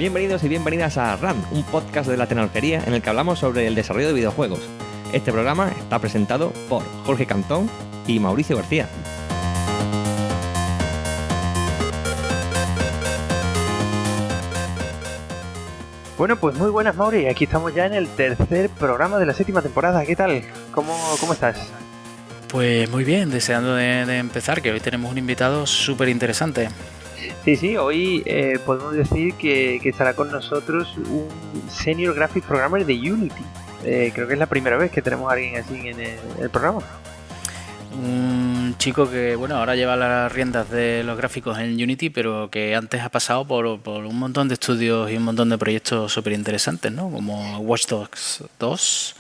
Bienvenidos y bienvenidas a RAM, un podcast de la tecnología en el que hablamos sobre el desarrollo de videojuegos. Este programa está presentado por Jorge Cantón y Mauricio García. Bueno, pues muy buenas, Mauri. Aquí estamos ya en el tercer programa de la 7ª temporada. ¿Qué tal? ¿Cómo estás? Pues muy bien, deseando de empezar, que hoy tenemos un invitado súper interesante. Sí, hoy podemos decir que estará con nosotros un Senior Graphic Programmer de Unity. Creo que es la primera vez que tenemos a alguien así en el programa. Un chico que, bueno, ahora lleva las riendas de los gráficos en Unity, pero que antes ha pasado por un montón de estudios y un montón de proyectos súper interesantes, ¿no? Como Watch Dogs 2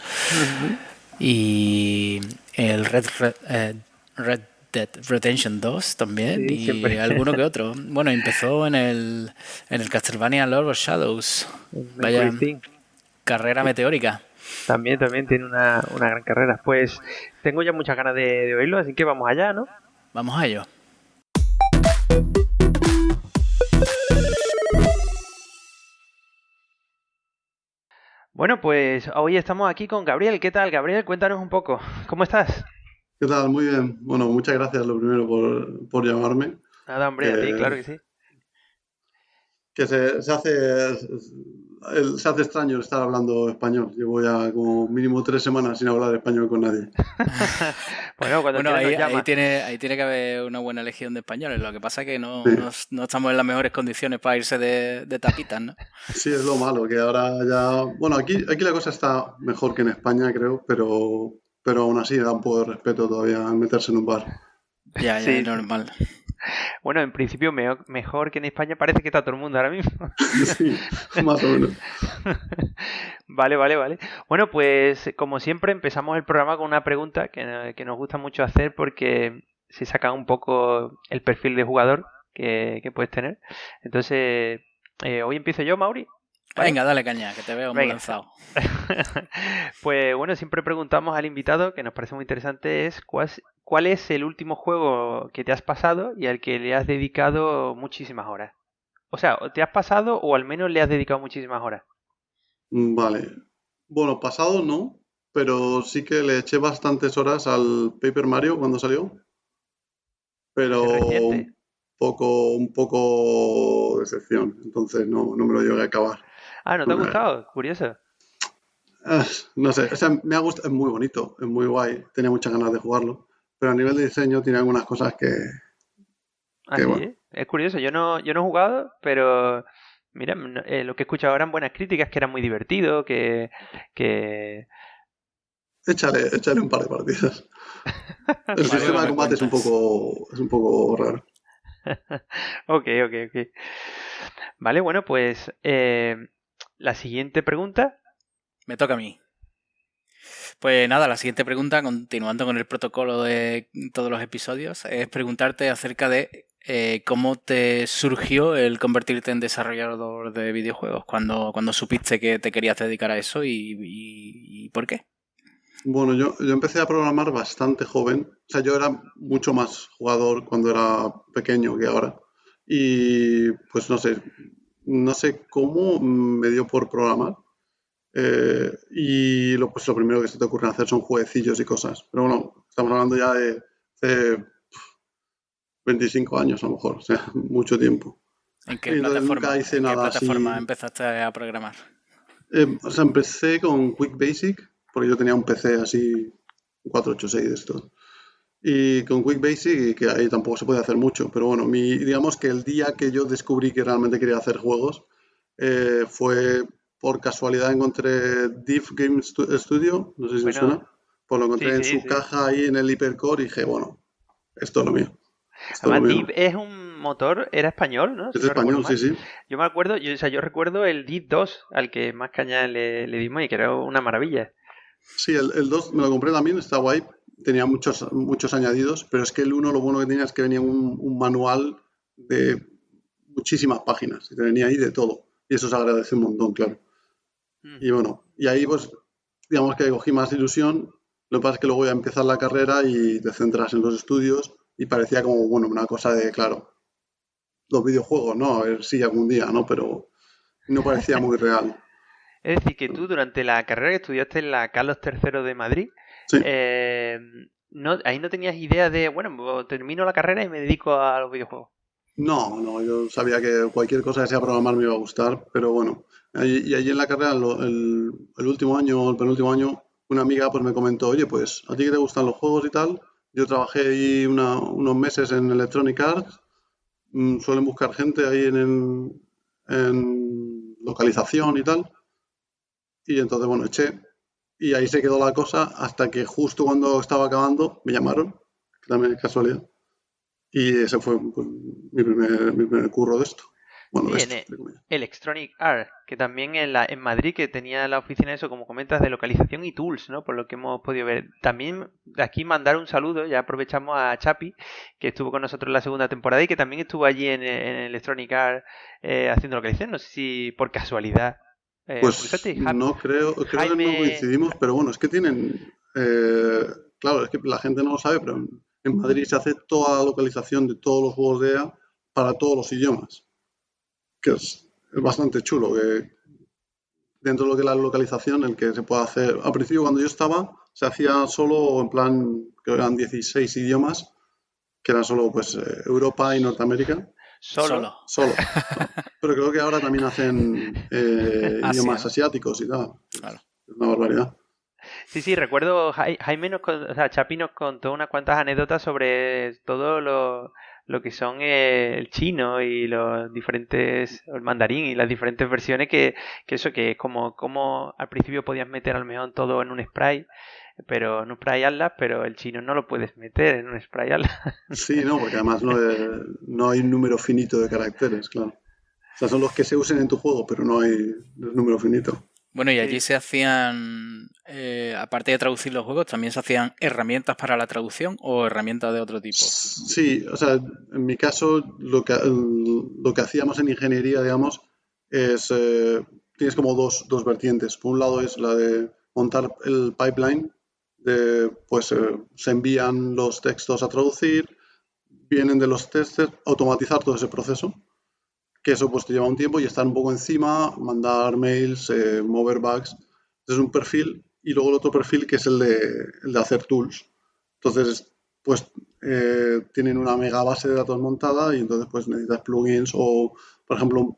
y el Red Dead Redemption 2 también, Sí, y siempre. Alguno que otro. Bueno, empezó en el Castlevania Lord of Shadows. Vaya carrera meteórica. También tiene una gran carrera. Pues tengo ya muchas ganas de oírlo, así que vamos allá, ¿no? Vamos a ello. Bueno, pues hoy estamos aquí con Gabriel. ¿Qué tal, Gabriel? Cuéntanos un poco. ¿Cómo estás? ¿Qué tal? Muy bien. Bueno, muchas gracias lo primero por llamarme. Nada, hombre, a ti, claro que sí. Que se hace extraño estar hablando español. Llevo ya como mínimo 3 semanas sin hablar español con nadie. Bueno, ahí tiene que haber una buena legión de españoles. Lo que pasa es que no estamos en las mejores condiciones para irse de tapitas, ¿no? Sí, es lo malo, que ahora ya... Bueno, aquí la cosa está mejor que en España, creo, pero aún así da un poco de respeto todavía meterse en un bar. Ya, sí, es normal. Bueno, en principio mejor que en España parece que está todo el mundo ahora mismo. Sí, más o menos. Vale. Bueno, pues como siempre empezamos el programa con una pregunta que nos gusta mucho hacer porque se saca un poco el perfil de jugador que puedes tener. Entonces, hoy empiezo yo, Mauri. ¿Vale? Venga, dale caña, que te veo muy lanzado. Pues bueno, siempre preguntamos al invitado, que nos parece muy interesante, es ¿cuál es el último juego que te has pasado y al que le has dedicado muchísimas horas? O sea, ¿te has pasado o al menos le has dedicado muchísimas horas? Vale. Bueno, pasado no, pero sí que le eché bastantes horas al Paper Mario cuando salió. Pero un poco decepción. Entonces no me lo llegué a acabar. Ah, ¿no te ha gustado? Curioso. No sé, o sea, me ha gustado, es muy bonito, es muy guay, tenía muchas ganas de jugarlo, pero a nivel de diseño tiene algunas cosas que Sí, bueno. es curioso, yo no he jugado, pero mira, lo que he escuchado ahora en buenas críticas, que era muy divertido, que... Échale un par de partidas. El sistema de combate es un poco raro. Ok. Vale, bueno, pues la siguiente pregunta. Me toca a mí. Pues nada, la siguiente pregunta, continuando con el protocolo de todos los episodios, es preguntarte acerca de cómo te surgió el convertirte en desarrollador de videojuegos, cuando supiste que te querías dedicar a eso y por qué. Bueno, yo empecé a programar bastante joven. O sea, yo era mucho más jugador cuando era pequeño que ahora. Y pues no sé cómo me dio por programar. Y lo primero que se te ocurre hacer son jueguecillos y cosas. Pero bueno, estamos hablando ya de 25 años a lo mejor, o sea, mucho tiempo. ¿En qué plataforma empezaste a programar? O sea, empecé con Quick Basic, porque yo tenía un PC así, 486 de estos. Y con Quick Basic, y que ahí tampoco se puede hacer mucho. Pero bueno, digamos que el día que yo descubrí que realmente quería hacer juegos, fue por casualidad encontré Div Game Studio, no sé si os suena. Pues lo encontré en su caja ahí en el Hypercore y dije, bueno, esto es lo mío. Además, Div es un motor, era español, ¿no? Es español, sí. Yo me acuerdo, yo recuerdo el Div 2, al que más caña le dimos y que era una maravilla. Sí, el 2 me lo compré también, está guay. Tenía muchos añadidos, pero es que el 1 lo bueno que tenía es que venía un manual de muchísimas páginas y te venía ahí de todo. Y eso se agradece un montón, claro. Y bueno, y ahí pues digamos que cogí más ilusión. Lo que pasa es que luego ya empezar la carrera y te centras en los estudios y parecía como, bueno, una cosa de, claro, los videojuegos, ¿no? A ver si algún día, ¿no? Pero y no parecía muy real. Es decir, que tú durante la carrera que estudiaste en la Carlos III de Madrid, Sí. ahí no tenías idea de, bueno, pues termino la carrera y me dedico a los videojuegos. No, yo sabía que cualquier cosa que sea programar me iba a gustar, pero bueno, y allí en la carrera, el último año, el penúltimo año, una amiga pues me comentó, oye, pues a ti que te gustan los juegos y tal, yo trabajé ahí unos meses en Electronic Arts, suelen buscar gente ahí en localización y tal, y entonces bueno, eché, y ahí se quedó la cosa hasta que justo cuando estaba acabando me llamaron, que también es casualidad. Y ese fue pues, mi primer curro de esto. Bueno, de Sí, esto, entre comillas. Electronic Arts, que también en Madrid, que tenía la oficina, eso como comentas, de localización y tools, ¿no? Por lo que hemos podido ver. También de aquí mandar un saludo, ya aprovechamos a Chapi, que estuvo con nosotros en la segunda temporada y que también estuvo allí en Electronic Arts haciendo localización. No sé si por casualidad Pues cruzaste. no creo que no Jaime. coincidimos, pero bueno, es que tienen, claro, es que la gente no lo sabe, pero en Madrid se hace toda la localización de todos los juegos de EA para todos los idiomas, que es bastante chulo, que dentro de lo que es la localización, el que se puede hacer, al principio cuando yo estaba, se hacía solo en plan, que eran 16 idiomas, que eran solo pues Europa y Norteamérica. Solo. Solo. Pero creo que ahora también hacen Asia, idiomas ¿no? asiáticos y tal. Claro. Es una barbaridad. Sí, recuerdo, Jaime o sea, Chapi nos contó unas cuantas anécdotas sobre todo lo que son el chino y el mandarín y las diferentes versiones que eso que es como al principio podías meter a lo mejor todo en un spray, pero en un spray Atlas, pero el chino no lo puedes meter en un spray Atlas. Sí, no, porque además no hay un número finito de caracteres, claro. O sea, son los que se usen en tu juego, pero no hay un número finito. Bueno, y allí Sí. se hacían, aparte de traducir los juegos, también se hacían herramientas para la traducción o herramientas de otro tipo. Sí, o sea, en mi caso lo que hacíamos en ingeniería, digamos, es, tienes como dos vertientes. Por un lado es la de montar el pipeline, pues se envían los textos a traducir, vienen de los testers, automatizar todo ese proceso, que eso pues te lleva un tiempo y estar un poco encima, mandar mails, mover bugs. Es un perfil y luego el otro perfil que es el de hacer tools. Entonces, pues tienen una mega base de datos montada y entonces pues necesitas plugins o, por ejemplo,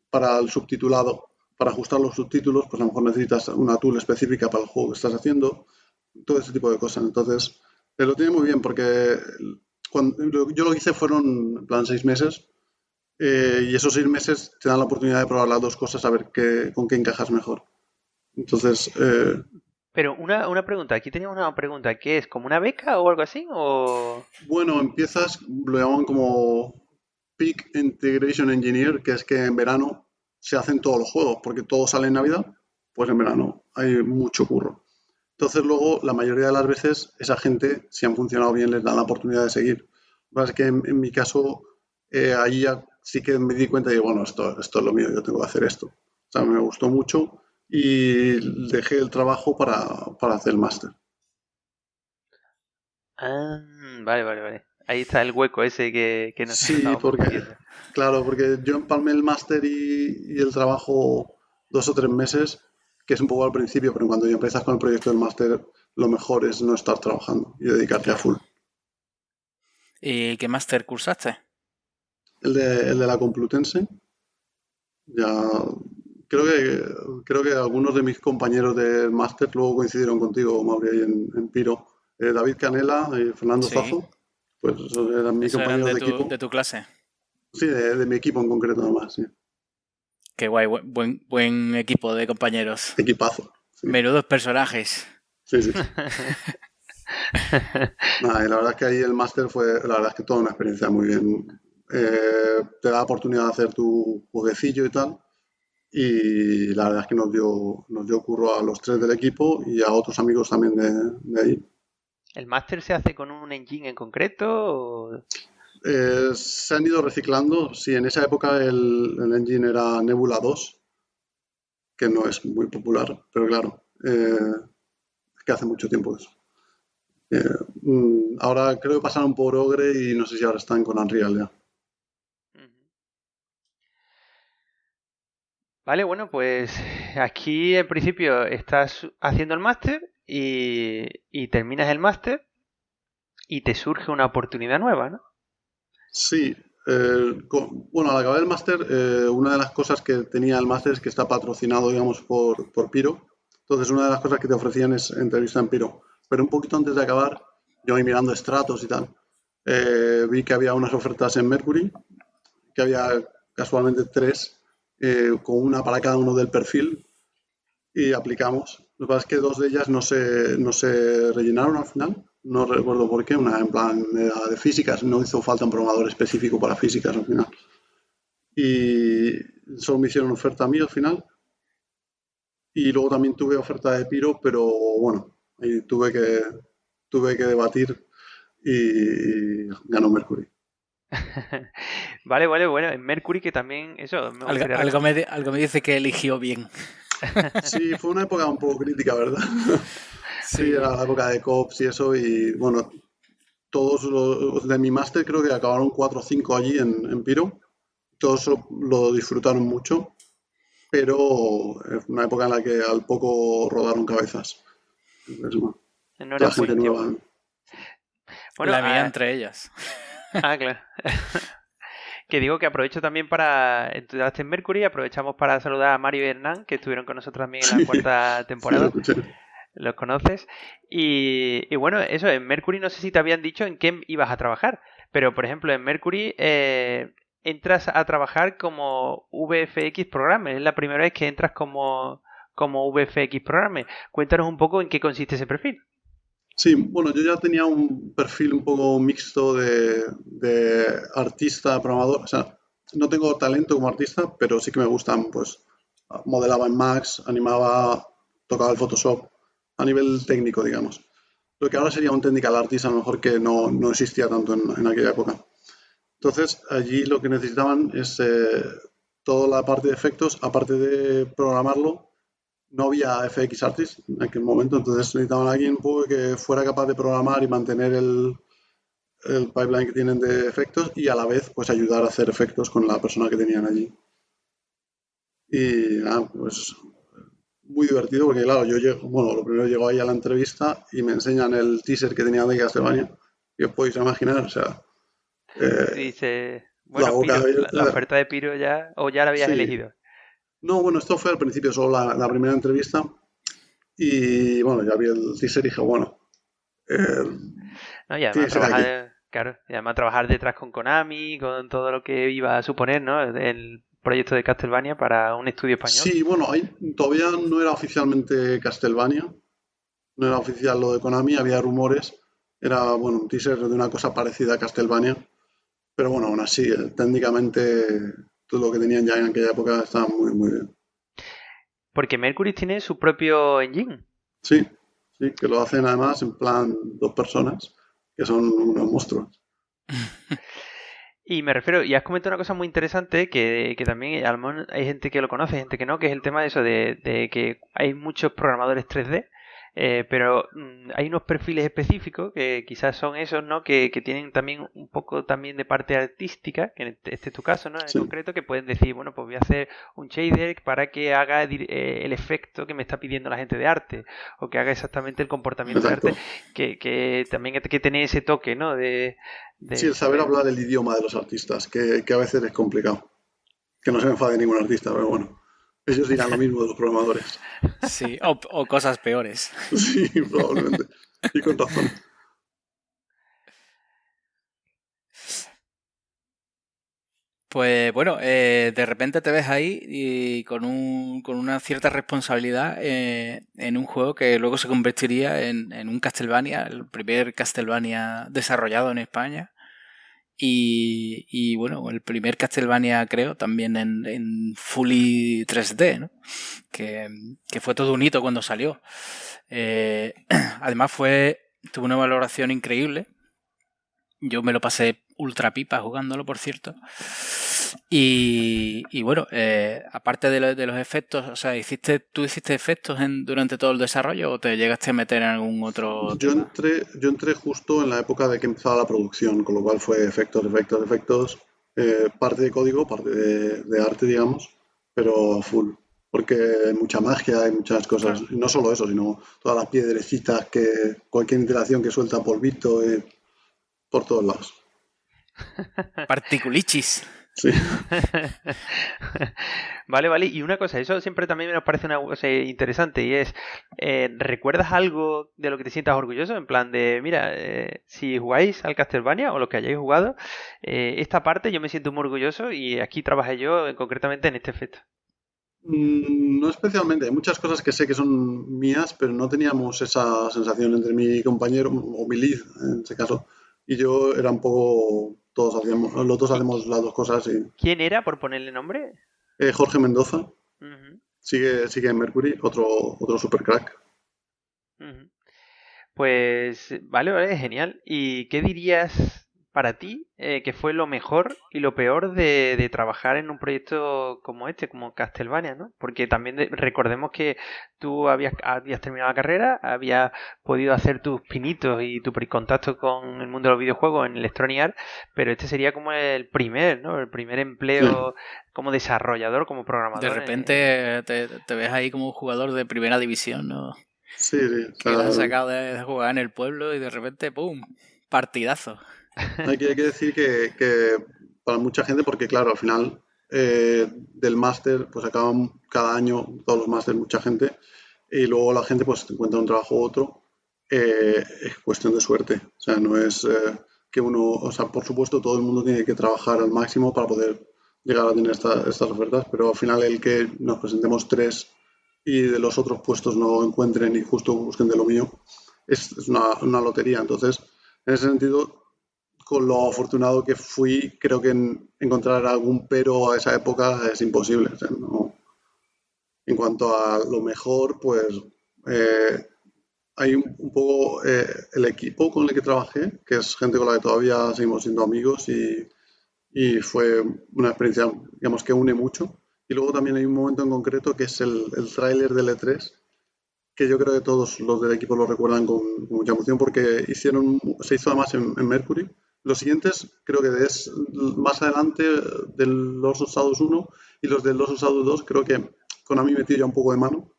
para el subtitulado, para ajustar los subtítulos, pues a lo mejor necesitas una tool específica para el juego que estás haciendo, todo ese tipo de cosas. Entonces, lo tiene muy bien porque yo lo que hice fueron, en plan, 6 meses y esos 6 meses te dan la oportunidad de probar las dos cosas a ver con qué encajas mejor. Entonces, Pero una pregunta, aquí tenía una pregunta, ¿qué es? ¿Como una beca o algo así? ¿O...? bueno, empiezas, lo llaman como Peak Integration Engineer, que es que en verano se hacen todos los juegos, porque todo sale en Navidad, pues en verano hay mucho curro. Entonces luego, la mayoría de las veces, esa gente, si han funcionado bien, les dan la oportunidad de seguir. Lo que pasa es que en mi caso, ahí ya sí que me di cuenta y digo, bueno, esto es lo mío, yo tengo que hacer esto. O sea, me gustó mucho y dejé el trabajo para hacer el máster. Ah, vale. Ahí está el hueco ese que nos Sí, estábamos porque, diciendo. claro, porque yo empalmé el máster y el trabajo 2 o 3 meses, que es un poco al principio, pero cuando ya empiezas con el proyecto del máster, lo mejor es no estar trabajando y dedicarte a full. ¿Y qué máster cursaste? El de la Complutense, ya creo que algunos de mis compañeros del máster luego coincidieron contigo, Mauri, ahí en Piro. David Canela y Fernando Sí, Zazo, pues esos eran mis esos eran compañeros de de de equipo. tu clase. Sí, de mi equipo en concreto, además, sí. Qué guay, buen equipo de compañeros. Equipazo. Sí, Menudos personajes. sí. Nada, y la verdad es que ahí el máster fue, la verdad es que toda una experiencia muy bien. Te da la oportunidad de hacer tu jueguecillo y tal. Y la verdad es que nos dio curro a los tres del equipo y a otros amigos también de ahí. ¿El máster se hace con un engine en concreto? O... Se han ido reciclando. Sí, en esa época el engine era Nebula 2, que no es muy popular, pero claro, es que hace mucho tiempo eso. Ahora creo que pasaron por Ogre y no sé si ahora están con Unreal ya. Ujú. Vale, bueno, pues aquí en principio estás haciendo el máster y terminas el máster y te surge una oportunidad nueva, ¿no? Sí, bueno, al acabar el máster, una de las cosas que tenía el máster es que está patrocinado, digamos, por Piro. Entonces, una de las cosas que te ofrecían es entrevista en Piro. Pero un poquito antes de acabar, yo ahí mirando estratos y tal, vi que había unas ofertas en Mercury, que había casualmente 3, con una para cada uno del perfil, y aplicamos. Lo que pasa es que 2 de ellas no se rellenaron al final. No recuerdo por qué. Una en plan era de físicas. No hizo falta un programador específico para físicas al final. Y solo me hicieron oferta a mí al final. Y luego también tuve oferta de Piro, pero bueno, ahí tuve que debatir y ganó Mercury. Vale, bueno, en Mercury que también, eso, me gustaría Algo me dice que eligió bien. Sí, fue una época un poco crítica, ¿verdad? Sí, Sí. era la época de COPS y eso, y bueno, todos los de mi máster creo que acabaron 4 o 5 allí en Piro. Todos lo disfrutaron mucho, pero es una época en la que al poco rodaron cabezas. Entonces, bueno, No era la un gente buen nueva. tiempo. Bueno, La mía entre ellas. claro. Que digo que aprovecho también para estudiaste en Mercury, aprovechamos para saludar a Mario y Hernán, que estuvieron con nosotros también en la Sí, cuarta sí, lo temporada. escuché. Los conoces. Y bueno, eso, en Mercury no sé si te habían dicho en qué ibas a trabajar, pero por ejemplo en Mercury entras a trabajar como VFX Programmer, es la primera vez que entras como VFX Programmer. Cuéntanos un poco en qué consiste ese perfil. Sí, bueno, yo ya tenía un perfil un poco mixto de artista, programador. O sea, no tengo talento como artista, pero sí que me gustan, pues, modelaba en Max, animaba, tocaba el Photoshop, a nivel técnico, digamos. Lo que ahora sería un technical artist, a lo mejor que no existía tanto en aquella época. Entonces, allí lo que necesitaban es toda la parte de efectos, aparte de programarlo, no había FX Artist en aquel momento, entonces necesitaban a alguien pues, que fuera capaz de programar y mantener el pipeline que tienen de efectos y a la vez pues ayudar a hacer efectos con la persona que tenían allí. Y pues muy divertido porque claro, yo llego, bueno, lo primero llego ahí a la entrevista y me enseñan el teaser que tenían de Castlevania y os podéis imaginar, o sea, Y eh, dices, la bueno, boca Piro, la abierta. oferta de Piro ya, o ya la habías Sí, elegido. no, bueno, esto fue al principio solo la primera entrevista y bueno, ya vi el teaser y dije, bueno, eh, ¿No? Y tiene además que ser aquí. trabajar, claro, y además trabajar detrás con Konami, con todo lo que iba a suponer, ¿no? El proyecto de Castlevania para un estudio español. Sí, bueno, ahí todavía no era oficialmente Castlevania, no era oficial lo de Konami, había rumores, era bueno, un teaser de una cosa parecida a Castlevania, pero bueno, aún así, técnicamente todo lo que tenían ya en aquella época estaba muy, muy bien. Porque Mercury tiene su propio engine. Sí, sí, que lo hacen además en plan 2 personas, que son unos monstruos. Y me refiero, y has comentado una cosa muy interesante que también a lo mejor hay gente que lo conoce, gente que no, que es el tema de eso, de que hay muchos programadores 3D, pero hay unos perfiles específicos que quizás son esos, ¿no? Que tienen también un poco también de parte artística, que este es tu caso, ¿no? En Sí, concreto, que pueden decir, bueno, pues voy a hacer un shader para que haga el efecto que me está pidiendo la gente de arte, o que haga exactamente el comportamiento de arte, exacto. que también hay que tener ese toque, ¿no? Sí, De el saber saber. hablar el idioma de los artistas, que a veces es complicado. Que no se enfade ningún artista, pero bueno, ellos dirán lo mismo de los programadores. Sí, o cosas peores. Sí, probablemente. Y con razón. Pues bueno, de repente te ves ahí y con una cierta responsabilidad en un juego que luego se convertiría en un Castlevania, el primer Castlevania desarrollado en España. Y bueno, el primer Castlevania creo también en Fully 3D, ¿no? Que fue todo un hito cuando salió. Además tuvo una valoración increíble. Yo me lo pasé ultra pipa jugándolo, por cierto. Y bueno, aparte de los efectos, o sea, ¿tú hiciste efectos durante todo el desarrollo o te llegaste a meter en algún otro Yo tema? entré, yo entré justo en la época de que empezaba la producción, con lo cual fue efectos, efectos, efectos, parte de código, parte de arte, digamos. pero a full. Porque hay mucha magia, hay muchas cosas. Claro. Y no solo eso, sino todas las piedrecitas, que cualquier interacción que suelta polvito, por todos lados. Particulichis. Sí. Vale, vale. Y una cosa, eso siempre también me parece una cosa interesante y es, ¿recuerdas algo de lo que te sientas orgulloso? En plan de, mira, si jugáis al Castlevania o lo que hayáis jugado, esta parte yo me siento muy orgulloso y aquí trabajé yo concretamente en este efecto. No especialmente. Hay muchas cosas que sé que son mías, pero no teníamos esa sensación entre mi compañero, o mi lead en ese caso, y yo. Era un poco, los dos ¿Qui- hacemos qui- las dos cosas. Y ¿Quién era, por ponerle nombre? Jorge Mendoza Ujú, sigue en Mercury, otro super crack. ujú. Pues vale, vale, genial. ¿Y qué dirías para ti que fue lo mejor y lo peor de trabajar en un proyecto como este, como Castlevania, ¿no? Porque también recordemos que tú habías terminado la carrera, habías podido hacer tus pinitos y tu contacto con el mundo de los videojuegos en Electronic Arts, pero este sería como el primer, ¿no? El primer Sí, empleo como desarrollador, como De programador repente te ves ahí como un jugador de primera división, ¿no? sí, sí. O Que la han sea, sacado de jugar en el pueblo y de repente, ¡pum! Partidazo. hay que decir que para mucha gente, porque claro, al final del máster, pues acaban cada año todos los másteres mucha gente, y luego la gente pues encuentra un trabajo u otro. Es cuestión de suerte. O sea, no es que uno, o sea, por supuesto todo el mundo tiene que trabajar al máximo para poder llegar a tener estas ofertas, pero al final el que nos presentemos tres y de los otros puestos no encuentren y justo busquen de lo mío, es una lotería. Entonces, en ese sentido, con lo afortunado que fui, creo que encontrar algún pero a esa época es imposible. O sea, en cuanto a lo mejor, pues eh, hay un poco el equipo con el que trabajé, que es gente con la que todavía seguimos siendo amigos y fue una experiencia, digamos, que une mucho. Y luego también hay un momento en concreto que es el tráiler del E3, que yo creo que todos los del equipo lo recuerdan con mucha emoción porque se hizo además en Mercury. Los siguientes creo que es más adelante de los Osados 1 y los de los Osados 2 creo que Konami metió ya un poco de mano,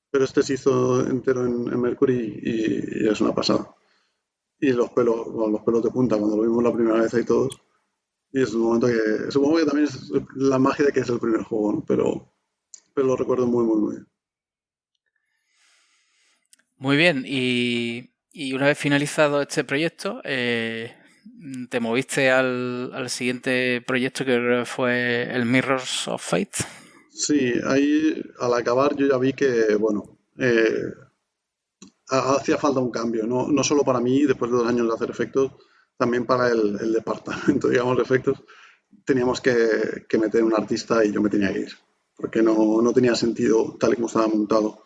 pero este se hizo entero en Mercury y es una pasada. Y bueno, los pelos de punta cuando lo vimos la primera vez ahí todos. Y es un momento que supongo que también es la magia de que es el primer juego, ¿no? Pero lo recuerdo muy, muy, muy bien. Muy bien, y una vez finalizado este proyecto, te moviste al siguiente proyecto que fue el Mirrors of Fate. Sí, ahí al acabar yo ya vi que, bueno, hacía falta un cambio, no solo para mí, después de 2 años de hacer efectos, también para el departamento, digamos, de efectos. Teníamos que meter un artista y yo me tenía que ir, porque no tenía sentido tal y como estaba montado.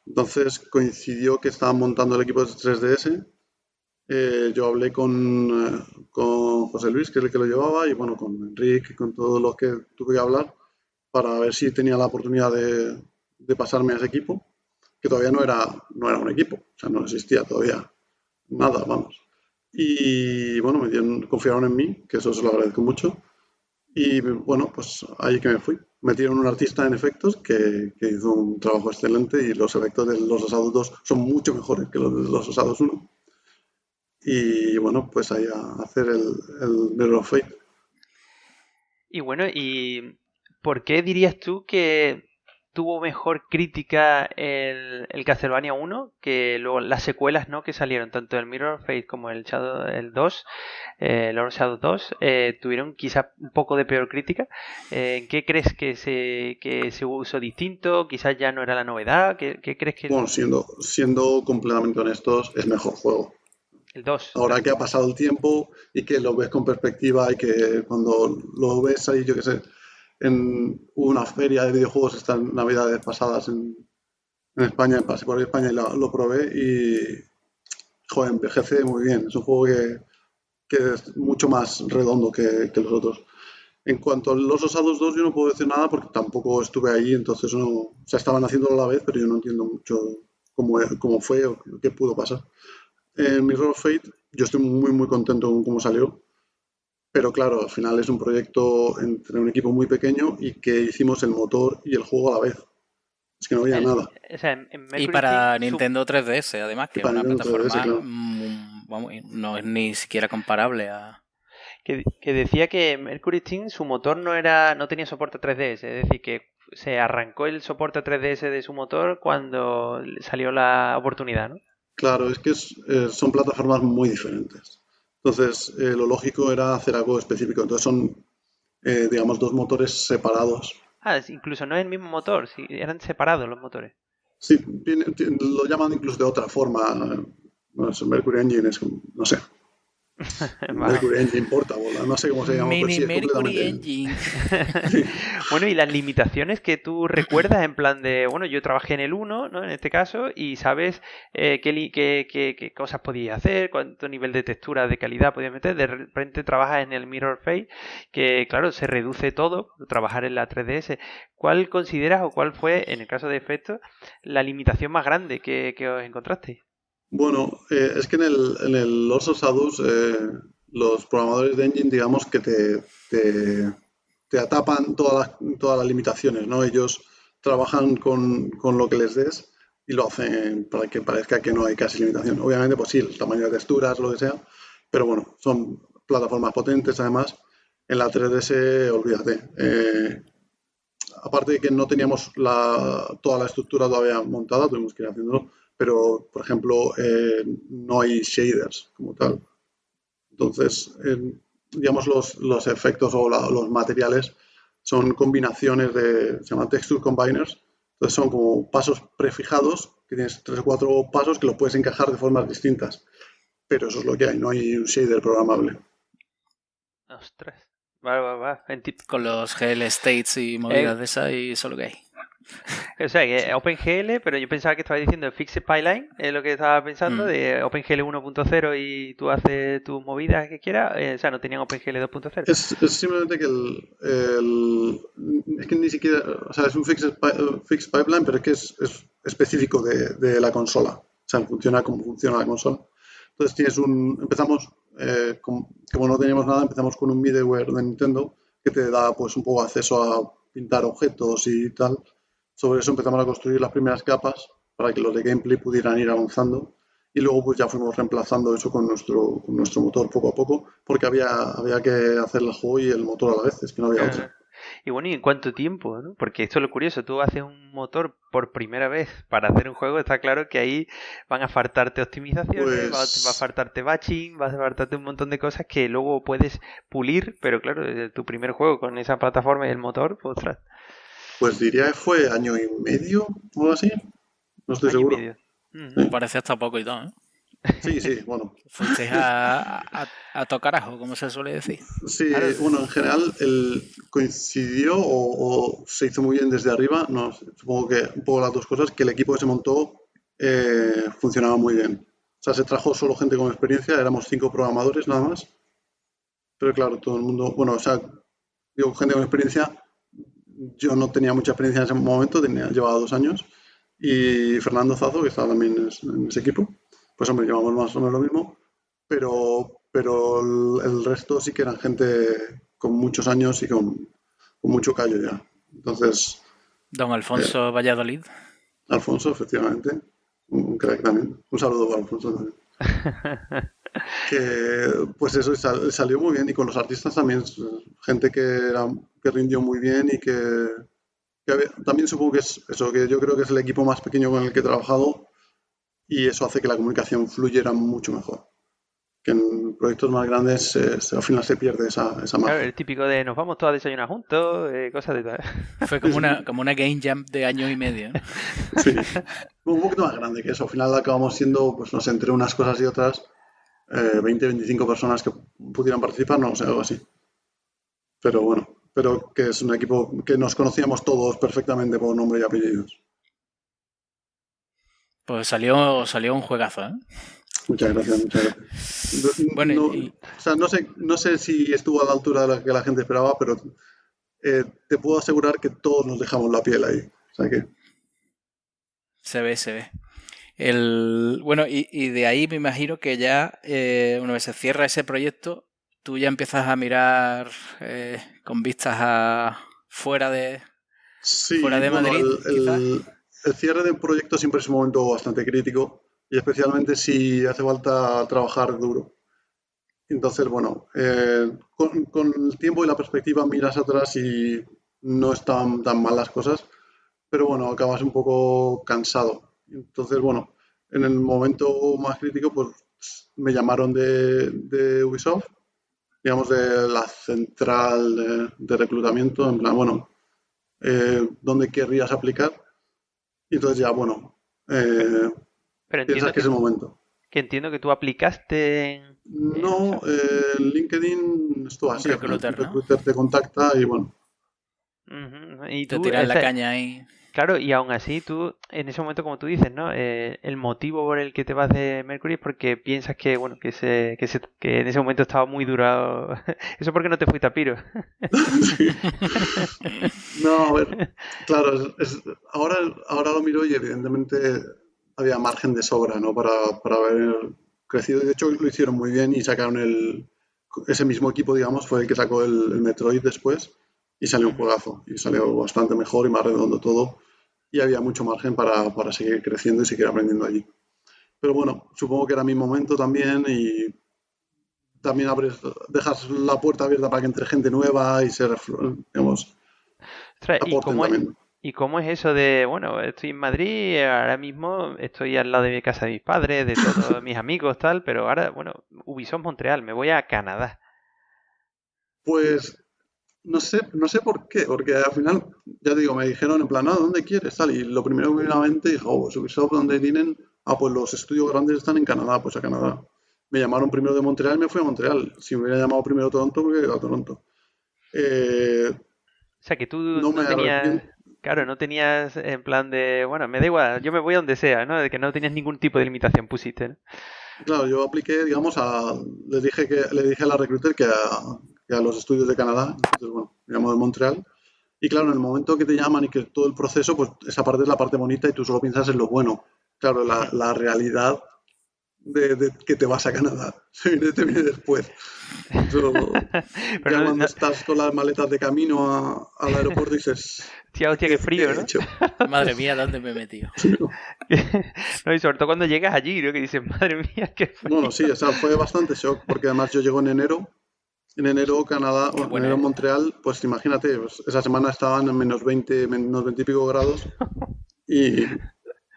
Entonces coincidió que estaban montando el equipo de 3DS. Yo hablé con José Luis, que es el que lo llevaba, y bueno, con Enrique, con todos los que tuve que hablar, para ver si tenía la oportunidad de pasarme a ese equipo, que todavía no era un equipo, o sea, no existía todavía nada, vamos. Y bueno, confiaron en mí, que eso se lo agradezco mucho. Y bueno, pues ahí que me fui. Metieron un artista en efectos que hizo un trabajo excelente y los efectos de los Osados 2 son mucho mejores que los de los Osados 1. Y bueno, pues ahí a hacer el Mirror of Fate. Y bueno, ¿y por qué dirías tú que tuvo mejor crítica el Castlevania 1 que luego las secuelas, ¿no? Que salieron, tanto el Mirror of Fate como el 2, Lord Shadow 2, tuvieron quizá un poco de peor crítica? ¿En qué crees que se usó distinto? Quizás ya no era la novedad. ¿Qué crees que Bueno, siendo completamente honestos, es mejor juego. el 2? Ahora que ha pasado el tiempo y que lo ves con perspectiva y que cuando lo ves ahí, yo qué sé, en una feria de videojuegos estas navidades pasadas en España, pasé por España y lo probé y, joder, envejece muy bien. Es un juego que es mucho más redondo que los otros. En cuanto a los Osados 2, yo no puedo decir nada porque tampoco estuve ahí, entonces no, o sea, estaban haciéndolo a la vez, pero yo no entiendo mucho cómo fue o qué pudo pasar. En Mirror of Fate, yo estoy muy, muy contento con cómo salió, pero claro, al final es un proyecto entre un equipo muy pequeño y que hicimos el motor y el juego a la vez. Es que no había nada. O sea, en Y Mercury para Steam, Nintendo 3DS, además, Y que es para una Nintendo 3DS, plataforma, claro. vamos, no es ni siquiera comparable a... que decía que Mercury Steam su motor no tenía soporte a 3DS, es decir, que se arrancó el soporte a 3DS de su motor cuando salió la oportunidad, ¿no? Claro, es que son plataformas muy diferentes. Entonces, lo lógico era hacer algo específico. Entonces son, digamos, dos motores separados. Incluso no es el mismo motor, sí, eran separados los motores. Sí, lo llaman incluso de otra forma. No sé, Mercury Engine es, no sé, Vale. Mercury Engine Portable, no sé cómo se llama, pero Mini sí es Mercury completamente... Engine. Bueno, y las limitaciones que tú recuerdas en plan de, bueno, yo trabajé en el 1, ¿no? En este caso, y sabes qué cosas podías hacer, cuánto nivel de textura, de calidad podías meter. De repente trabajas en el Mirror Face, que claro, se reduce todo, trabajar en la 3DS. ¿Cuál consideras o cuál fue, en el caso de efectos, la limitación más grande que os encontrasteis? Bueno, es que en el Lords of Shadows los programadores de Engine, digamos que te atapan todas las limitaciones, ¿no? Ellos trabajan con lo que les des y lo hacen para que parezca que no hay casi limitación. Obviamente, pues sí, el tamaño de texturas, lo que sea, pero bueno, son plataformas potentes además. En la 3DS, olvídate. Aparte de que no teníamos toda la estructura todavía montada, tuvimos que ir haciéndolo, pero por ejemplo, no hay shaders como tal. Entonces, digamos, los efectos o los materiales son combinaciones se llaman texture combiners. Entonces, son como pasos prefijados, que tienes 3 o 4 pasos que los puedes encajar de formas distintas. Pero eso es lo que hay, no hay un shader programable. Ostras. Va. Con los GL States y movidas de esas y eso es lo que hay. O sea, que OpenGL, pero yo pensaba que estabas diciendo Fixed Pipeline, es lo que estaba pensando, de OpenGL 1.0 y tú haces tus movidas que quieras. O sea, no tenían OpenGL 2.0. Es simplemente que es que ni siquiera, o sea, es un fixed pipeline, pero es que es específico de la consola. O sea, funciona como funciona la consola. Entonces empezamos, como no teníamos nada, empezamos con un middleware de Nintendo que te da pues un poco acceso a pintar objetos y tal. Sobre eso empezamos a construir las primeras capas para que los de gameplay pudieran ir avanzando y luego pues ya fuimos reemplazando eso con nuestro motor poco a poco porque había que hacer el juego y el motor a la vez, es que no había otra. Y bueno, ¿y en cuánto tiempo? ¿No? Porque esto es lo curioso, tú haces un motor por primera vez para hacer un juego, está claro que ahí van a faltarte optimizaciones, va a Pues, faltarte batching, va a faltarte un montón de cosas que luego puedes pulir, pero claro, tu primer juego con esa plataforma y el motor, pues ostras, pues diría que fue año y medio o algo así, no estoy año y seguro. medio. Me parece hasta poco y todo, ¿eh? Sí, bueno. Fuiste a tocar ajo, como se suele decir. Sí, Claro, bueno, en general coincidió o se hizo muy bien desde arriba. No, supongo que un poco las dos cosas, que el equipo que se montó funcionaba muy bien. O sea, se trajo solo gente con experiencia, éramos 5 programadores nada más. Pero claro, todo el mundo, bueno, o sea, digo, gente con experiencia, yo no tenía mucha experiencia en ese momento, llevaba 2 años. Y Fernando Zazo, que estaba también en ese equipo, pues hombre, llevamos más o menos lo mismo, pero el resto sí que eran gente con muchos años y con mucho callo ya. Entonces, Don eh, Alfonso Valladolid. Alfonso, efectivamente, un crack también. Un saludo para Alfonso también. Que, pues eso, salió muy bien y con los artistas también, gente que rindió muy bien y también supongo que es eso, que yo creo que es el equipo más pequeño con el que he trabajado y eso hace que la comunicación fluyera mucho mejor. Que en proyectos más grandes al final se pierde esa claro, magia. el típico de nos vamos todos a desayunar juntos, cosas de tal. Fue Sí, como una game jam de año y medio, ¿no? sí. Un poquito más grande que eso. Al final acabamos siendo, pues no sé, entre unas cosas y otras, 20, 25 personas que pudieran participar, no sé, algo así. Pero bueno, pero que es un equipo que nos conocíamos todos perfectamente por nombre y apellidos. Pues salió un juegazo, ¿eh? Muchas gracias, muchas gracias. Bueno, O sea, no sé si estuvo a la altura de lo que la gente esperaba, pero te puedo asegurar que todos nos dejamos la piel ahí. O sea que... se ve. Bueno, y de ahí me imagino que ya, una vez se cierra ese proyecto, tú ya empiezas a mirar con vistas a fuera de Madrid, quizás. El cierre del proyecto siempre es un momento bastante crítico y especialmente si hace falta trabajar duro. Entonces, bueno, con el tiempo y la perspectiva miras atrás y no están tan mal las cosas, pero bueno, acabas un poco cansado. Entonces, bueno, en el momento más crítico, pues me llamaron de Ubisoft, digamos, de la central de reclutamiento, en plan, bueno, ¿dónde querrías aplicar? Y entonces ya, bueno, Pero piensas que es el momento. Que entiendo que tú aplicaste en... No, LinkedIn es todo así. Un recruiter, ¿no? Recruiter te contacta y bueno. Y te tú, tiras la caña ahí. Claro, y aún así tú, en ese momento, como tú dices, ¿no? El motivo por el que te vas de Mercury es porque piensas que, bueno, que en ese momento estaba muy duro. Eso porque no te fuiste a Piro. Sí. No, a ver, claro, ahora lo miro y evidentemente había margen de sobra, ¿no? Para haber crecido. De hecho, lo hicieron muy bien y sacaron ese mismo equipo, digamos, fue el que sacó el Metroid después y salió un juegazo. Y salió bastante mejor y más redondo todo. Y había mucho margen para seguir creciendo y seguir aprendiendo allí. Pero bueno, supongo que era mi momento también y también dejas la puerta abierta para que entre gente nueva y digamos, Ostras, aporten también. ¿y cómo es eso de, bueno, estoy en Madrid, ahora mismo estoy al lado de mi casa de mis padres, de todos mis amigos, tal, pero ahora, bueno, Ubisoft Montreal, me voy a Canadá? Pues no sé por qué, porque al final, ya te digo, me dijeron en plan, ¿dónde quieres? Tal, y lo primero que me vino a la mente, dije, pues Ubisoft, ¿dónde tienen? Pues los estudios grandes están en Canadá, pues a Canadá. Me llamaron primero de Montreal y me fui a Montreal. Si me hubiera llamado primero Toronto, me hubiera ido a Toronto. O sea, que tú No me no tenías, arrepiento. claro, no tenías en plan de, bueno, me da igual, yo me voy a donde sea, ¿no? De que no tenías ningún tipo de limitación, pusiste, ¿no? Claro, yo apliqué, digamos, le dije a la recruiter que a los estudios de Canadá, entonces, bueno, me llamó de Montreal. Y claro, en el momento que te llaman y que todo el proceso, pues esa parte es la parte bonita y tú solo piensas en lo bueno. Claro, la realidad de que te vas a Canadá te viene después. Pero Ya cuando estás con las maletas de camino al aeropuerto dices, Tía, hostia, qué ¿qué frío, he ¿no? hecho? Madre mía, ¿dónde me he metido? No, y sobre todo cuando llegas allí, ¿no? Que dices, madre mía, qué frío. Bueno, sí, o sea, fue bastante shock, porque además yo llego en enero. En enero, Canadá, Qué en buena enero, época. Montreal, pues imagínate, pues, esa semana estaban en menos 20 y pico grados y,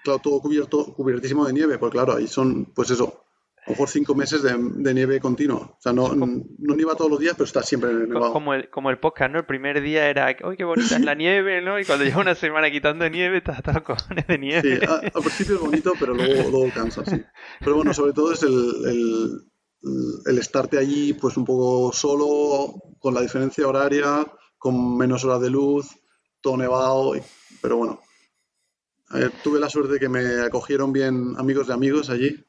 claro, todo cubiertísimo de nieve, porque claro, ahí son, pues eso, a lo mejor 5 meses de nieve continua. O sea, Eso no nieva todos los días, pero está siempre nevado. como el podcast, ¿no? El primer día era, uy, qué bonita es la nieve, ¿no? Y cuando lleva una semana quitando nieve, estás hasta los cojones de Sí, nieve. al principio es bonito, pero luego cansa, sí. Pero bueno, sobre todo es el estarte allí, pues un poco solo, con la diferencia horaria, con menos horas de luz, todo nevado, pero bueno. Tuve la suerte de que me acogieron bien amigos de amigos allí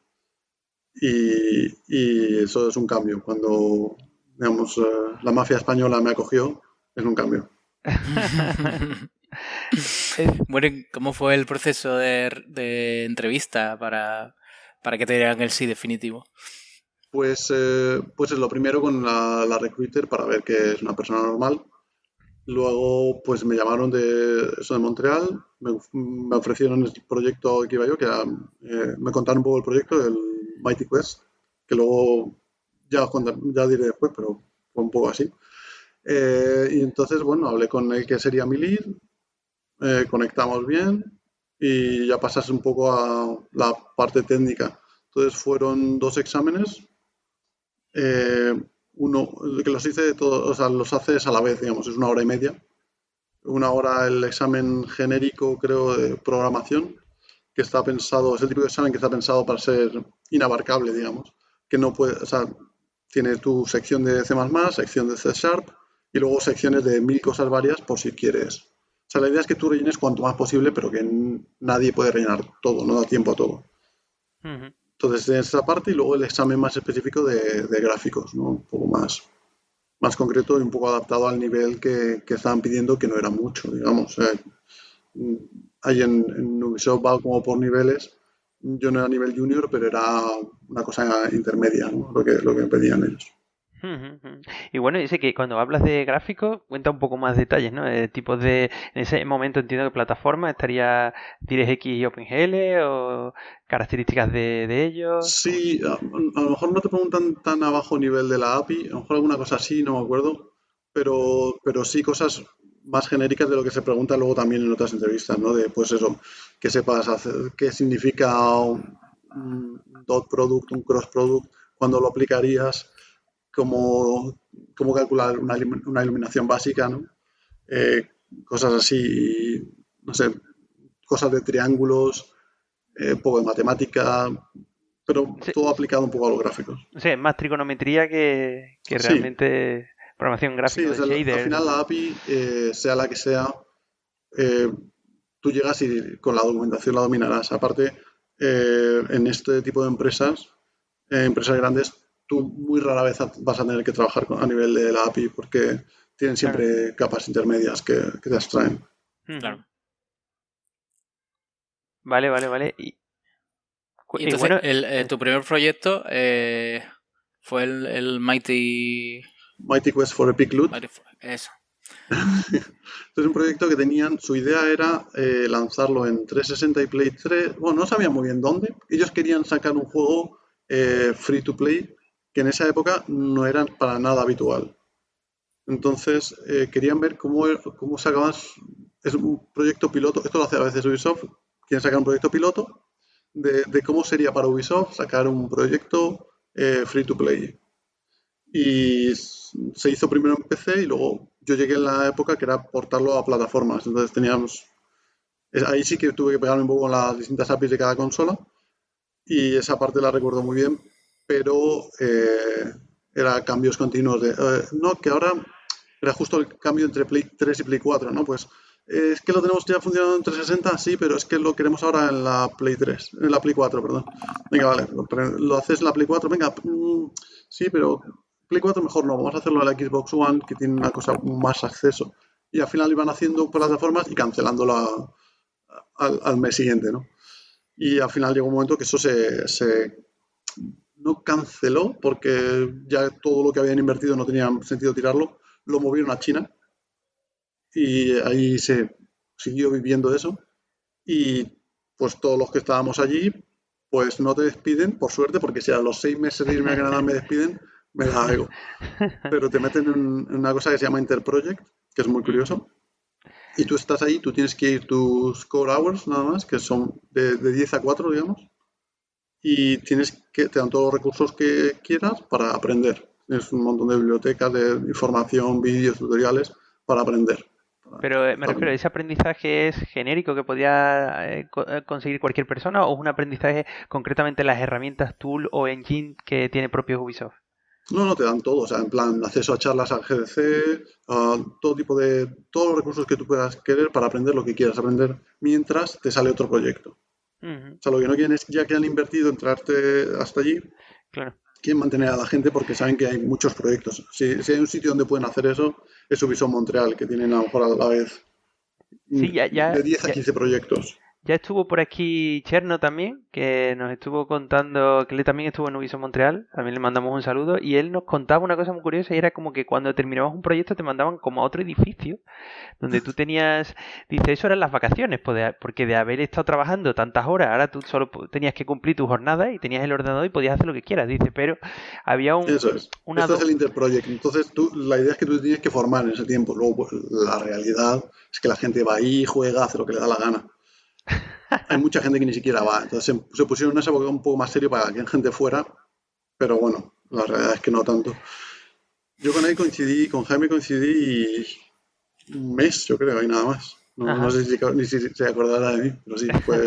y eso es un cambio. Cuando, digamos, la mafia española me acogió, es un cambio. Bueno, ¿y cómo fue el proceso de entrevista para que te dieran el sí definitivo? Pues es lo primero con la recruiter para ver que es una persona normal. Luego, pues me llamaron de Montreal, me ofrecieron el proyecto que iba yo, que era, me contaron un poco el proyecto, el Mighty Quest, que luego ya diré después, pero fue un poco así. Y entonces, bueno, hablé con el que sería mi lead, conectamos bien y ya pasas un poco a la parte técnica. Entonces fueron 2 exámenes, eh, uno que los hice todos, o sea, los haces a la vez, digamos, es 1 hora y media. 1 hora el examen genérico, creo, de programación, que está pensado, es el tipo de examen que está pensado para ser inabarcable, digamos, que no puede, o sea, tiene tu sección de C++, sección de C Sharp y luego secciones de 1000 cosas varias por si quieres. O sea, la idea es que tú rellenes cuanto más posible, pero que nadie puede rellenar todo, no da tiempo a todo. Ujú. Entonces, tienes esa parte y luego el examen más específico de gráficos, ¿no? Un poco más concreto y un poco adaptado al nivel que estaban pidiendo, que no era mucho, digamos. Ahí en Ubisoft va como por niveles. Yo no era nivel junior, pero era una cosa intermedia, ¿no? Lo que me pedían ellos. Y bueno, dice que cuando hablas de gráficos, cuenta un poco más detalles, ¿no? Tipos de... En ese momento entiendo que plataforma estaría DirectX y OpenGL o características de ellos. Sí, a lo mejor no te preguntan tan a bajo nivel de la API, a lo mejor alguna cosa así, no me acuerdo, pero sí cosas más genéricas de lo que se pregunta luego también en otras entrevistas, ¿no? De pues eso, que sepas hacer, qué significa un dot product, un cross product, cuándo lo aplicarías, cómo calcular una iluminación básica, ¿no? Eh, Cosas así, no sé, cosas de triángulos, un poco de matemática, pero Sí, todo aplicado un poco a los gráficos. o sea, es más trigonometría que Sí, realmente programación sí, gráfica o de sea, al shaders. final la API, sea la que sea, eh, tú llegas y con la documentación la dominarás. Aparte, en este tipo de empresas, empresas grandes, tú muy rara vez vas a tener que trabajar a nivel de la API porque tienen Claro. siempre capas intermedias que te abstraen. Ujú. Claro. Vale, vale, vale. Y Y entonces, bueno, tu primer proyecto fue el Mighty... Mighty Quest for Epic Loot. Eso. Es un proyecto que tenían, su idea era lanzarlo en 360 y Play 3. Bueno, no sabían muy bien dónde. Ellos querían sacar un juego free to play que en esa época no era para nada habitual. Entonces querían ver cómo sacaban. Es un proyecto piloto, esto lo hace a veces Ubisoft. Quieren sacar un proyecto piloto de cómo sería para Ubisoft sacar un proyecto free to play. Y se hizo primero en PC y luego yo llegué en la época que era portarlo a plataformas. Entonces teníamos. Ahí sí que tuve que pegarme un poco con las distintas APIs de cada consola y esa parte la recuerdo muy bien, pero era cambios continuos no, que ahora era justo el cambio entre Play 3 y Play 4, ¿no? Pues es que lo tenemos ya funcionando en 360, sí, pero es que lo queremos ahora en la Play 3, en la Play 4, perdón. Venga, vale, lo haces en la Play 4, venga, sí, pero Play 4 mejor no, vamos a hacerlo en la Xbox One, que tiene una cosa más acceso. Y al final iban haciendo plataformas y cancelándola al mes siguiente, ¿no? Y al final llegó un momento que eso se no canceló porque ya todo lo que habían invertido no tenía sentido tirarlo, lo movieron a China y ahí se siguió viviendo eso y pues todos los que estábamos allí pues no te despiden, por suerte, porque si a los 6 meses de irme a Canadá me despiden, me da algo. Pero te meten en una cosa que se llama Interproject, que es muy curioso, y tú estás ahí, tú tienes que ir tus core hours nada más, que son de 10 a 4, digamos, y te dan todos los recursos que quieras para aprender. Tienes un montón de bibliotecas de información, vídeos, tutoriales para aprender. pero me refiero, ¿ese aprendizaje es genérico que podía conseguir cualquier persona o es un aprendizaje concretamente en las herramientas tool o engine que tiene propio Ubisoft? No, no te dan todo, o sea, en plan, acceso a charlas al GDC, a todos los recursos que tú puedas querer para aprender lo que quieras aprender mientras te sale otro proyecto. Ujú, O sea, lo que no quieren es, ya que han invertido en traerte hasta allí, claro. quieren mantener a la gente porque saben que hay muchos proyectos. Si hay un sitio donde pueden hacer eso, es Ubisoft Montreal, que tienen a lo mejor a la vez Sí, de 10 a 15 proyectos. ya estuvo por aquí Cherno también, que nos estuvo contando, que él también estuvo en Ubisoft Montreal, también le mandamos un saludo, y él nos contaba una cosa muy curiosa y era como que cuando terminabas un proyecto te mandaban como a otro edificio donde tú tenías, dice, eso eran las vacaciones, porque de haber estado trabajando tantas horas, ahora tú solo tenías que cumplir tu jornada y tenías el ordenador y podías hacer lo que quieras, dice, pero había Eso es. una... Esto es el Interproject. Entonces, la idea es que tú tienes que formar en ese tiempo. Luego, pues, la realidad es que la gente va ahí, juega, hace lo que le da la gana. Hay mucha gente que ni siquiera va. Entonces, se pusieron en esa época un poco más serio para que gente fuera. Pero bueno, la realidad es que no tanto. Yo con Jaime coincidí un mes, yo creo, y nada más. No Ajá. sé ni si se acordará de mí, pero sí, fue.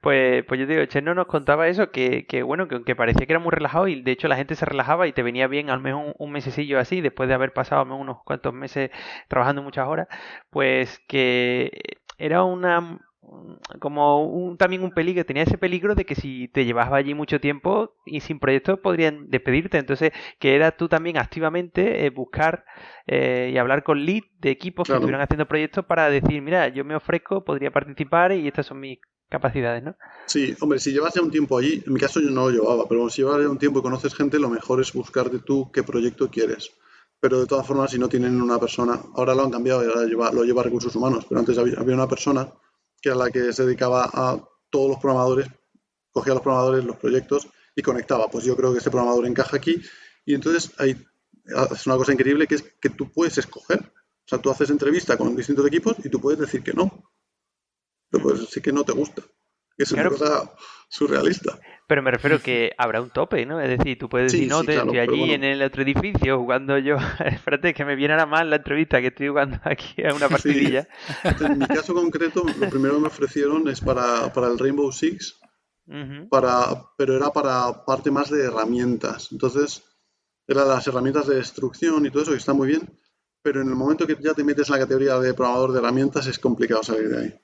Pues yo te digo, Cherno nos contaba eso, que bueno, que aunque parecía que era muy relajado y de hecho la gente se relajaba y te venía bien al menos un mesecillo así, después de haber pasado al menos unos cuantos meses trabajando muchas horas, pues que era también un peligro, tenía ese peligro de que si te llevabas allí mucho tiempo y sin proyectos podrían despedirte, entonces que era tú también activamente buscar y hablar con lead de equipos que Claro, estuvieran haciendo proyectos para decir, mira, yo me ofrezco, podría participar y estas son mis capacidades, ¿no? Sí, hombre, si llevas ya un tiempo allí, en mi caso yo no lo llevaba, pero si llevas ya un tiempo y conoces gente, lo mejor es buscarte tú qué proyecto quieres. Pero de todas formas, si no tienen una persona, ahora lo han cambiado y ahora lo lleva recursos humanos, pero antes había una persona que era la que se dedicaba a todos los programadores, cogía a los programadores, los proyectos y conectaba. Pues yo creo que este programador encaja aquí y entonces es una cosa increíble que es que tú puedes escoger. O sea, tú haces entrevista con distintos equipos y tú puedes decir que no. Tú puedes decir que no te gusta. Es una cosa surrealista. Pero me refiero que habrá un tope, ¿no? Es decir, tú puedes decir, no, claro, estoy allí bueno. en el otro edificio jugando yo. Espérate, que me viene ahora mal la entrevista, que estoy jugando aquí a una partidilla. Sí. En mi caso concreto, lo primero que me ofrecieron es para el Rainbow Six, pero era para parte más de herramientas. Entonces, eran las herramientas de destrucción y todo eso, que está muy bien, pero en el momento que ya te metes en la categoría de programador de herramientas es complicado salir de ahí.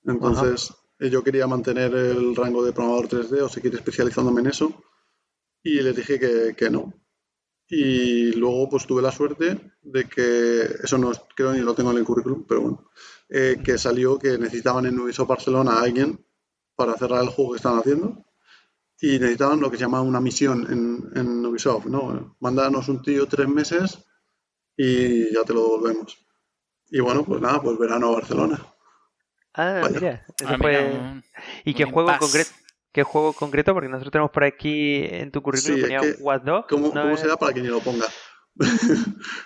Entonces, yo quería mantener el rango de programador 3D o seguir especializándome en eso y les dije que no. Y luego pues tuve la suerte de que, eso no creo ni lo tengo en el currículum, pero bueno, que salió que necesitaban en Ubisoft Barcelona a alguien para cerrar el juego que estaban haciendo y necesitaban lo que se llama una misión en Ubisoft, ¿no? Mándanos un tío 3 meses y ya te lo devolvemos. Y bueno, pues nada, pues verano a Barcelona. Ah, Vaya. mira, eso fue... ¿Y qué juego concreto? ¿Qué juego concreto? Porque nosotros tenemos por aquí en tu currículum Sí, ponía es que, Watch Dogs. ¿cómo será para que ni lo ponga?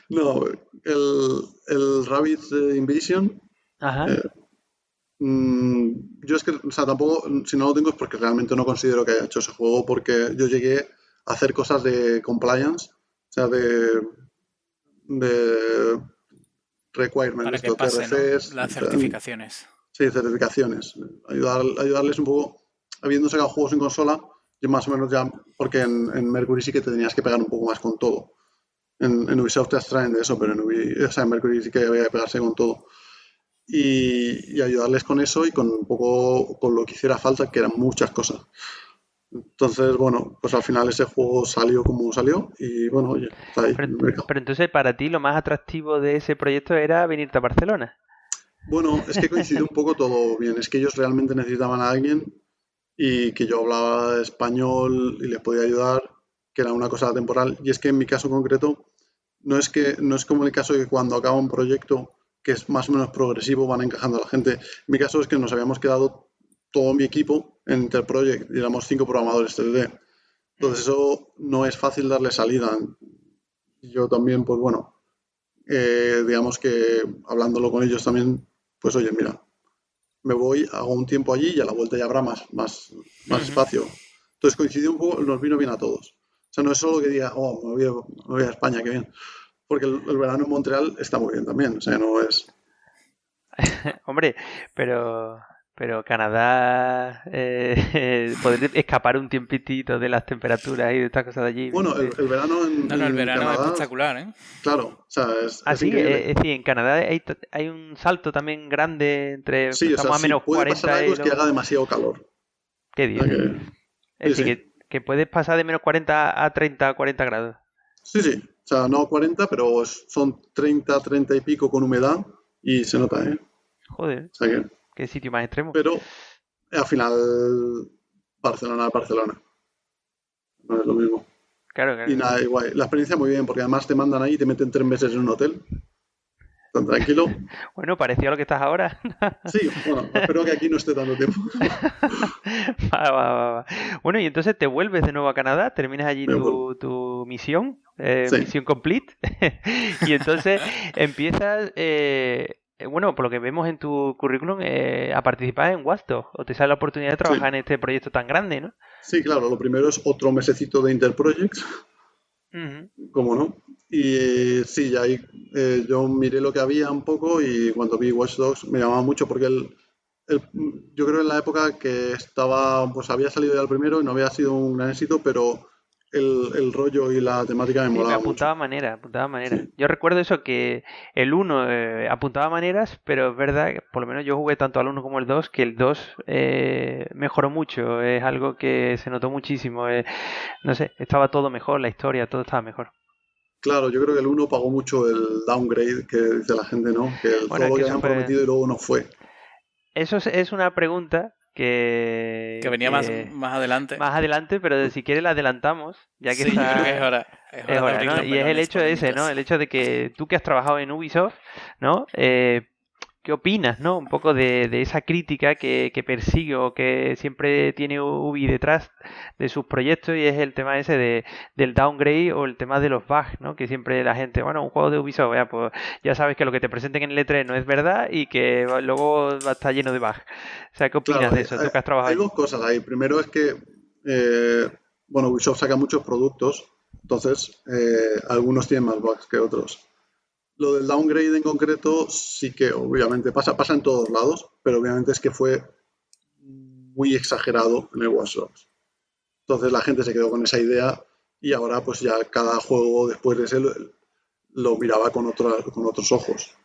No, el Rabbit Invasion. Ajá. Yo es que, o sea, tampoco, si no lo tengo es porque realmente no considero que haya hecho ese juego, porque yo llegué a hacer cosas de compliance, o sea, de requirements, para que pase, TRCs, ¿no? Las certificaciones. Sí, certificaciones. Ayudarles un poco, habiendo sacado juegos en consola, yo más o menos ya, porque en Mercury sí que te tenías que pegar un poco más con todo. En Ubisoft te abstraen de eso, pero en Mercury sí que había que pegarse con todo. Y ayudarles con eso y con un poco con lo que hiciera falta, que eran muchas cosas. Entonces, bueno, pues al final ese juego salió como salió y bueno, oye, está ahí en el mercado. Pero entonces para ti lo más atractivo de ese proyecto era venirte a Barcelona. Bueno, es que coincidió un poco todo bien. Es que ellos realmente necesitaban a alguien y que yo hablaba español y les podía ayudar, que era una cosa temporal. Y es que en mi caso concreto, no es como el caso de que cuando acaba un proyecto que es más o menos progresivo van encajando a la gente. En mi caso es que nos habíamos quedado todo mi equipo en Interproject y éramos 5 programadores 3D. Entonces eso no es fácil darle salida. Yo también, pues bueno, digamos que hablándolo con ellos también, pues oye, mira, me voy, hago un tiempo allí y a la vuelta ya habrá más espacio. Entonces coincidió un poco, nos vino bien a todos. O sea, no es solo que diga, oh, me voy a España, qué bien. Porque el verano en Montreal está muy bien también. O sea, no es... Hombre, pero Canadá, poder escapar un tiempitito de las temperaturas y de estas cosas de allí. Bueno, el verano en el verano Canadá, es espectacular, ¿eh? Claro, o sea, es sí, increíble. es decir, en Canadá hay un salto también grande entre... Sí, o sea, a menos puede 40 pasar algo es que haga demasiado calor. ¿Qué dices? Es decir, que puedes pasar de menos 40 a 30, 40 grados. Sí, sí. O sea, no 40, pero son 30, 30 y pico con humedad y se nota, ¿eh? Joder, o sea qué sitio más extremo. Pero al final, Barcelona. No es lo mismo. Claro. Y nada, igual. La experiencia muy bien, porque además te mandan ahí y te meten 3 meses en un hotel. Tan tranquilo. Bueno, parecido a lo que estás ahora. Sí, bueno, espero que aquí no esté tanto tiempo. Va. Bueno, y entonces te vuelves de nuevo a Canadá, terminas allí tu misión, Sí. misión complete, y entonces empiezas, bueno, por lo que vemos en tu currículum, a participar en Watch Dogs, o te sale la oportunidad de trabajar en este proyecto tan grande, ¿no? Sí, claro, lo primero es otro mesecito de Interprojects, ¿cómo no? Y sí, ya ahí yo miré lo que había un poco y cuando vi Watch Dogs me llamaba mucho porque yo creo en la época que estaba, pues había salido ya el primero y no había sido un gran éxito, pero el rollo y la temática me molaba apuntaba mucho. maneras. Sí. Yo recuerdo eso, que el 1 apuntaba maneras, pero es verdad que por lo menos yo jugué tanto al 1 como el 2, que el 2 mejoró mucho, es algo que se notó muchísimo, no sé, estaba todo mejor, la historia, todo estaba mejor. Claro, yo creo que el 1 pagó mucho el downgrade que dice la gente, ¿no? Que todo lo que habían prometido y luego no fue. Eso es una pregunta que venía más adelante. Más adelante, pero si quieres la adelantamos, ya que sí, yo creo que es hora. Es hora, ¿no? Y es el hecho ese, ¿no? El hecho de que tú que has trabajado en Ubisoft, ¿no? ¿Qué opinas, no? Un poco de esa crítica que persigue o que siempre tiene Ubi detrás de sus proyectos, y es el tema ese del downgrade o el tema de los bugs, ¿no? Que siempre la gente, bueno, un juego de Ubisoft, pues ya sabes que lo que te presenten en el E3 no es verdad y que luego va a estar lleno de bugs. O sea, ¿qué opinas de eso? Tú que has trabajado hay dos cosas ahí. Primero es que, bueno, Ubisoft saca muchos productos, entonces algunos tienen más bugs que otros. Lo del downgrade en concreto sí que obviamente pasa en todos lados, pero obviamente es que fue muy exagerado en el Watch Dogs. Entonces la gente se quedó con esa idea y ahora pues ya cada juego después de ese lo miraba con otros ojos.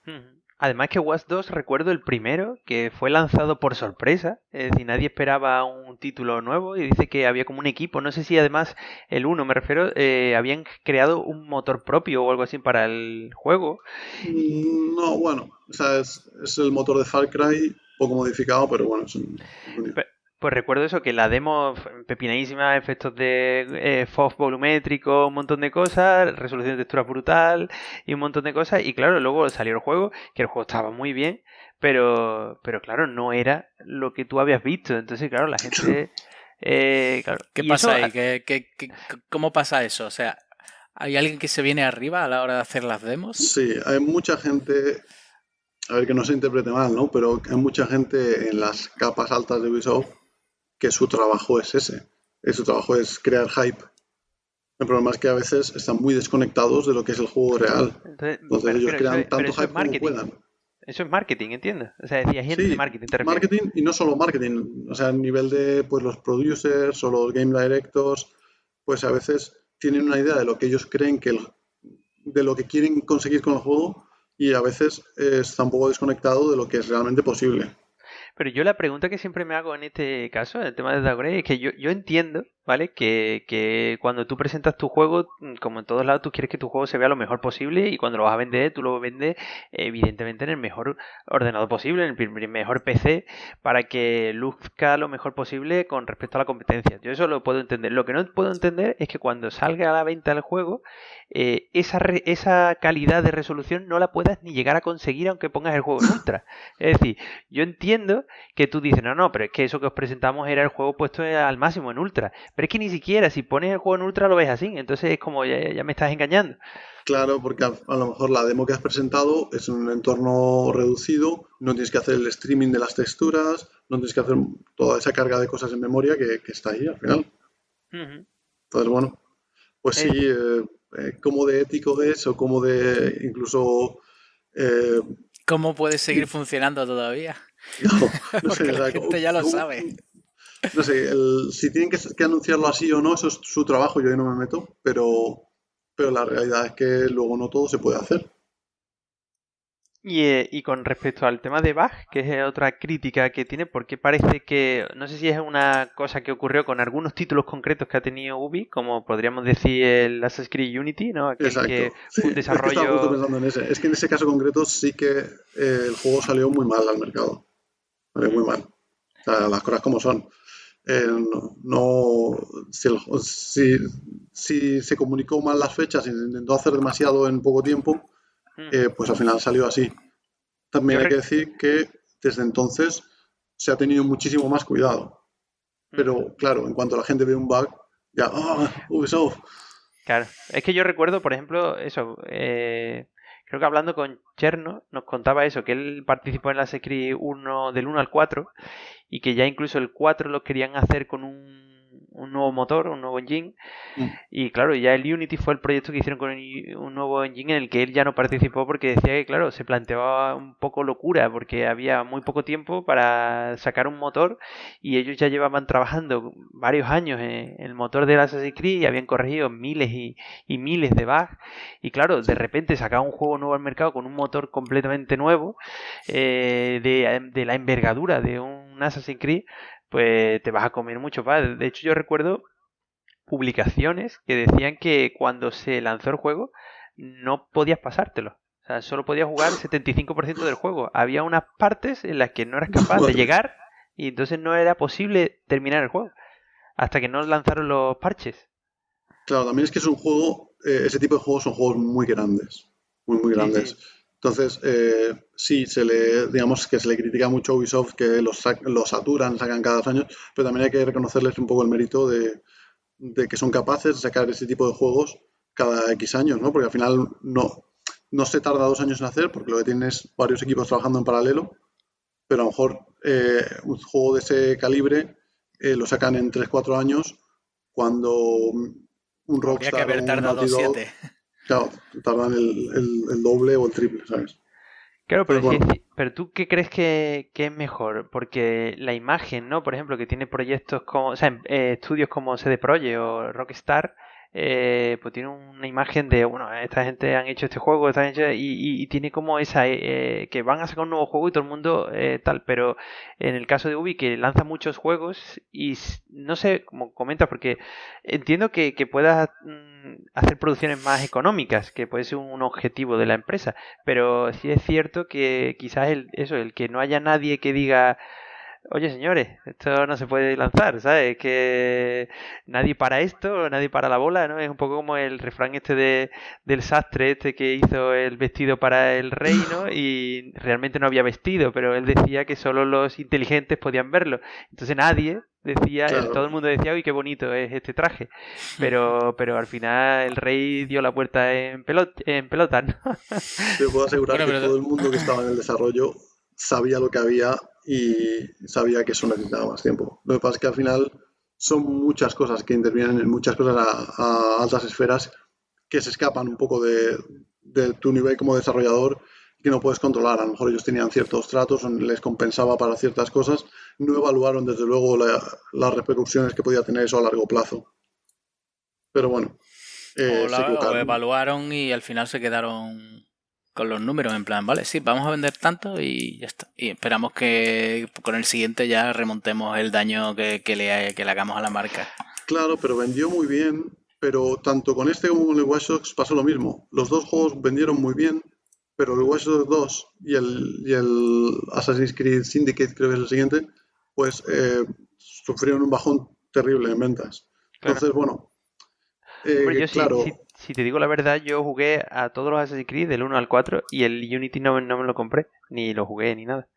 Además que Watch 2, recuerdo el primero, que fue lanzado por sorpresa, es decir, nadie esperaba un título nuevo, y dice que había como un equipo, no sé si además el 1 me refiero, habían creado un motor propio o algo así para el juego. No, bueno, o sea, es el motor de Far Cry, poco modificado, pero bueno, es un... Pues recuerdo eso, que la demo pepinadísima, efectos de FOV volumétrico, un montón de cosas, resolución de textura brutal y un montón de cosas. Y claro, luego salió el juego, que el juego estaba muy bien, pero claro, no era lo que tú habías visto. Entonces, claro, la gente... claro. ¿Qué pasa ahí? ¿Cómo pasa eso? O sea, ¿hay alguien que se viene arriba a la hora de hacer las demos? Sí, hay mucha gente... A ver, que no se interprete mal, ¿no? Pero hay mucha gente en las capas altas de Ubisoft que su trabajo es ese. Su trabajo es crear hype. El problema es que a veces están muy desconectados de lo que es el juego real. Entonces ellos crean tanto hype como puedan. Eso es marketing, ¿entiendes? O sea, decía gente de marketing. Marketing, y no solo marketing. O sea, a nivel de pues, los producers o los game directors, pues a veces tienen una idea de lo que ellos creen de lo que quieren conseguir con el juego, y a veces está un poco desconectado de lo que es realmente posible. Pero yo la pregunta que siempre me hago en este caso, en el tema de downgrade, es que yo entiendo, ¿vale? Que cuando tú presentas tu juego, como en todos lados, tú quieres que tu juego se vea lo mejor posible, y cuando lo vas a vender, tú lo vendes evidentemente en el mejor ordenador posible, en el mejor PC, para que luzca lo mejor posible con respecto a la competencia. Yo eso lo puedo entender. Lo que no puedo entender es que cuando salga a la venta el juego, esa calidad de resolución no la puedas ni llegar a conseguir aunque pongas el juego en ultra. Es decir, yo entiendo que tú dices, no, pero es que eso que os presentamos era el juego puesto al máximo en ultra. Pero es que ni siquiera si pones el juego en ultra lo ves así. Entonces es como, ya me estás engañando. Claro, porque a lo mejor la demo que has presentado es en un entorno reducido, no tienes que hacer el streaming de las texturas, no tienes que hacer toda esa carga de cosas en memoria que está ahí al final. Entonces, bueno, pues sí, cómo de ético es, o cómo de incluso... ¿Cómo puede seguir funcionando todavía? No sé, la gente ya lo sabe. No sé, si tienen que anunciarlo así o no, eso es su trabajo, yo ahí no me meto, pero la realidad es que luego no todo se puede hacer. Y con respecto al tema de bug, que es otra crítica que tiene, porque parece que, no sé si es una cosa que ocurrió con algunos títulos concretos que ha tenido Ubi, como podríamos decir el Assassin's Creed Unity, ¿no? Exacto. Que sí, un desarrollo... Es que estaba justo pensando en ese. Es que en ese caso concreto sí que el juego salió muy mal al mercado. Salió muy mal. O sea, las cosas como son. Si se comunicó mal las fechas y se intentó hacer demasiado en poco tiempo, pues al final salió así. También hay que decir que desde entonces se ha tenido muchísimo más cuidado. Pero claro, en cuanto la gente ve un bug, ya, Ubisoft. Claro, es que yo recuerdo, por ejemplo, eso, creo que hablando con Cherno nos contaba eso, que él participó en la Assassin's Creed 1 del 1 al 4, y que ya incluso el 4 lo querían hacer con un nuevo motor, un nuevo engine, y claro, ya el Unity fue el proyecto que hicieron con un nuevo engine en el que él ya no participó, porque decía que claro, se planteaba un poco locura, porque había muy poco tiempo para sacar un motor, y ellos ya llevaban trabajando varios años en el motor de Assassin's Creed y habían corregido miles y miles de bugs, y claro, de repente sacar un juego nuevo al mercado con un motor completamente nuevo, de la envergadura de un Assassin's Creed, pues te vas a comer mucho más. De hecho, yo recuerdo publicaciones que decían que cuando se lanzó el juego no podías pasártelo. O sea, solo podías jugar 75% del juego. Había unas partes en las que no eras capaz de llegar y entonces no era posible terminar el juego hasta que no lanzaron los parches. Claro, también es que es un juego, ese tipo de juegos son juegos muy grandes, muy Sí, sí. grandes. Entonces, sí, digamos que se le critica mucho a Ubisoft que los saturan, sacan cada 2 años, pero también hay que reconocerles un poco el mérito de que son capaces de sacar ese tipo de juegos cada X años, ¿no? Porque al final no se tarda 2 años en hacer, porque lo que tienen es varios equipos trabajando en paralelo, pero a lo mejor un juego de ese calibre lo sacan en 3 4 años, cuando un Habría que Rockstar o haber un tardado Naughty Dog, 7. claro, tardan el doble o el triple, ¿sabes? Claro, pero, Entonces, bueno, pero tú qué crees que es mejor, porque la imagen, ¿no? Por ejemplo, que tiene proyectos como, o sea, estudios como CD Projekt o Rockstar, pues tiene una imagen de, bueno, esta gente han hecho este juego, y tiene como esa, que van a sacar un nuevo juego y todo el mundo tal, pero en el caso de Ubi, que lanza muchos juegos y no sé cómo comentas, porque entiendo que puedas hacer producciones más económicas, que puede ser un objetivo de la empresa, pero sí es cierto que quizás el que no haya nadie que diga, oye señores, esto no se puede lanzar, ¿sabes? Que nadie para esto, nadie para la bola, ¿no? Es un poco como el refrán del sastre este que hizo el vestido para el rey, ¿no? Y realmente no había vestido, pero él decía que solo los inteligentes podían verlo. Entonces nadie decía, todo claro, el mundo decía, uy, qué bonito es este traje. Pero al final el rey dio la puerta en pelota, ¿no? te puedo asegurar Bueno, que pero todo el mundo que estaba en el desarrollo sabía lo que había y sabía que eso necesitaba más tiempo. Lo que pasa es que al final son muchas cosas que intervienen en muchas cosas a altas esferas que se escapan un poco de tu nivel como desarrollador y que no puedes controlar. A lo mejor ellos tenían ciertos tratos, les compensaba para ciertas cosas, no evaluaron desde luego las repercusiones que podía tener eso a largo plazo. Pero bueno, se o equivocaron. evaluaron y al final se quedaron con los números en plan, vale, sí, vamos a vender tanto y ya está. Y esperamos que con el siguiente ya remontemos el daño que le hagamos a la marca. Claro, pero vendió muy bien. Pero tanto con este como con el Watch Dogs pasó lo mismo. Los dos juegos vendieron muy bien, pero el Watch Dogs 2 y el Assassin's Creed Syndicate, creo que es el siguiente, pues sufrieron un bajón terrible en ventas. Claro. Entonces, bueno, Hombre, yo claro, si te digo la verdad, yo jugué a todos los Assassin's Creed del 1 al 4 y el Unity no me lo compré, ni lo jugué, ni nada.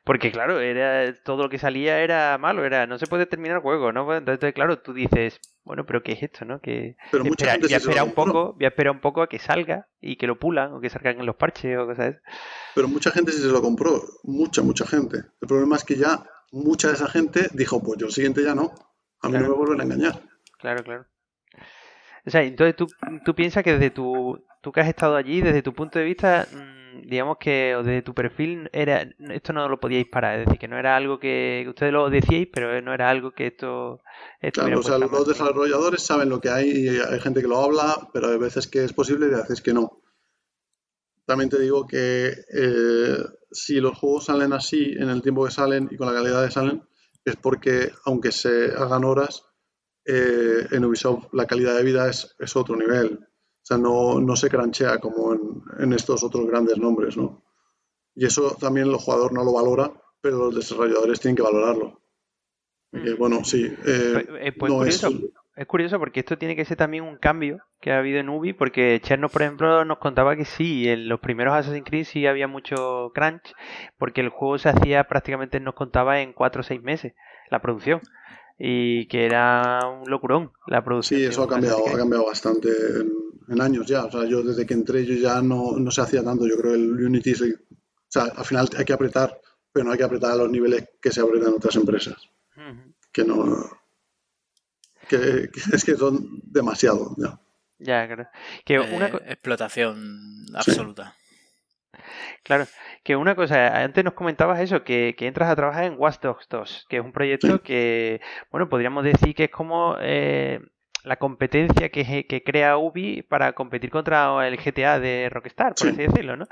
Porque claro, era todo lo que salía era malo, no se puede terminar el juego, ¿no? Entonces, claro, tú dices, bueno, pero ¿qué es esto, no? Que pero mucha gente voy a sí se lo esperar un compró. poco, voy a esperar un poco a que salga y que lo pulan o que salgan en los parches o cosas de esas. Pero mucha gente sí se lo compró. Mucha gente. El problema es que ya mucha de esa gente dijo, pues yo el siguiente ya no. A mí no me Claro, vuelven a engañar. claro. O sea, entonces tú piensas que desde tú que has estado allí, desde tu punto de vista, digamos que o desde tu perfil, esto no lo podíais parar, es decir, que no era algo que ustedes lo decíais, pero no era algo que esto Claro, estuviera o sea, puesto en los marcha, ¿no? desarrolladores saben lo que hay gente que lo habla, pero hay veces que es posible y hay veces que no. También te digo que si los juegos salen así en el tiempo que salen y con la calidad que salen, es porque aunque se hagan horas, en Ubisoft la calidad de vida es otro nivel. O sea, no se cranchea como en estos otros grandes nombres, ¿no? Y eso también el jugador no lo valora, pero los desarrolladores tienen que valorarlo. Que, Ujú. bueno, sí, Pues no es... es curioso porque esto tiene que ser también un cambio que ha habido en Ubi, porque Cherno, por ejemplo, nos contaba que sí, en los primeros Assassin's Creed sí había mucho crunch, porque el juego se hacía prácticamente, nos contaba, en 4 o 6 meses, la producción, y que era un locurón la producción Sí, de eso un Assassin's ha Creed. cambiado bastante en años ya. O sea, yo desde que entré yo ya no se hacía tanto. Yo creo que el Unity, o sea, al final hay que apretar, pero no hay que apretar a los niveles que se apretan en otras empresas. Ujú. Que no, que es que son demasiado. Ya. Ya, claro. Que Explotación Sí, absoluta. claro, que una cosa, antes nos comentabas eso, que entras a trabajar en Watch Dogs 2, que es un sí, proyecto que, bueno, podríamos decir que es como la competencia que crea Ubi para competir contra el GTA de Rockstar, por así sí. decirlo, ¿no?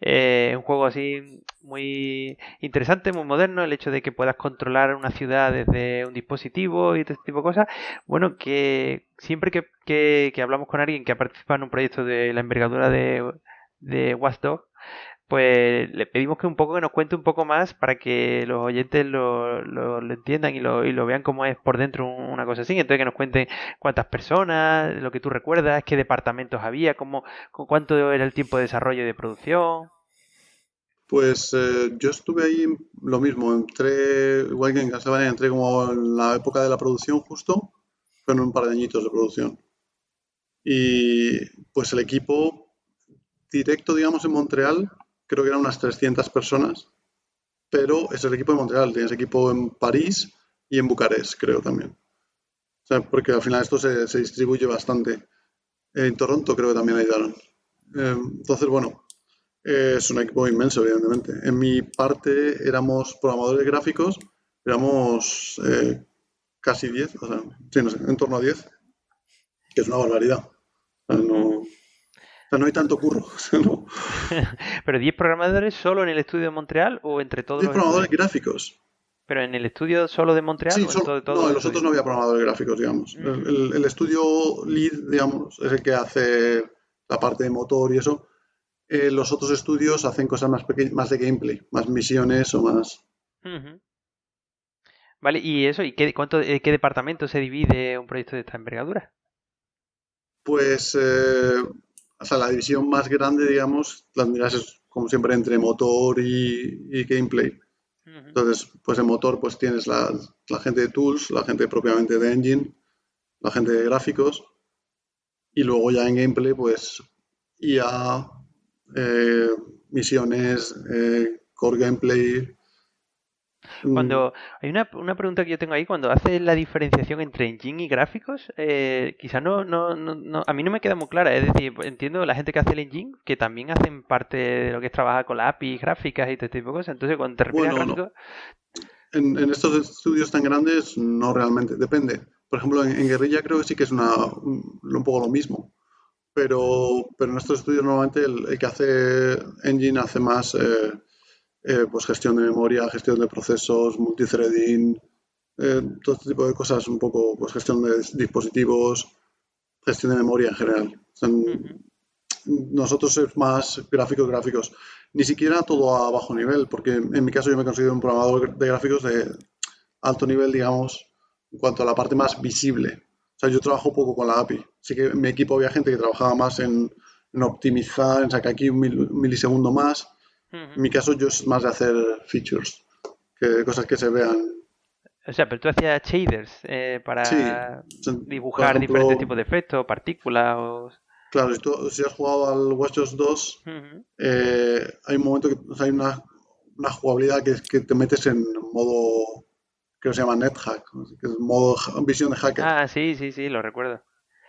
Un juego así muy interesante, muy moderno, el hecho de que puedas controlar una ciudad desde un dispositivo y todo este tipo de cosas. Bueno, que siempre que hablamos con alguien que ha participado en un proyecto de la envergadura de Watch Dogs, pues le pedimos que nos cuente un poco más para que los oyentes lo entiendan y lo vean cómo es por dentro una cosa así. Entonces que nos cuenten cuántas personas, lo que tú recuerdas, qué departamentos había, cuánto era el tiempo de desarrollo y de producción. Pues yo estuve ahí lo mismo, igual que en Castlevania, entré como en la época de la producción justo, fueron un par de añitos de producción. Y pues el equipo directo, digamos, en Montreal, creo que eran unas 300 personas, pero es el equipo de Montreal, tienes equipo en París y en Bucarest, creo también. O sea, porque al final esto se distribuye bastante. En Toronto creo que también ayudaron. Entonces, bueno, es un equipo inmenso, evidentemente. En mi parte éramos programadores gráficos, éramos casi 10, o sea, sí, no sé, en torno a 10, que es una barbaridad. O sea, no hay tanto curro. O sea, no. ¿Pero 10 programadores solo en el estudio de Montreal o entre todos 10 los programadores estudios? gráficos. ¿Pero en el estudio solo de Montreal Sí, o en todo no, el en los otros estudio? no había programadores gráficos, digamos. El estudio lead, digamos, es el que hace la parte de motor y eso. Los otros estudios hacen cosas más pequeñas, más de gameplay, más misiones o más. Ujú. Vale, ¿y eso? ¿Y qué departamento se divide un proyecto de esta envergadura? Pues, o sea, la división más grande, digamos, las miras es como siempre entre motor y gameplay. Ujú. Entonces, pues en motor pues tienes la gente de tools, la gente propiamente de engine, la gente de gráficos y luego ya en gameplay pues IA, eh, misiones, core gameplay. mm, Cuando hay una pregunta que yo tengo ahí, cuando haces la diferenciación entre engine y gráficos, quizá a mí no me queda muy clara. Es decir, entiendo la gente que hace el engine, que también hacen parte de lo que es trabajar con la API, gráficas y todo este tipo de cosas. Entonces, cuando te refieres a bueno, no. gráficos, En estos estudios tan grandes no realmente, depende. Por ejemplo, en Guerrilla creo que sí que es un poco lo mismo. Pero en estos estudios normalmente el que hace engine hace más pues gestión de memoria, gestión de procesos, multithreading, todo este tipo de cosas, un poco pues gestión de dispositivos, gestión de memoria en general. O sea, ujú, nosotros es más gráficos. Ni siquiera todo a bajo nivel, porque en mi caso yo me considero un programador de gráficos de alto nivel, digamos, en cuanto a la parte más visible. O sea, yo trabajo poco con la API. Sí que en mi equipo había gente que trabajaba más en optimizar, en sacar aquí un milisegundo más. En ujú. mi caso yo es más de hacer features, que cosas que se vean. O sea, pero tú hacías shaders Sí, para por dibujar diferentes ejemplo, tipos de efectos, partículas o... claro, si has jugado al Watch Dogs 2, Ujú. hay un momento que o sea, hay una jugabilidad que te metes en modo, que se llama NetHack, que es modo visión de hacker. Ah, sí, sí, sí, lo recuerdo.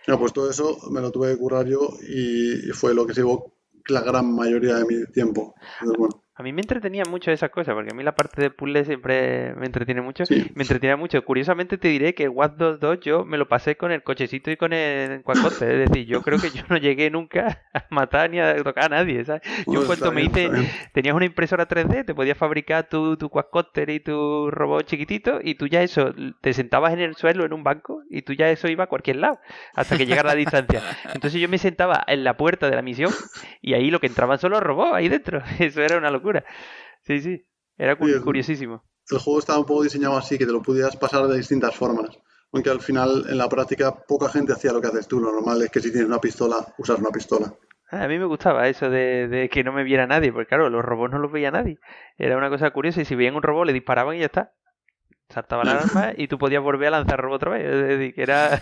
No, pues todo eso me lo tuve que currar yo y fue lo que se llevó la gran mayoría de mi tiempo. Entonces, bueno, A mí me entretenía mucho esas cosas, porque a mí la parte de puzzle siempre me entretiene mucho. sí, Me entretenía mucho. Curiosamente te diré que Watch Dogs 2 yo me lo pasé con el cochecito y con el cuacote. Es decir, yo creo que yo no llegué nunca a matar ni a tocar a nadie, ¿sabes? Yo en bueno, está cuanto me bien, está hice, bien. tenías una impresora 3D, te podías fabricar tu quadcopter y tu robot chiquitito y tú ya eso, te sentabas en el suelo en un banco y tú ya eso iba a cualquier lado hasta que llegara la distancia. Entonces yo me sentaba en la puerta de la misión y ahí lo que entraban son los robots ahí dentro. Eso era una locura. Sí, sí. Era Sí, curiosísimo. el juego estaba un poco diseñado así, que te lo pudieras pasar de distintas formas. Aunque al final, en la práctica, poca gente hacía lo que haces tú. Lo normal es que si tienes una pistola, usas una pistola. A mí me gustaba eso de que no me viera nadie, porque claro, los robots no los veía nadie. Era una cosa curiosa y si veían un robot le disparaban y ya está. Saltaba la arma y tú podías volver a lanzar robot otra vez. Es decir, que era...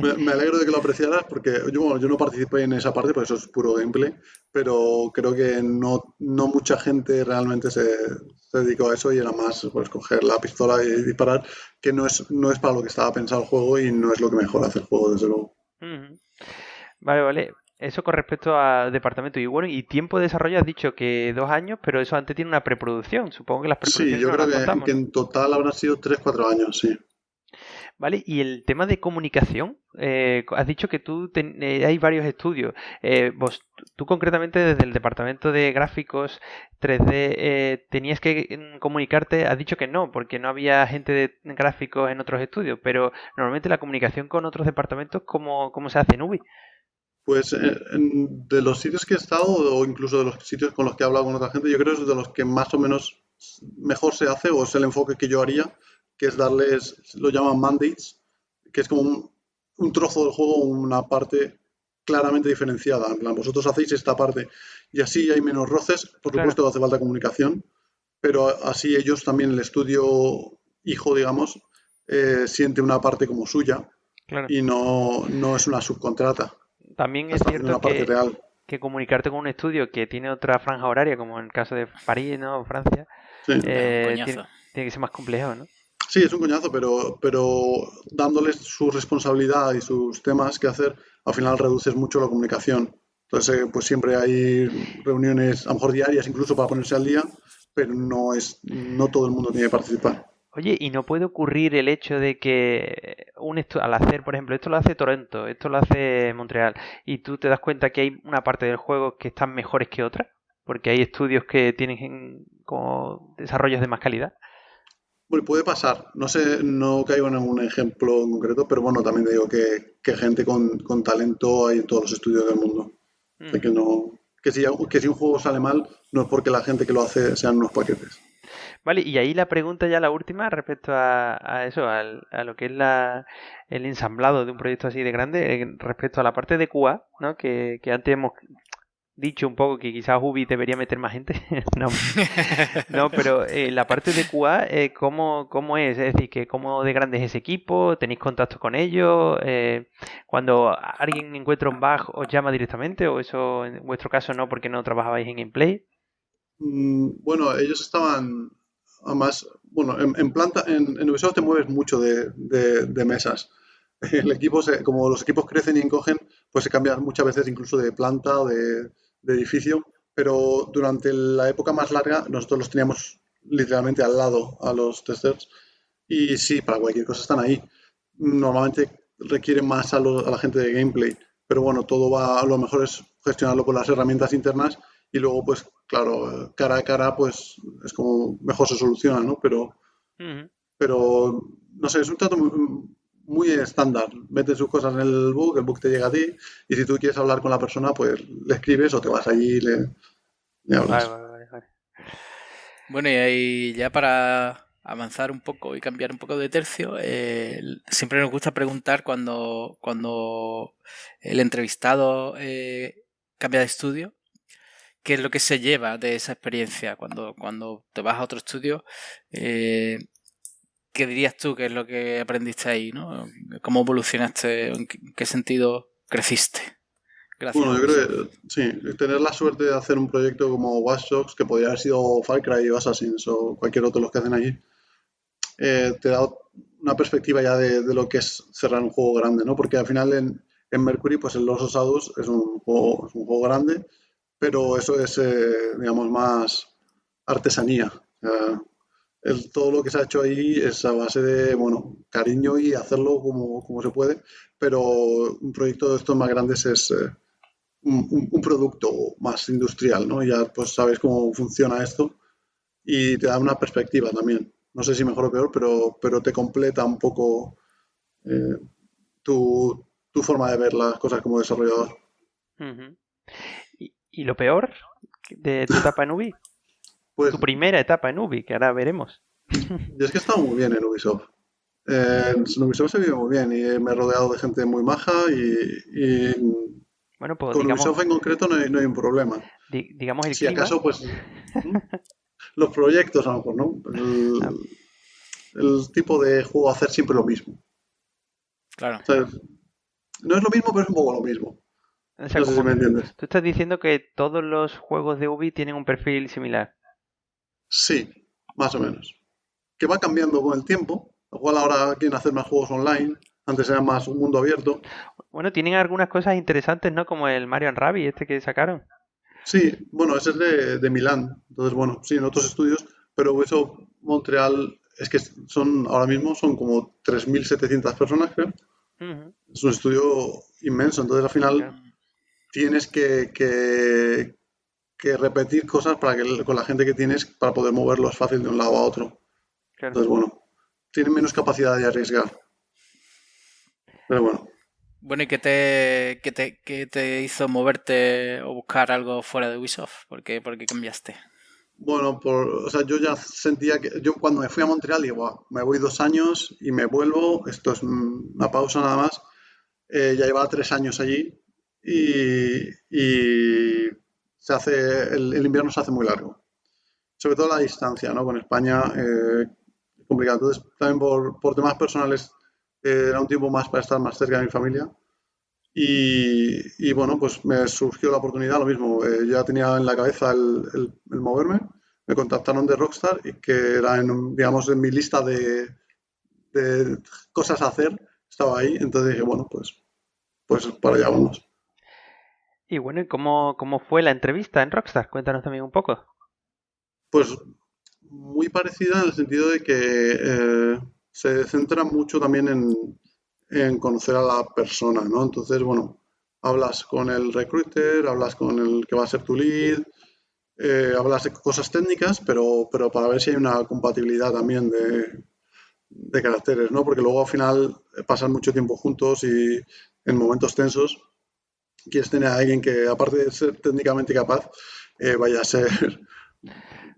Me alegro de que lo apreciaras porque bueno, yo no participé en esa parte, porque eso es puro gameplay, pero creo que no mucha gente realmente se dedicó a eso y era más pues, coger la pistola y disparar, que no es para lo que estaba pensado el juego y no es lo que mejor hace el juego, desde luego. Ujú. Vale, vale. Eso con respecto al departamento. Y bueno, y tiempo de desarrollo has dicho que 2 años, pero eso antes tiene una preproducción. Supongo que las Sí, preproducciones yo no creo las que contamos, ¿no? en total habrán sido 3 4 años, sí. Vale, y el tema de comunicación, has dicho que hay varios estudios. Tú concretamente desde el departamento de gráficos 3D tenías que comunicarte, has dicho que no, porque no había gente de gráficos en otros estudios, pero normalmente la comunicación con otros departamentos, ¿cómo se hace en Ubi? Pues de los sitios que he estado, o incluso de los sitios con los que he hablado con otra gente, yo creo que es de los que más o menos mejor se hace, o es el enfoque que yo haría, que es darles, lo llaman mandates, que es como un trozo del juego, una parte claramente diferenciada. En plan, vosotros hacéis esta parte y así hay menos roces. Por Claro. supuesto, hace falta comunicación, pero así ellos también, el estudio hijo, digamos, siente una parte como suya Claro. y no es una subcontrata. También es Está haciendo cierto una parte real. que comunicarte con un estudio que tiene otra franja horaria, como en el caso de París, ¿no? O Francia, Sí. Es un tiene coñazo. que ser más complejo, ¿no? Sí, es un coñazo, pero dándoles su responsabilidad y sus temas que hacer, al final reduces mucho la comunicación. Entonces, pues siempre hay reuniones, a lo mejor diarias, incluso para ponerse al día, pero no todo el mundo tiene que participar. Oye, ¿y no puede ocurrir el hecho de que al hacer, por ejemplo, esto lo hace Toronto, esto lo hace Montreal, y tú te das cuenta que hay una parte del juego que están mejores que otra? Porque hay estudios que tienen como desarrollos de más calidad. Bueno, puede pasar, no sé, no caigo en ningún ejemplo en concreto, pero bueno, también te digo que gente con talento hay en todos los estudios del mundo. O sea, que no, que si un juego sale mal, no es porque la gente que lo hace sean unos paquetes. Vale, y ahí la pregunta ya la última respecto a eso, a lo que es el ensamblado de un proyecto así de grande, respecto a la parte de QA, ¿no? Que antes hemos dicho un poco que quizás Ubi debería meter más gente. No, no, pero la parte de QA, ¿cómo es? Es decir, que ¿cómo de grande es ese equipo? ¿Tenéis contacto con ellos? Cuando alguien encuentra un bug, ¿os llama directamente? ¿O eso en vuestro caso no, porque no trabajabais en gameplay? Bueno, ellos estaban, además, bueno, en planta, en Ubisoft te mueves mucho de mesas. El equipo, como los equipos crecen y encogen, pues se cambian muchas veces incluso de planta o de edificio, pero durante la época más larga nosotros los teníamos literalmente al lado a los testers y sí, para cualquier cosa están ahí. Normalmente requieren más a la gente de gameplay, pero bueno, todo va, lo mejor es gestionarlo con las herramientas internas y luego, pues claro, cara a cara, pues es como mejor se soluciona, ¿no? Ujú. Pero no sé, es un trato muy estándar. Metes sus cosas en el book te llega a ti y si tú quieres hablar con la persona, pues le escribes o te vas allí y le Vale, hablas. vale. Bueno, y ahí ya para avanzar un poco y cambiar un poco de tercio, siempre nos gusta preguntar cuando el entrevistado cambia de estudio, ¿qué es lo que se lleva de esa experiencia? Cuando te vas a otro estudio, ¿qué dirías tú que es lo que aprendiste ahí, ¿no? ¿Cómo evolucionaste? ¿En qué sentido creciste? Gracias Bueno, a yo creo Ubisoft. que sí, tener la suerte de hacer un proyecto como Watch Dogs, que podría haber sido Far Cry o Assassins o cualquier otro de los que hacen allí, te da una perspectiva ya de lo que es cerrar un juego grande, ¿no? Porque al final en Mercury, pues el Lords of Shadows es un juego grande, pero eso es, digamos, más artesanía. O sea, todo lo que se ha hecho ahí es a base de, bueno, cariño y hacerlo como se puede, pero un proyecto de estos más grandes es un producto más industrial, ¿no? Ya pues sabes cómo funciona esto y te da una perspectiva también. No sé si mejor o peor, pero te completa un poco eh, tu forma de ver las cosas como desarrollador. Ujú. ¿Y lo peor de tu etapa en Ubi? Pues Tu primera etapa en Ubi, que ahora veremos. yo es que he estado muy bien en Ubisoft. En Ubisoft se vive muy bien y me he rodeado de gente muy maja y Bueno, pues con Ubisoft en concreto no hay un problema. digamos el Si clima. acaso, pues los proyectos a lo mejor, ¿no? Ah, El tipo de juego hacer siempre lo mismo. Claro. O sea, no es lo mismo, pero es un poco lo mismo. o sea, No sé si me entiendes. tú estás diciendo que todos los juegos de Ubi tienen un perfil similar. Sí, más o menos. Que va cambiando con el tiempo. Igual ahora quieren hacer más juegos online. Antes era más un mundo abierto. Bueno, tienen algunas cosas interesantes, ¿no? Como el Mario and Rabbids este que sacaron. Sí, bueno, ese es de Milán. Entonces, bueno, sí, en otros estudios. Pero eso, Montreal, es que ahora mismo son como 3.700 personas, creo. Ujú, Es un estudio inmenso. Entonces, al claro. final, tienes que repetir cosas con la gente que tienes para poder moverlos fácil de un lado a otro. Claro. Entonces, bueno, tienen menos capacidad de arriesgar. Pero bueno, Bueno, ¿y qué te hizo moverte o buscar algo fuera de Ubisoft? ¿Por qué cambiaste? Bueno, o sea, yo ya sentía que yo cuando me fui a Montreal digo, "Buah, me voy 2 años y me vuelvo, esto es una pausa nada más". Ya llevaba 3 años allí y el invierno se hace muy largo, sobre todo la distancia, ¿no? Con España, complicado. Entonces, también por temas personales, era un tiempo más para estar más cerca de mi familia. Y bueno, pues me surgió la oportunidad, lo mismo, ya tenía en la cabeza el moverme, me contactaron de Rockstar y que era, digamos, en mi lista de cosas a hacer, estaba ahí, entonces dije, bueno, pues para allá vamos. Y bueno, ¿y cómo fue la entrevista en Rockstar? Cuéntanos también un poco. Pues muy parecida en el sentido de que se centra mucho también en conocer a la persona, ¿no? Entonces, bueno, hablas con el recruiter, hablas con el que va a ser tu lead, hablas de cosas técnicas, pero para ver si hay una compatibilidad también de caracteres, ¿no? Porque luego al final pasan mucho tiempo juntos y en momentos tensos quieres tener a alguien que, aparte de ser técnicamente capaz, vaya a ser,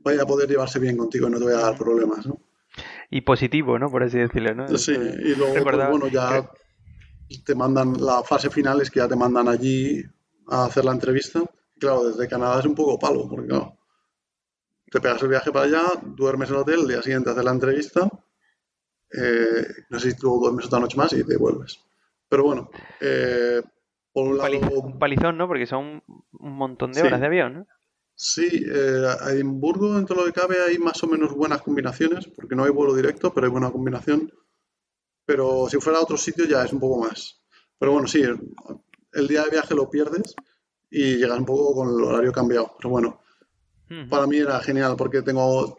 vaya a poder llevarse bien contigo y no te vaya a dar Ujú. problemas, ¿no? Y positivo, ¿no? Por así decirlo, ¿no? Sí, Eso y luego, pues recordaba. bueno, ya te mandan, la fase final es que ya te mandan allí a hacer la entrevista. Claro, desde Canadá es un poco palo, porque claro, te pegas el viaje para allá, duermes en el hotel, el día siguiente haces la entrevista, no sé si tú duermes otra noche más y te vuelves. Pero bueno, por un Un lado, palizón, ¿no? Porque son un montón de horas de sí, avión, ¿no? sí, a Edimburgo, dentro de lo que cabe, hay más o menos buenas combinaciones, porque no hay vuelo directo, pero hay buena combinación. Pero si fuera a otro sitio ya es un poco más. Pero bueno, sí, el día de viaje lo pierdes y llegas un poco con el horario cambiado. Pero bueno, Ujú. para mí era genial porque tengo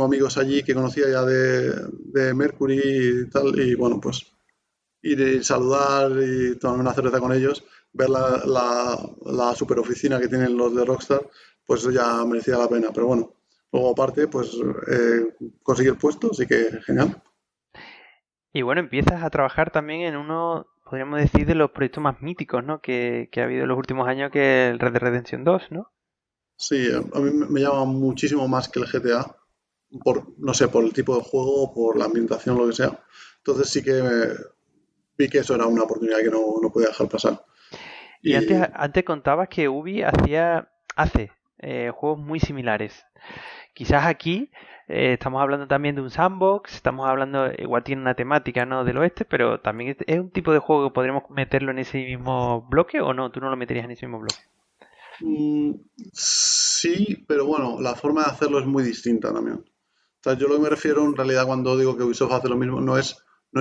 amigos allí que conocía ya de Mercury y tal. Y bueno, pues ir y saludar y tomar una cerveza con ellos, ver la super oficina que tienen los de Rockstar, pues eso ya merecía la pena. Pero bueno, luego aparte, pues conseguir el puesto, así que genial. Y bueno, empiezas a trabajar también en uno, podríamos decir, de los proyectos más míticos, ¿no? Que ha habido en los últimos años, que el Red Dead Redemption 2, ¿no? Sí, a mí me llama muchísimo más que el GTA, no sé, por el tipo de juego, por la ambientación, lo que sea. Entonces sí que vi que eso era una oportunidad que no podía dejar pasar. Y Y antes contabas que Ubi hace juegos muy similares. Quizás aquí estamos hablando también de un sandbox, estamos hablando, igual tiene una temática, ¿no? Del oeste, pero también es un tipo de juego que podríamos meterlo en ese mismo bloque, ¿o no? ¿Tú no lo meterías en ese mismo bloque? mm, sí, pero bueno, la forma de hacerlo es muy distinta también. O sea, yo lo que me refiero en realidad cuando digo que Ubisoft hace lo mismo, no es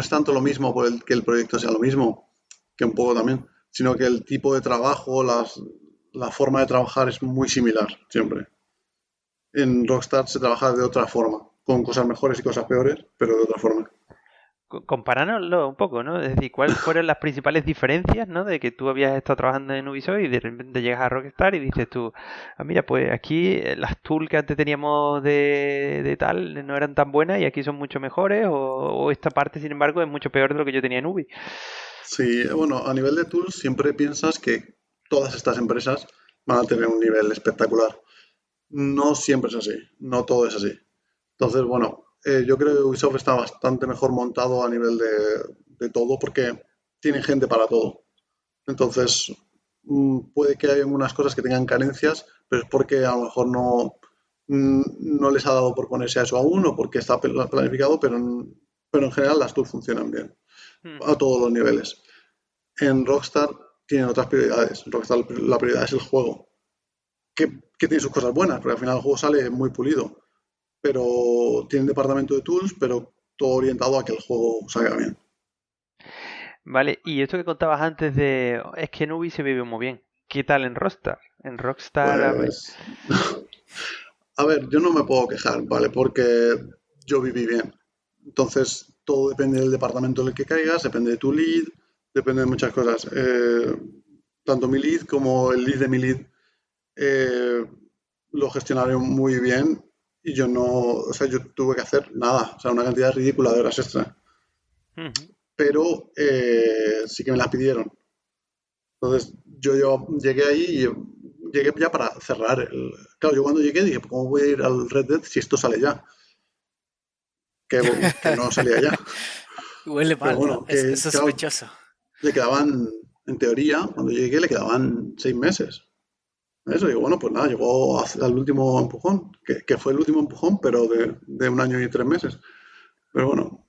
tanto lo mismo por el que el proyecto sea lo mismo, que un poco también, sino que el tipo de trabajo, la forma de trabajar es muy similar siempre. En Rockstar se trabaja de otra forma, con cosas mejores y cosas peores, pero de otra forma. Comparánoslo un poco, ¿no? Es decir, ¿cuáles fueron las principales diferencias, ¿no? De que tú habías estado trabajando en Ubisoft y de repente llegas a Rockstar y dices tú, ah, mira, pues aquí las tools que antes teníamos de tal no eran tan buenas y aquí son mucho mejores, o esta parte, sin embargo, es mucho peor de lo que yo tenía en Ubi. Sí, bueno, a nivel de tools siempre piensas que todas estas empresas van a tener un nivel espectacular. No siempre es así, no todo es así. Entonces, bueno, yo creo que Ubisoft está bastante mejor montado a nivel de todo porque tiene gente para todo. Entonces, puede que haya algunas cosas que tengan carencias, pero es porque a lo mejor no les ha dado por ponerse a eso aún o porque está planificado, pero en general las tools funcionan bien a Ujú. todos los niveles. En Rockstar tienen otras prioridades. En Rockstar la prioridad es el juego, que tiene sus cosas buenas, porque al final el juego sale muy pulido, pero tienen departamento de tools, pero todo orientado a que el juego salga bien. Vale, y esto que contabas antes de, es que en Ubi se vive muy bien. ¿Qué tal en Rockstar? En Rockstar, a ver. Pues, a ver, yo no me puedo quejar, ¿vale? Porque yo viví bien. Entonces, todo depende del departamento en el que caigas, depende de tu lead, depende de muchas cosas. Tanto mi lead como el lead de mi lead eh, lo gestionaron muy bien y yo no, o sea, yo tuve que hacer nada, o sea, una cantidad ridícula de horas extra. Ujú. pero sí que me las pidieron. Entonces yo llegué ahí y llegué ya para cerrar. Claro, yo cuando llegué dije, ¿cómo voy a ir al Red Dead si esto sale ya? Que no salía ya. Huele Pero mal, bueno, ¿no? Es claro, sospechoso. le quedaban, en teoría, cuando llegué le quedaban 6 meses. Eso, digo, bueno, pues nada, llegó al último empujón, que fue el último empujón, pero de 1 año y 3 meses. Pero bueno,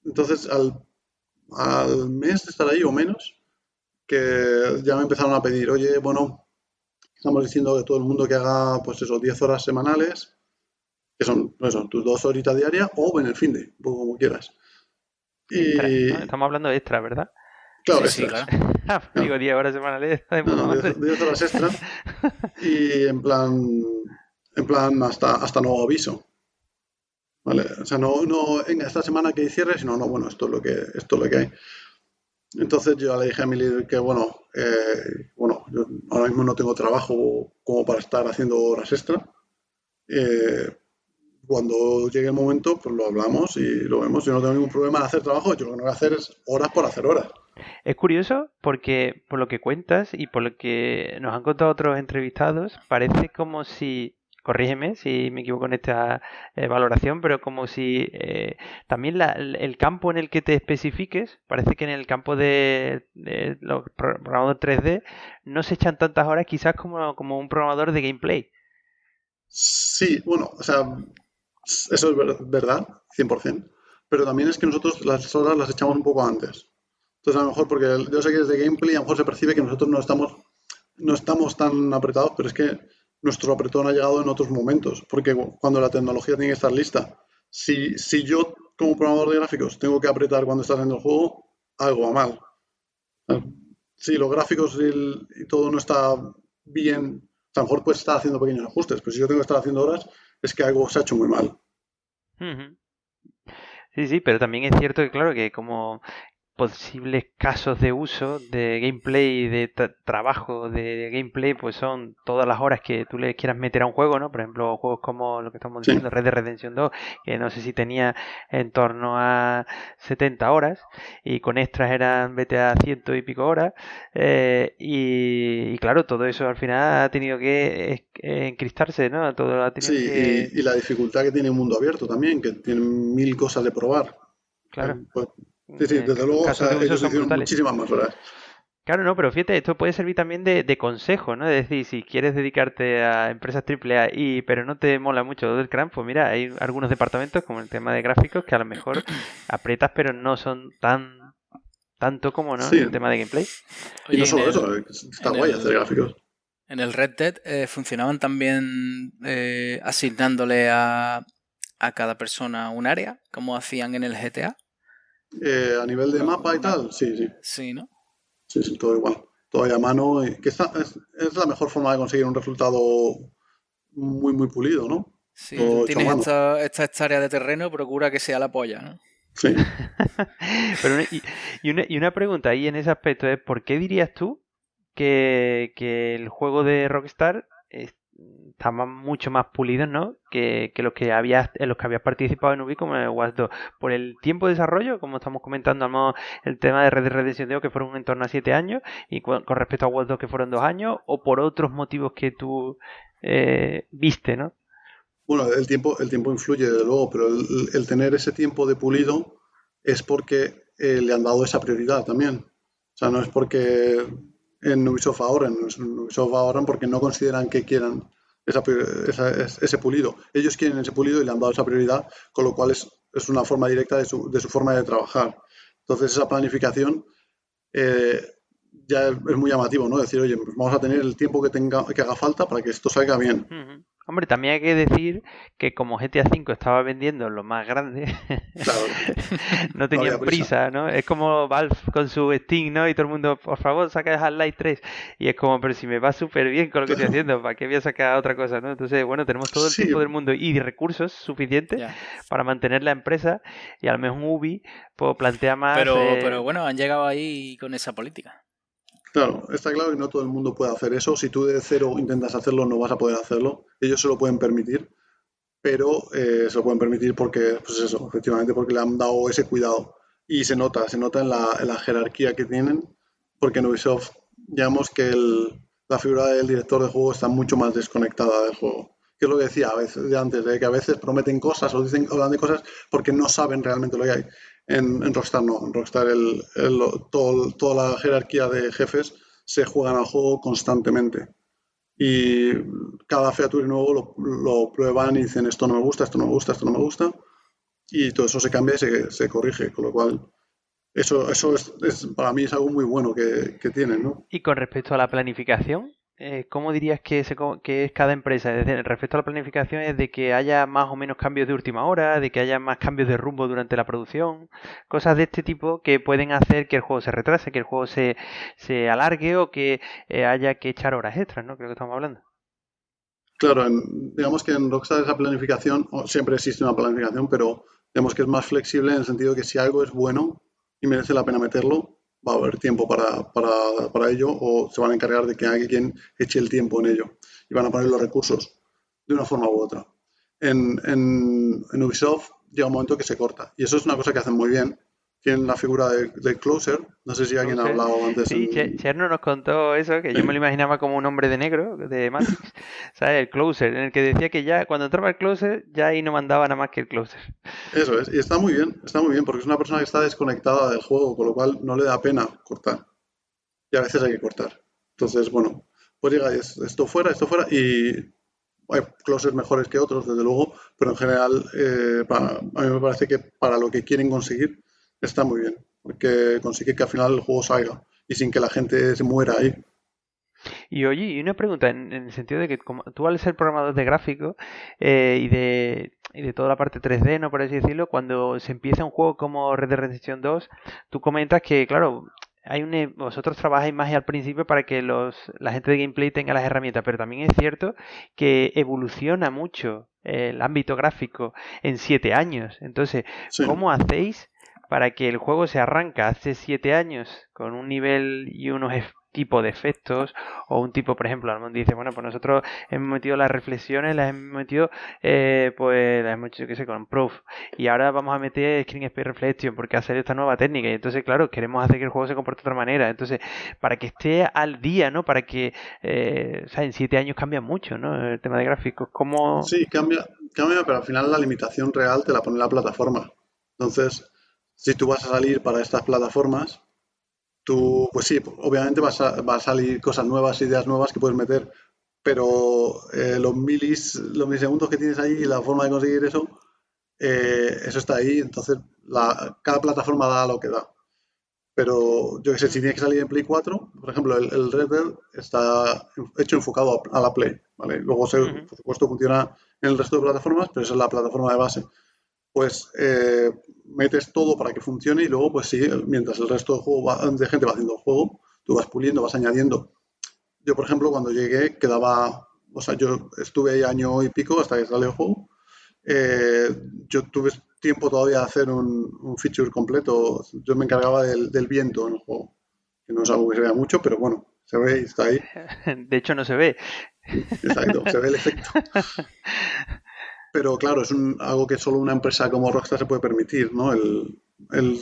entonces al mes de estar ahí o menos, que ya me empezaron a pedir, oye, bueno, estamos diciendo que todo el mundo que haga, pues eso, 10 horas semanales, que son, pues eso, tus 2 horitas diarias, o en el fin de, un poco como quieras. Extra, ¿no? Y, Estamos hablando de extra, ¿verdad? claro, Sí, extras. claro. Digo, Claro. 10 horas semanales está de No, puta no, madre. 10 horas extra y en plan hasta nuevo aviso. ¿Vale? O sea, no en esta semana que hay cierre, sino, no, bueno, esto es lo que hay. Entonces yo le dije a mi líder que, bueno, yo ahora mismo no tengo trabajo como para estar haciendo horas extra. Eh, Cuando llegue el momento, pues lo hablamos y lo vemos. Yo no tengo ningún problema en hacer trabajo. Yo lo que no voy a hacer es horas por hacer horas. Es curioso porque por lo que cuentas y por lo que nos han contado otros entrevistados, parece como si, corrígeme si me equivoco en esta valoración, pero como si también el campo en el que te especifiques, parece que en el campo de los programadores 3D no se echan tantas horas quizás como un programador de gameplay. Sí, bueno, o sea, eso es verdad, 100%. Pero también es que nosotros las horas las echamos un poco antes. Entonces, a lo mejor, porque yo sé que desde gameplay a lo mejor se percibe que nosotros no estamos tan apretados, pero es que nuestro apretón ha llegado en otros momentos, porque cuando la tecnología tiene que estar lista. Si yo, como programador de gráficos, tengo que apretar cuando está haciendo el juego, algo va mal. Si los gráficos y todo no está bien, a lo mejor puedes estar haciendo pequeños ajustes, pero si yo tengo que estar haciendo horas, es que algo se ha hecho muy mal. Ujú. Sí, sí, pero también es cierto que, claro, que como posibles casos de uso de gameplay, de trabajo de gameplay, pues son todas las horas que tú le quieras meter a un juego, ¿no? Por ejemplo, juegos como lo que estamos Sí, diciendo, Red Dead Redemption 2, que no sé si tenía en torno a 70 horas, y con extras eran, vete a ciento y pico horas, y claro, todo eso al final ha tenido que encriptarse, ¿no? Todo ha tenido sí, que... y la dificultad que tiene un mundo abierto también, que tiene 1000 cosas de probar. Claro, Pues, sí, sí, desde luego, o casos de sea, uso ellos son hicieron brutales. muchísimas más horas. Claro, no, pero fíjate, esto puede servir también de consejo, ¿no? Es decir, si quieres dedicarte a empresas AAA pero no te mola mucho del crunch, pues mira, hay algunos departamentos como el tema de gráficos que a lo mejor aprietas pero no son tanto como, ¿no? Sí, El tema de gameplay. y no Oye, solo eso, está en guay hacer gráficos. en el Red Dead funcionaban también asignándole a cada persona un área, como hacían en el GTA. A nivel de mapa y tal, sí, sí, Sí, ¿no? sí, sí, todo igual. Todo ahí a mano, y que es la mejor forma de conseguir un resultado muy, muy pulido, ¿no? Sí, tú Todo hecho a tienes mano. esta hectárea de terreno, procura que sea la polla, ¿no? Sí. Pero una pregunta ahí en ese aspecto es, ¿por qué dirías tú que el juego de Rockstar está mucho más pulido, ¿no? Que los que en los que habías participado en Ubi como en el Watch 2? ¿Por el tiempo de desarrollo, como estamos comentando, el tema de Red Dead Redemption 2, que fueron en torno a 7 años, y con respecto a Watch 2, que fueron 2 años, o por otros motivos que tú viste, ¿no? Bueno, el tiempo influye, desde luego, pero el tener ese tiempo de pulido es porque le han dado esa prioridad también. O sea, no es porque en Ubisoft ahorran porque no consideran que quieran ese pulido. Ellos quieren ese pulido y le han dado esa prioridad, con lo cual es una forma directa de su forma de trabajar. Entonces, esa planificación eh, ya es muy llamativo, ¿no? Decir, oye, pues vamos a tener el tiempo que haga falta para que esto salga bien. Ujú. Hombre, también hay que decir que como GTA V estaba vendiendo lo más grande, Claro, no no había tenían prisa. prisa, ¿no? Es como Valve con su Steam, ¿no? Y todo el mundo, por favor, saca Half-Life 3. Y es como, pero si me va súper bien con lo que estoy Claro. haciendo, ¿para qué voy a sacar otra cosa, ¿no? Entonces, bueno, tenemos todo el Sí, tiempo del mundo y recursos suficientes Ya. para mantener la empresa y a lo mejor Ubi pues, plantea más... Pero bueno, han llegado ahí con esa política. claro, está claro que no todo el mundo puede hacer eso. Si tú de cero intentas hacerlo, no vas a poder hacerlo. Ellos se lo pueden permitir, pero se lo pueden permitir porque, pues eso, efectivamente, porque le han dado ese cuidado. y se nota en la jerarquía que tienen, porque en Ubisoft, digamos que la figura del director de juego está mucho más desconectada del juego. Que es lo que decía a veces, de antes, de que a veces prometen cosas o hablan de cosas porque no saben realmente lo que hay. En Rockstar no, en Rockstar toda la jerarquía de jefes se juegan al juego constantemente. Y cada feature nuevo lo prueban y dicen esto no me gusta, esto no me gusta, esto no me gusta. Y todo eso se cambia y se corrige, con lo cual eso para mí es algo muy bueno que tienen, ¿no? Y con respecto a la planificación, ¿cómo dirías que es cada empresa? Es decir, respecto a la planificación es de que haya más o menos cambios de última hora, de que haya más cambios de rumbo durante la producción, cosas de este tipo que pueden hacer que el juego se retrase, que el juego se alargue o que haya que echar horas extras, ¿no? Creo que estamos hablando. Claro, digamos que en Rockstar esa planificación, siempre existe una planificación, pero digamos que es más flexible en el sentido que si algo es bueno y merece la pena meterlo, va a haber tiempo para ello o se van a encargar de que alguien eche el tiempo en ello y van a poner los recursos de una forma u otra. En Ubisoft llega un momento que se corta y eso es una cosa que hacen muy bien. Tienen la figura de Closer, no sé si alguien ha hablado antes. Sí, Cherno nos contó eso, que yo me lo imaginaba como un hombre de negro, de Matrix, ¿sabes? El Closer, en el que decía que ya cuando entraba el Closer, ya ahí no mandaba nada más que el Closer. Eso es, y está muy bien, porque es una persona que está desconectada del juego, con lo cual no le da pena cortar. Y a veces hay que cortar. Entonces, bueno, pues llega esto fuera, y hay closers mejores que otros, desde luego, pero en general a mí me parece que para lo que quieren conseguir está muy bien, porque consigue que al final el juego salga y sin que la gente se muera ahí. Y oye, y una pregunta, en el sentido de que como tú al ser programador de gráficos y de toda la parte 3D, ¿no? Por así decirlo, cuando se empieza un juego como Red Dead Redemption 2, tú comentas que, claro, vosotros trabajáis más al principio para que la gente de gameplay tenga las herramientas, pero también es cierto que evoluciona mucho el ámbito gráfico en 7 años. Entonces, Sí. ¿cómo hacéis para que el juego se arranca hace 7 años con un nivel y unos tipo de efectos o un tipo, por ejemplo, Armand dice, bueno, pues nosotros hemos metido las reflexiones, las hemos metido, pues las hemos hecho, qué sé, con Proof y ahora vamos a meter Screen Space Reflection porque ha salido esta nueva técnica y entonces, claro, queremos hacer que el juego se comporte de otra manera, entonces, para que esté al día, ¿no? Para que, o sea, en 7 años cambia mucho, ¿no? El tema de gráficos, ¿cómo...? Sí, cambia, pero al final la limitación real te la pone la plataforma. Entonces, si tú vas a salir para estas plataformas, tú, pues sí, obviamente va a salir cosas nuevas, ideas nuevas que puedes meter, pero los milisegundos que tienes ahí y la forma de conseguir eso, eso está ahí, entonces cada plataforma da lo que da. Pero yo que sé, si tiene que salir en Play 4, por ejemplo, el Red Dead está hecho enfocado a la Play, ¿vale? Luego, por supuesto, funciona en el resto de plataformas, pero esa es la plataforma de base. Pues metes todo para que funcione y luego, pues sí, mientras el resto de gente va haciendo el juego, tú vas puliendo, vas añadiendo. Yo, por ejemplo, cuando llegué o sea, yo estuve ahí año y pico hasta que salió el juego. Eh, yo tuve tiempo todavía de hacer un feature completo. Yo me encargaba del viento en el juego, que no es algo que se vea mucho, pero bueno, se ve y está ahí. De hecho, no se ve. Exacto, se ve el efecto. Pero claro, es algo que solo una empresa como Rockstar se puede permitir, ¿no?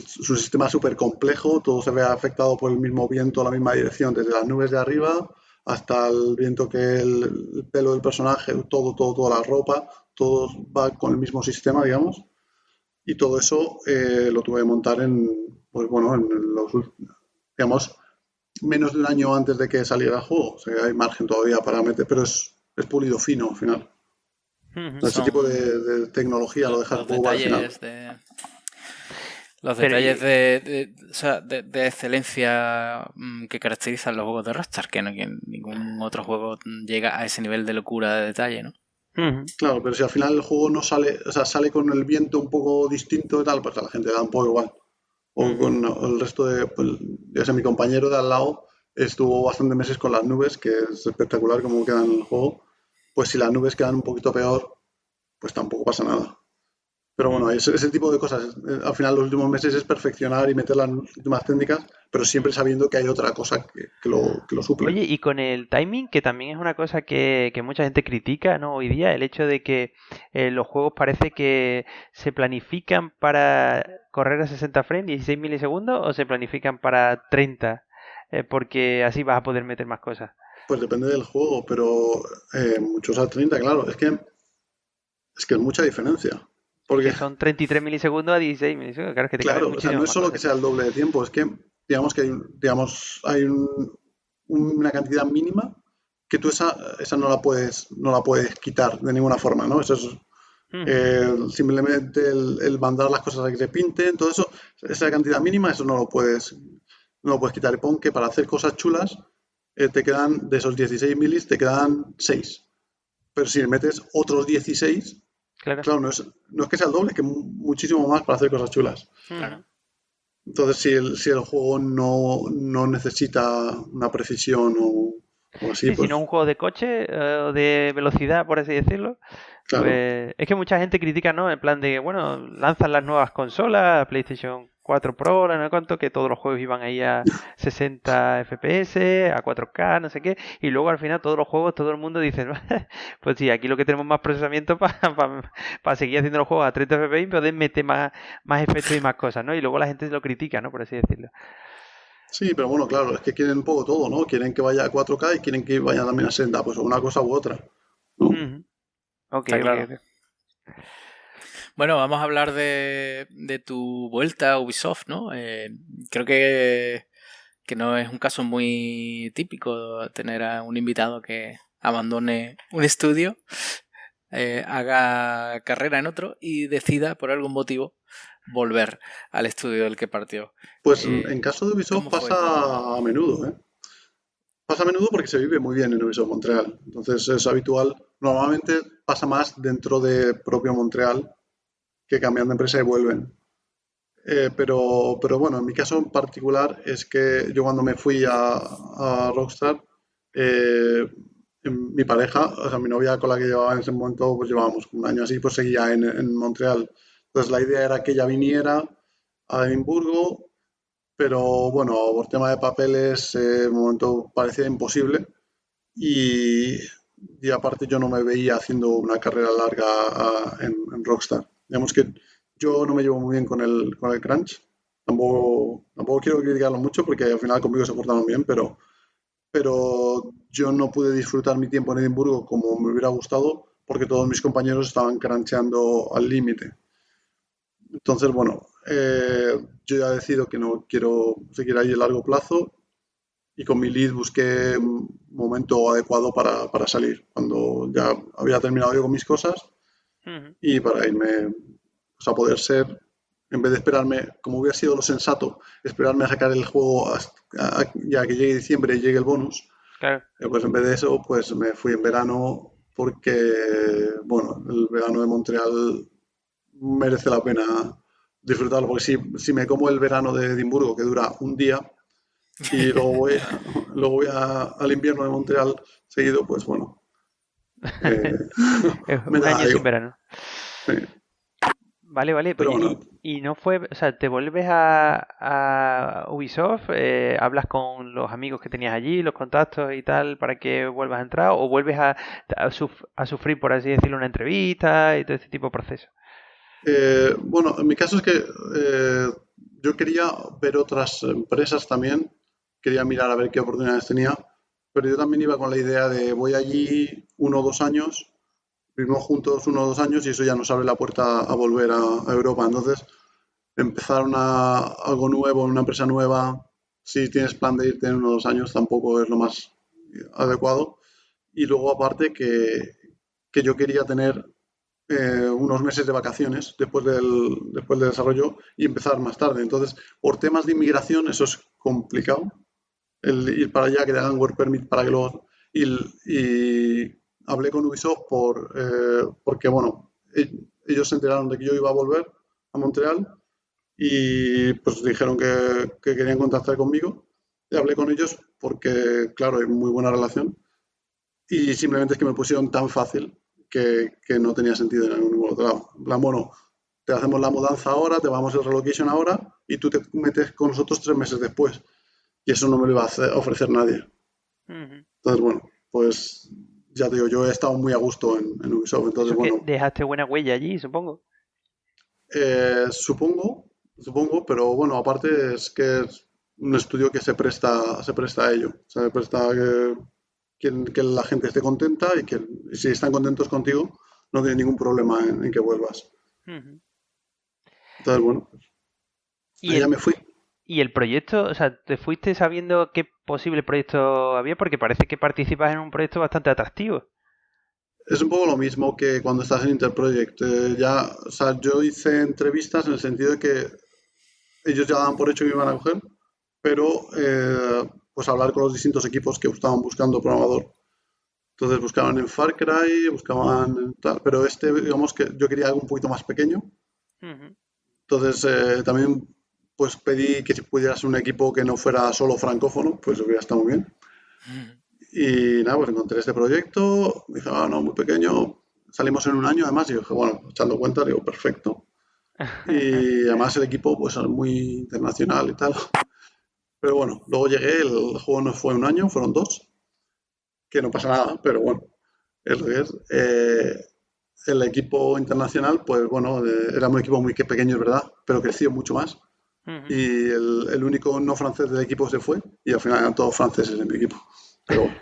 Su sistema es súper complejo, todo se ve afectado por el mismo viento, la misma dirección, desde las nubes de arriba hasta el viento que el pelo del personaje, toda la ropa, todo va con el mismo sistema, digamos. Y todo eso lo tuve que montar pues bueno, digamos, menos de un año antes de que saliera el juego. O sea, hay margen todavía para meter, pero es pulido fino al final. Ese tipo de tecnología lo dejas los juego al final. Los detalles de excelencia que caracterizan los juegos de Rockstar, que ningún otro juego llega a ese nivel de locura de detalle, ¿no? Claro, pero si al final el juego no sale, o sea, sale con el viento un poco distinto y tal, pues a la gente le da un poco igual. O con el resto pues, ya sé, mi compañero de al lado estuvo bastantes meses con las nubes, que es espectacular cómo quedan en el juego. Pues si las nubes quedan un poquito peor, pues tampoco pasa nada. Pero bueno, ese tipo de cosas. Al final, los últimos meses es perfeccionar y meter las últimas técnicas, pero siempre sabiendo que hay otra cosa que lo suple. Oye, y con el timing, que también es una cosa que mucha gente critica, ¿no? Hoy día, el hecho de que los juegos parece que se planifican para correr a 60 frames, 16 milisegundos, o se planifican para 30, porque así vas a poder meter más cosas. Pues depende del juego, pero muchos a 30, claro. Es que es mucha diferencia. Es que Porque, son 33 milisegundos a 16 milisegundos, claro, es que te caben claro, o sea, no muchísimas es más solo que cosas. sea el doble de tiempo, es que digamos que una cantidad mínima que tú esa no la puedes quitar de ninguna forma, ¿no? Eso es Ujú. simplemente el mandar las cosas a que se pinten, todo eso, esa cantidad mínima, eso no lo puedes quitar. Y pon que para hacer cosas chulas te quedan, de esos 16 milis, te quedan 6. Pero si le metes otros 16, Claro. claro, no es que sea el doble, que muchísimo más para hacer cosas chulas. Ujú. Claro. Entonces, si el juego no necesita una precisión o así, Sí, si pues no es un juego de coche o de velocidad, por así decirlo, claro, pues es que mucha gente critica, ¿no? En plan de, bueno, lanzan las nuevas consolas, PlayStation 4 Pro, no sé cuánto, que todos los juegos iban ahí a 60 FPS, a 4K, no sé qué, y luego al final todos los juegos, todo el mundo dice, pues sí, aquí lo que tenemos más procesamiento para seguir haciendo los juegos a 30 FPS y poder meter más efectos y más cosas, ¿no? Y luego la gente lo critica, ¿no? Por así decirlo. sí, pero bueno, claro, es que quieren un poco todo, ¿no? Quieren que vaya a 4K y quieren que vaya también a 60, pues una cosa u otra, ¿no? Ujú. Ok, Está ok, claro. ok. Bueno, vamos a hablar de tu vuelta a Ubisoft, ¿no? Creo que no es un caso muy típico tener a un invitado que abandone un estudio, haga carrera en otro y decida por algún motivo volver al estudio del que partió. Pues en caso de Ubisoft ¿Cómo fue pasa todo? a menudo, ¿eh? Pasa a menudo porque se vive muy bien en Ubisoft Montreal. Entonces es habitual. Normalmente pasa más dentro de propio Montreal que cambian de empresa y vuelven. Pero bueno, en mi caso en particular es que yo cuando me fui a Rockstar, eh, mi pareja, o sea, mi novia con la que llevaba en ese momento, pues llevábamos un año así, pues seguía en Montreal. Entonces la idea era que ella viniera a Edimburgo, pero bueno, por tema de papeles, de momento parecía imposible. Y, y aparte yo no me veía haciendo una carrera larga en Rockstar. Digamos que yo no me llevo muy bien con el crunch. Tampoco quiero criticarlo mucho porque al final conmigo se portaron bien, pero yo no pude disfrutar mi tiempo en Edimburgo como me hubiera gustado porque todos mis compañeros estaban cruncheando al límite. Entonces, bueno, yo ya decido que no quiero seguir ahí a largo plazo y con mi lead busqué un momento adecuado para salir, cuando ya había terminado yo con mis cosas Ujú. y para irme, o sea, poder ser, en vez de esperarme, como hubiera sido lo sensato, esperarme a sacar el juego ya que llegue diciembre y llegue el bonus, Claro. pues en vez de eso, pues me fui en verano porque, bueno, el verano de Montreal merece la pena disfrutarlo, porque si me como el verano de Edimburgo, que dura un día, y luego voy al invierno de Montreal seguido, pues bueno, eh, Es me un da año sin algo. verano. Sí. Vale, vale. Pero Oye, bueno, y no fue, o sea, te vuelves a Ubisoft, hablas con los amigos que tenías allí, los contactos y tal, para que vuelvas a entrar, o vuelves a sufrir, por así decirlo, una entrevista y todo este tipo de procesos. bueno, en mi caso es que yo quería ver otras empresas también, quería mirar a ver qué oportunidades tenía, pero yo también iba con la idea de voy allí 1 o 2 años, vivimos juntos 1 o 2 años y eso ya nos abre la puerta a volver a Europa. Entonces, empezar algo nuevo, en una empresa nueva, si tienes plan de irte en 1 o 2 años, tampoco es lo más adecuado. Y luego, aparte, que yo quería tener unos meses de vacaciones después del desarrollo y empezar más tarde. Entonces, por temas de inmigración, eso es complicado. El ir para allá, que te hagan work permit para que luego. Y hablé con Ubisoft porque, bueno, ellos se enteraron de que yo iba a volver a Montreal y pues dijeron que querían contactar conmigo. Y hablé con ellos porque, claro, hay muy buena relación. Y simplemente es que me pusieron tan fácil que no tenía sentido en ningún otro lado. En plan, bueno, te hacemos la mudanza ahora, te vamos el relocation ahora y tú te metes con nosotros 3 meses después. Y eso no me lo iba a ofrecer nadie. Entonces, bueno, pues ya te digo, yo he estado muy a gusto en Ubisoft. Entonces, Eso que bueno, dejaste buena huella allí, supongo. supongo, pero bueno, aparte es que es un estudio que se presta a ello. Se presta a que la gente esté contenta y que si están contentos contigo, no tienen ningún problema en que vuelvas. Ujú. Entonces, bueno, Y ahí ya el, me fui. y el proyecto, o sea, ¿te fuiste sabiendo qué posible proyecto había? Porque parece que participas en un proyecto bastante atractivo. Es un poco lo mismo que cuando estás en Interproject. O sea, yo hice entrevistas en el sentido de que ellos ya daban por hecho que me iban a coger, pero pues hablar con los distintos equipos que estaban buscando programador. Entonces buscaban en Far Cry, buscaban en tal, pero digamos que yo quería algo un poquito más pequeño. Ujú. Entonces también pues pedí que si pudiera ser un equipo que no fuera solo francófono, pues hubiera estado muy bien. Y nada, pues encontré este proyecto, dije, no, muy pequeño, salimos en un año además, y dije, bueno, echando cuenta, digo, perfecto. Y además el equipo pues es muy internacional y tal. Pero bueno, luego llegué, el juego no fue un año, fueron 2, que no pasa nada, pero bueno, es lo que es. El equipo internacional, pues bueno, era un equipo muy pequeño, es verdad, pero creció mucho más. Ujú. Y el único no francés del equipo se fue, y al final eran todos franceses en mi equipo. Pero bueno,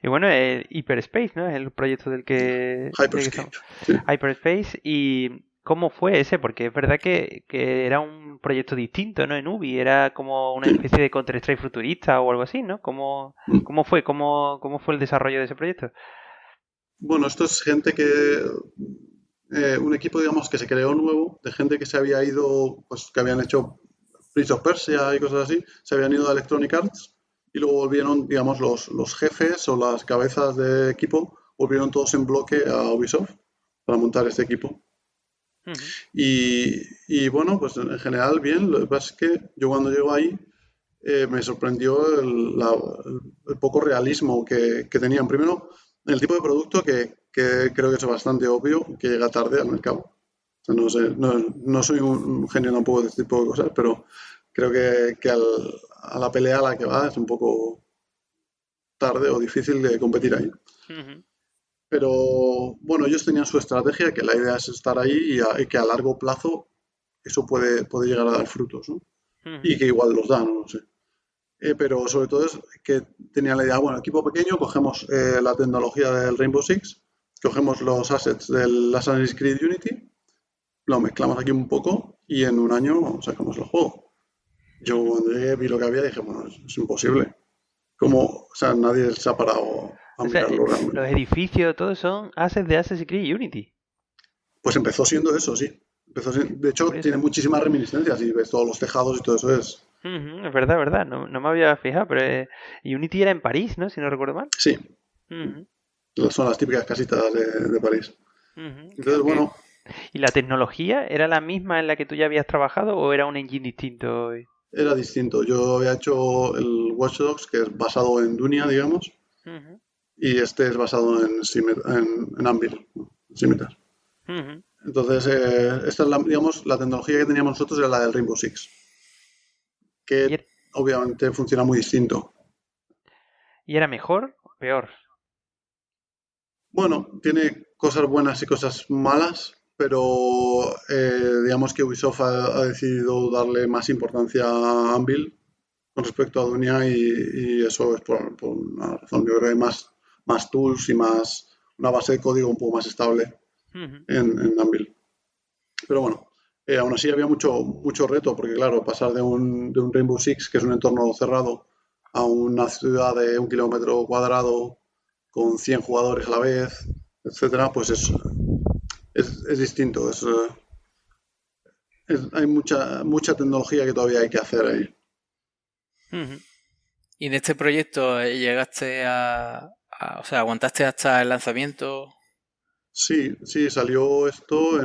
Y bueno, Hyperspace, ¿no? Es el proyecto del que Hyperscape. estamos. Sí. Hyperspace, ¿y cómo fue ese? Porque es verdad que era un proyecto distinto, ¿no? En Ubi, era como una Sí. especie de Counter-Strike futurista o algo así, ¿no? Mm. ¿Cómo fue? ¿Cómo fue el desarrollo de ese proyecto? Bueno, esto es gente un equipo, digamos, que se creó nuevo, de gente que se había ido, pues que habían hecho Prince of Persia y cosas así, se habían ido a Electronic Arts y luego volvieron, digamos, los jefes o las cabezas de equipo, volvieron todos en bloque a Ubisoft para montar este equipo. Ujú. Y bueno, pues en general bien, lo que pasa es que yo cuando llego ahí me sorprendió el poco realismo que tenían. Primero, el tipo de producto que creo que es bastante obvio, que llega tarde al mercado. O sea, no sé, no soy un genio tampoco de este tipo de cosas, pero creo que a la pelea a la que va es un poco tarde o difícil de competir ahí. Ujú. Pero bueno, ellos tenían su estrategia, que la idea es estar ahí y que a largo plazo eso puede llegar a dar frutos, ¿no? Ujú. Y que igual los dan, no lo sé. Pero sobre todo es que tenía la idea, bueno, equipo pequeño, cogemos la tecnología del Rainbow Six, cogemos los assets del Assassin's Creed Unity, lo mezclamos aquí un poco y en un año sacamos el juego. Yo Ujú. cuando llegué vi lo que había y dije, bueno, es imposible. Como, o sea, nadie se ha parado a O sea, mirarlo los realmente. edificios, todos son assets de Assassin's Creed Unity. Pues empezó siendo eso, sí. De Qué hecho, tiene curioso. muchísimas reminiscencias y ves todos los tejados y todo eso es. Ujú, es verdad, verdad. No me había fijado, pero Unity era en París, ¿no? Si no recuerdo mal. Sí, Ujú, son las típicas casitas de París. ujú. Entonces, Ok. bueno, ¿Y la tecnología era la misma en la que tú ya habías trabajado o era un engine distinto? era distinto. Yo había hecho el Watch Dogs, que es basado en Dunia, digamos, Ujú, y este es basado en Anvil, ¿no? En Scimitar. ujú. Entonces, esta es digamos, la tecnología que teníamos nosotros era la del Rainbow Six, ¿Y, que er- obviamente funciona muy distinto. y era mejor o peor? Bueno, tiene cosas buenas y cosas malas, pero digamos que Ubisoft ha decidido darle más importancia a Anvil con respecto a Dunia y eso es por una razón. Yo creo que hay más tools y una base de código un poco más estable Ujú. en Anvil. Pero bueno, aún así había mucho reto, porque claro, pasar de un Rainbow Six, que es un entorno cerrado, a una ciudad de 1 kilómetro cuadrado con 100 jugadores a la vez, etcétera, pues es distinto. Hay mucha tecnología que todavía hay que hacer ahí. Ujú. ¿Y en este proyecto llegaste o sea, aguantaste hasta el lanzamiento? Sí, sí, salió esto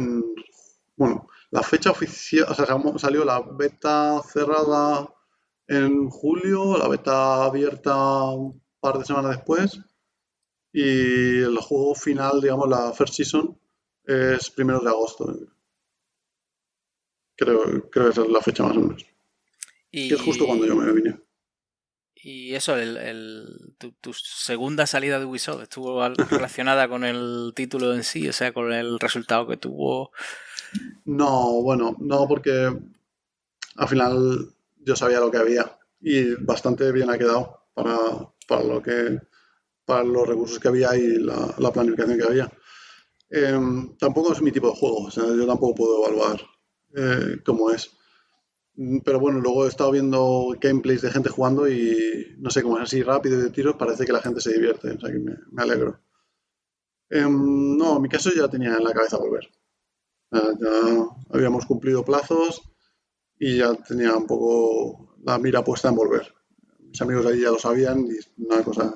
bueno, la fecha oficial, o sea, salió la beta cerrada en julio, la beta abierta un par de semanas después y el juego final, digamos, la first season, Es 1 de agosto. Creo que esa es la fecha más o menos. Que es justo cuando yo me vine. Y eso, tu segunda salida de Ubisoft estuvo relacionada con el título en sí, o sea, con el resultado que tuvo. No, bueno, no, porque al final yo sabía lo que había y bastante bien ha quedado para los recursos que había y la planificación que había. Tampoco es mi tipo de juego, o sea, yo tampoco puedo evaluar cómo es. Pero bueno, luego he estado viendo gameplays de gente jugando y no sé, cómo es así rápido y de tiros, parece que la gente se divierte, o sea que me alegro. No, en mi caso ya tenía en la cabeza volver. Ya habíamos cumplido plazos y ya tenía un poco la mira puesta en volver. Mis amigos ahí ya lo sabían y es una cosa.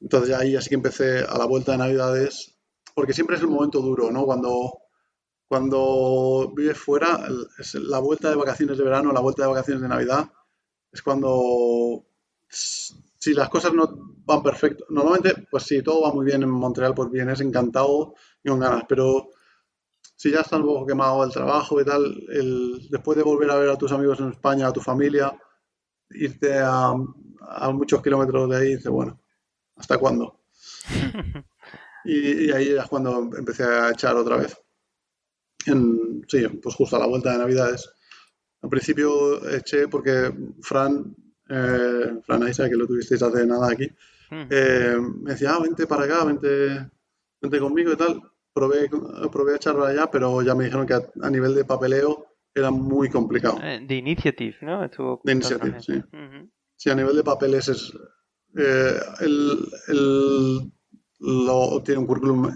Entonces ya ahí así que empecé a la vuelta de Navidades, porque siempre es el momento duro, ¿no? Cuando vives fuera, es la vuelta de vacaciones de verano, la vuelta de vacaciones de Navidad, es cuando, si las cosas no van perfecto, normalmente, pues si todo va muy bien en Montreal, pues vienes encantado y con ganas, pero si ya estás un poco quemado del trabajo y tal, después de volver a ver a tus amigos en España, a tu familia, irte a muchos kilómetros de ahí, dices, bueno, ¿hasta cuándo? Y ahí es cuando empecé a echar otra vez. Sí, pues justo a la vuelta de Navidades. Al principio eché porque Fran Isa, que lo tuvisteis hace nada aquí, me decía, vente para acá, vente conmigo y tal. Probé a echarlo allá, pero ya me dijeron que a nivel de papeleo era muy complicado. De Initiative, ¿no? Estuvo De Initiative, sí. Uh-huh. Sí, a nivel de papeles tiene un currículum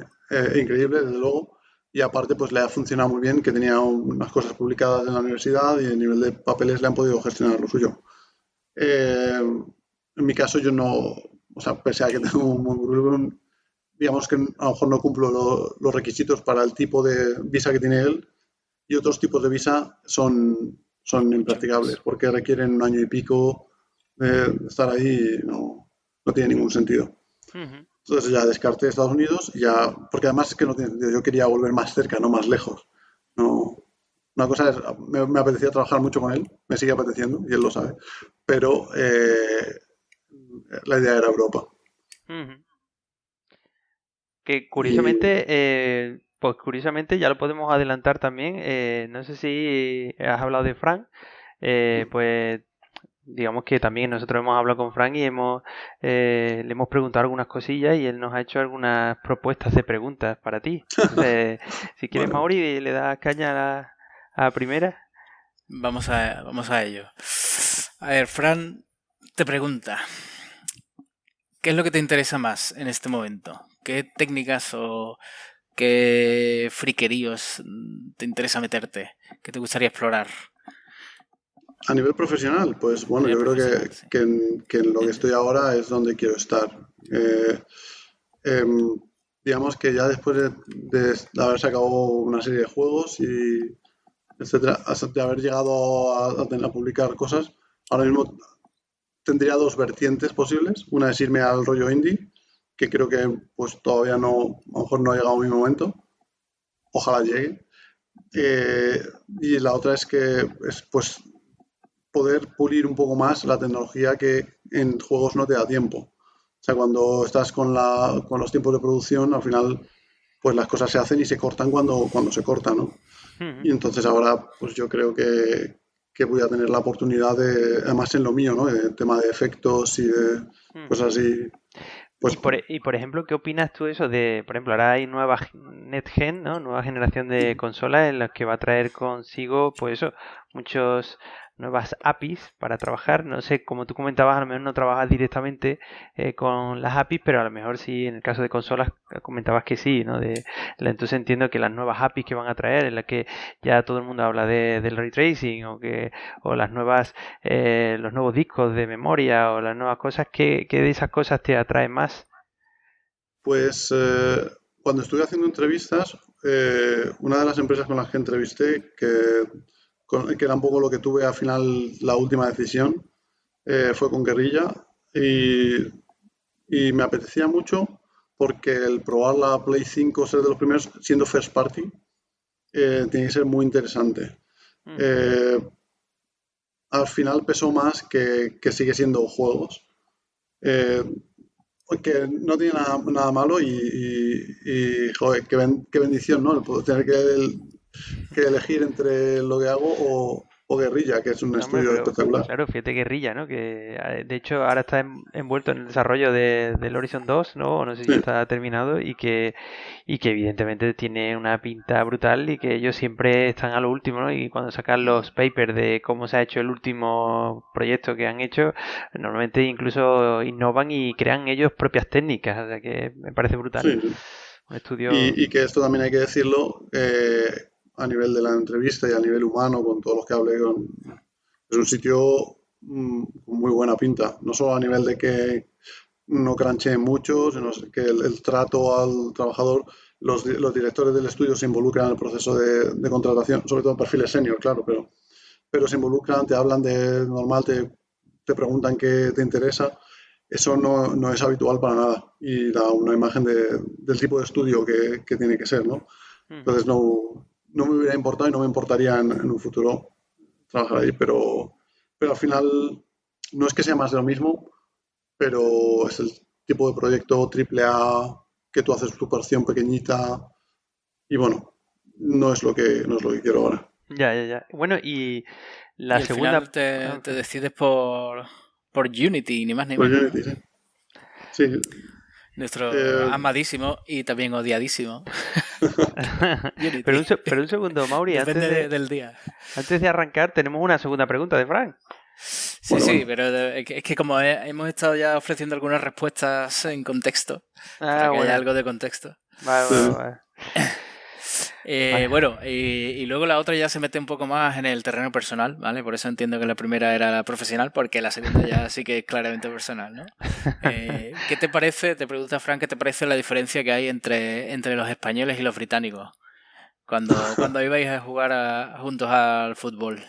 increíble, desde luego, y aparte pues le ha funcionado muy bien, que tenía unas cosas publicadas en la universidad y a nivel de papeles le han podido gestionar lo suyo. En mi caso yo no, o sea, pese a que tengo un buen currículum, digamos que a lo mejor no cumplo los requisitos para el tipo de visa que tiene él y otros tipos de visa son impracticables porque requieren 1 año y pico de estar ahí y no tiene ningún sentido. Uh-huh. Entonces ya descarté Estados Unidos, porque además es que no tiene sentido, yo quería volver más cerca, no más lejos. No, una cosa es, me apetecía trabajar mucho con él, me sigue apeteciendo y él lo sabe, pero la idea era Europa. Uh-huh. Que curiosamente, pues curiosamente ya lo podemos adelantar también. No sé si has hablado de Frank, pues digamos que también nosotros hemos hablado con Frank y le hemos preguntado algunas cosillas y él nos ha hecho algunas propuestas de preguntas para ti. Entonces, si quieres, Bueno. Mauri, le das caña a la primera. Vamos a ello. A ver, Fran te pregunta, ¿qué es lo que te interesa más en este momento? ¿Qué técnicas o qué friqueríos te interesa meterte? ¿Qué te gustaría explorar? A nivel profesional, pues bueno, yo creo que en lo que estoy ahora es donde quiero estar. Digamos que ya después de haber sacado una serie de juegos y etcétera, de haber llegado a publicar cosas, ahora mismo tendría 2 vertientes posibles. Una es irme al rollo indie, que creo que pues todavía no, a lo mejor no ha llegado mi momento. Ojalá llegue. Y la otra es que pues poder pulir un poco más la tecnología que en juegos no te da tiempo. O sea, cuando estás con los tiempos de producción, al final pues las cosas se hacen y se cortan cuando se cortan, ¿no? Uh-huh. Y entonces ahora pues yo creo que voy a tener la oportunidad de, además en lo mío, ¿no? El tema de efectos y de cosas así. Pues, y por ejemplo, ¿qué opinas tú de eso? Por ejemplo, ahora hay nueva NetGen, ¿no? Nueva generación de consolas en las que va a traer consigo, pues eso, muchas nuevas APIs para trabajar. No sé, como tú comentabas, a lo mejor no trabajas directamente con las APIs, pero a lo mejor sí, en el caso de consolas, comentabas que sí, ¿no? Entonces entiendo que las nuevas APIs que van a traer, en las que ya todo el mundo habla del ray tracing o las nuevas, los nuevos discos de memoria o las nuevas cosas, ¿qué de esas cosas te atrae más? Pues cuando estuve haciendo entrevistas, una de las empresas con las que entrevisté, que era un poco lo que tuve al final la última decisión, fue con Guerrilla y me apetecía mucho porque el probar la Play 5, ser de los primeros, siendo first party, tiene que ser muy interesante. Al final pesó más que sigue siendo juegos. Que no tiene nada malo y joder, qué bendición, ¿no? El poder tener que elegir entre lo que hago o Guerrilla, que es un estudio espectacular. Claro, fíjate Guerrilla, ¿no? Que de hecho ahora está envuelto en el desarrollo del Horizon 2, ¿no? O no sé si está terminado y que evidentemente tiene una pinta brutal y que ellos siempre están a lo último, ¿no? Y cuando sacan los papers de cómo se ha hecho el último proyecto que han hecho, normalmente incluso innovan y crean ellos propias técnicas, o sea que me parece brutal. Sí. Un estudio... Y que esto también hay que decirlo, a nivel de la entrevista y a nivel humano, con todos los que hablé, es un sitio con muy buena pinta. No solo a nivel de que no crancheen mucho, sino que el trato al trabajador, los directores del estudio se involucran en el proceso de contratación, sobre todo en perfiles senior, claro, pero se involucran, te hablan de normal, te preguntan qué te interesa. Eso no es habitual para nada y da una imagen del tipo de estudio que tiene que ser, ¿no? Entonces no me hubiera importado y no me importaría en un futuro trabajar ahí, pero al final no es que sea más de lo mismo, pero es el tipo de proyecto AAA que tú haces tu porción pequeñita y bueno, no es lo que quiero ahora. Ya. Bueno, y la segunda... Al final te decides por Unity, ni más ni Por menos. Unity, sí. Nuestro amadísimo y también odiadísimo. pero un segundo, Mauri. Depende del día. Antes de arrancar, tenemos una segunda pregunta de Frank. Sí, pero es que como hemos estado ya ofreciendo algunas respuestas en contexto, para que haya algo de contexto. Vale. Bueno, y luego la otra ya se mete un poco más en el terreno personal, ¿vale? Por eso entiendo que la primera era la profesional, porque la segunda ya sí que es claramente personal, ¿no? ¿Qué te parece, te pregunta Frank, qué te parece la diferencia que hay entre los españoles y los británicos cuando ibais a jugar juntos al fútbol?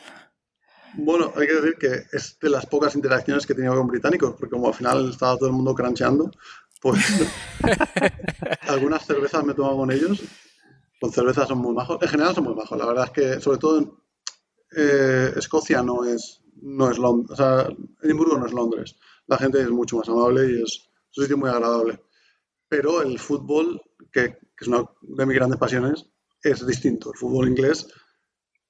Bueno, hay que decir que es de las pocas interacciones que he tenido con británicos, porque como al final estaba todo el mundo crancheando, pues algunas cervezas me he tomado con ellos. Con cervezas son muy majos. En general son muy majos. La verdad es que, sobre todo, Escocia no es Londres. O sea, Edimburgo no es Londres. La gente es mucho más amable y es un sitio muy agradable. Pero el fútbol, que es una de mis grandes pasiones, es distinto. El fútbol inglés,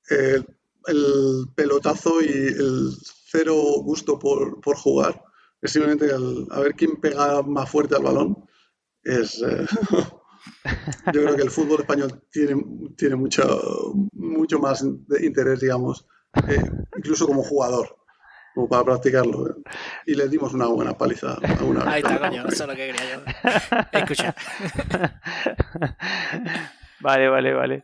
el pelotazo y el cero gusto por jugar, es simplemente a ver quién pega más fuerte al balón. Yo creo que el fútbol español tiene mucho más de interés, digamos, incluso como jugador, como para practicarlo. Y le dimos una buena paliza alguna vez. Ahí está, coño, eso es lo que quería yo. Escucha. Vale.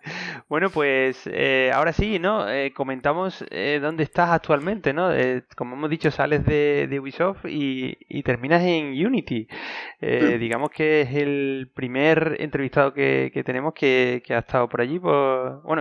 Bueno, pues ahora sí, ¿no? Comentamos dónde estás actualmente, ¿no? Como hemos dicho, sales de Ubisoft y terminas en Unity. Digamos que es el primer entrevistado que tenemos que ha estado por allí,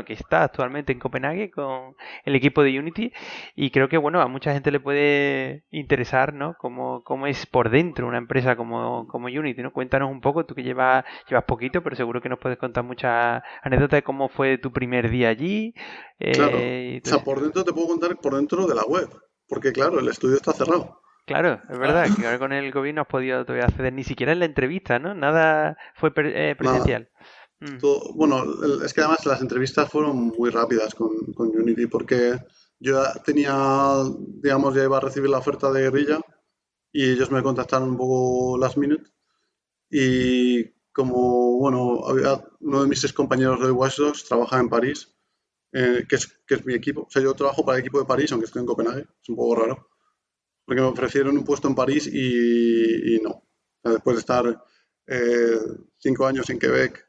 que está actualmente en Copenhague con el equipo de Unity y creo que, bueno, a mucha gente le puede interesar, ¿no? Cómo es por dentro una empresa como Unity, ¿no? Cuéntanos un poco, tú que llevas poquito, pero seguro que nos puedes contar muchas anécdota de cómo fue tu primer día allí. Claro, o sea, por dentro te puedo contar por dentro de la web, porque claro, el estudio está cerrado. Claro, es verdad que ahora con el COVID no has podido todavía acceder ni siquiera en la entrevista, ¿no? Nada fue presencial. Bueno, es que además las entrevistas fueron muy rápidas con Unity, porque yo tenía, digamos, ya iba a recibir la oferta de Guerrilla y ellos me contactaron un poco last minute y como, bueno, había uno de mis ex compañeros de Watch Dogs trabaja en París, que es mi equipo. O sea, yo trabajo para el equipo de París, aunque estoy en Copenhague. Es un poco raro. Porque me ofrecieron un puesto en París y no. O sea, después de estar 5 años en Quebec,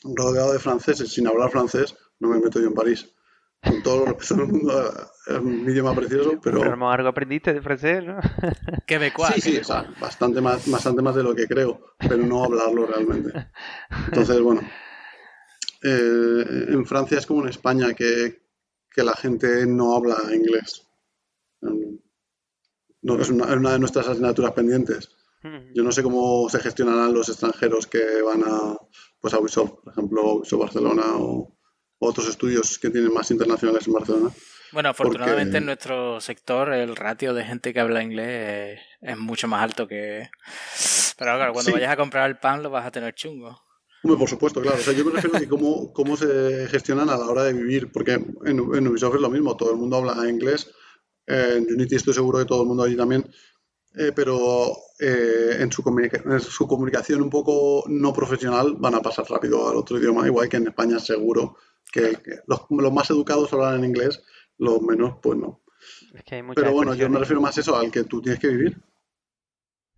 rodeado de franceses, sin hablar francés, no me meto yo en París. Con todo lo respeto del mundo, es un idioma precioso, pero... Pero algo aprendiste de francés, ¿no? Quebecois. Sí, o sea, bastante más de lo que creo, pero no hablarlo realmente. Entonces, bueno, en Francia es como en España, que la gente no habla inglés. No, es una de nuestras asignaturas pendientes. Yo no sé cómo se gestionarán los extranjeros que van a Ubisoft, por ejemplo, Ubisoft Barcelona o otros estudios que tienen más internacionales en Barcelona. Bueno, afortunadamente Porque en nuestro sector el ratio de gente que habla inglés es mucho más alto que... Pero claro, cuando sí, vayas a comprar el pan lo vas a tener chungo. hombre, por supuesto, claro. O sea, yo me refiero a que cómo se gestionan a la hora de vivir, porque en Ubisoft es lo mismo, todo el mundo habla inglés. En Unity estoy seguro que todo el mundo allí también. Pero en su comunicación un poco no profesional van a pasar rápido al otro idioma, igual que en España seguro que los más educados hablan en inglés, los menos pues no. Es que hay muchas Pero bueno, yo me expresiones. refiero más a eso, al que tú tienes que vivir.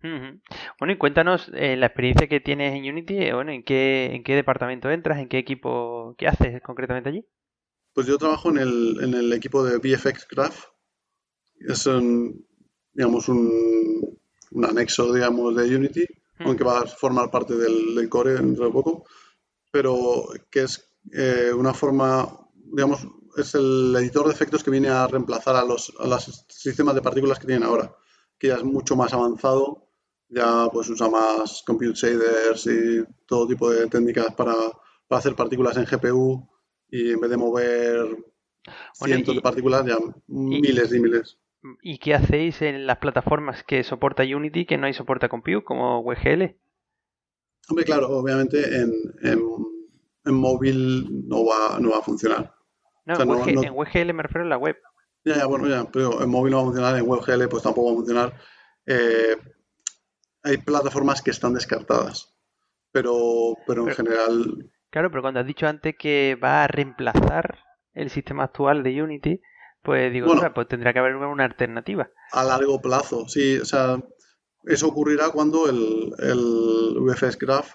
Ujú. Bueno, y cuéntanos la experiencia que tienes en Unity, bueno, ¿en qué departamento entras? ¿En qué equipo? ¿Qué haces concretamente allí? Pues yo trabajo en el equipo de VFX Graph, es digamos un anexo digamos de Unity, aunque Ujú. va a formar parte del core dentro de poco, pero que es una forma, digamos, es el editor de efectos que viene a reemplazar a los sistemas de partículas que tienen ahora, que ya es mucho más avanzado, ya pues usa más compute shaders y todo tipo de técnicas para hacer partículas en GPU y en vez de mover Bueno, cientos de partículas, ya y, miles y miles. ¿y qué hacéis en las plataformas que soporta Unity que no hay soporta Compute, como WebGL? Hombre, claro, obviamente en móvil no va a funcionar. O No, sea, en WebGL me refiero a la web. bueno, pero en móvil no va a funcionar, en WebGL pues tampoco va a funcionar. Eh, Hay plataformas que están descartadas, pero en Pero, general claro, pero cuando has dicho antes que va a reemplazar el sistema actual de Unity, pues digo, ostras, bueno, pues tendrá que haber una alternativa. a largo plazo, sí, o sea, eso ocurrirá cuando el VFS Graph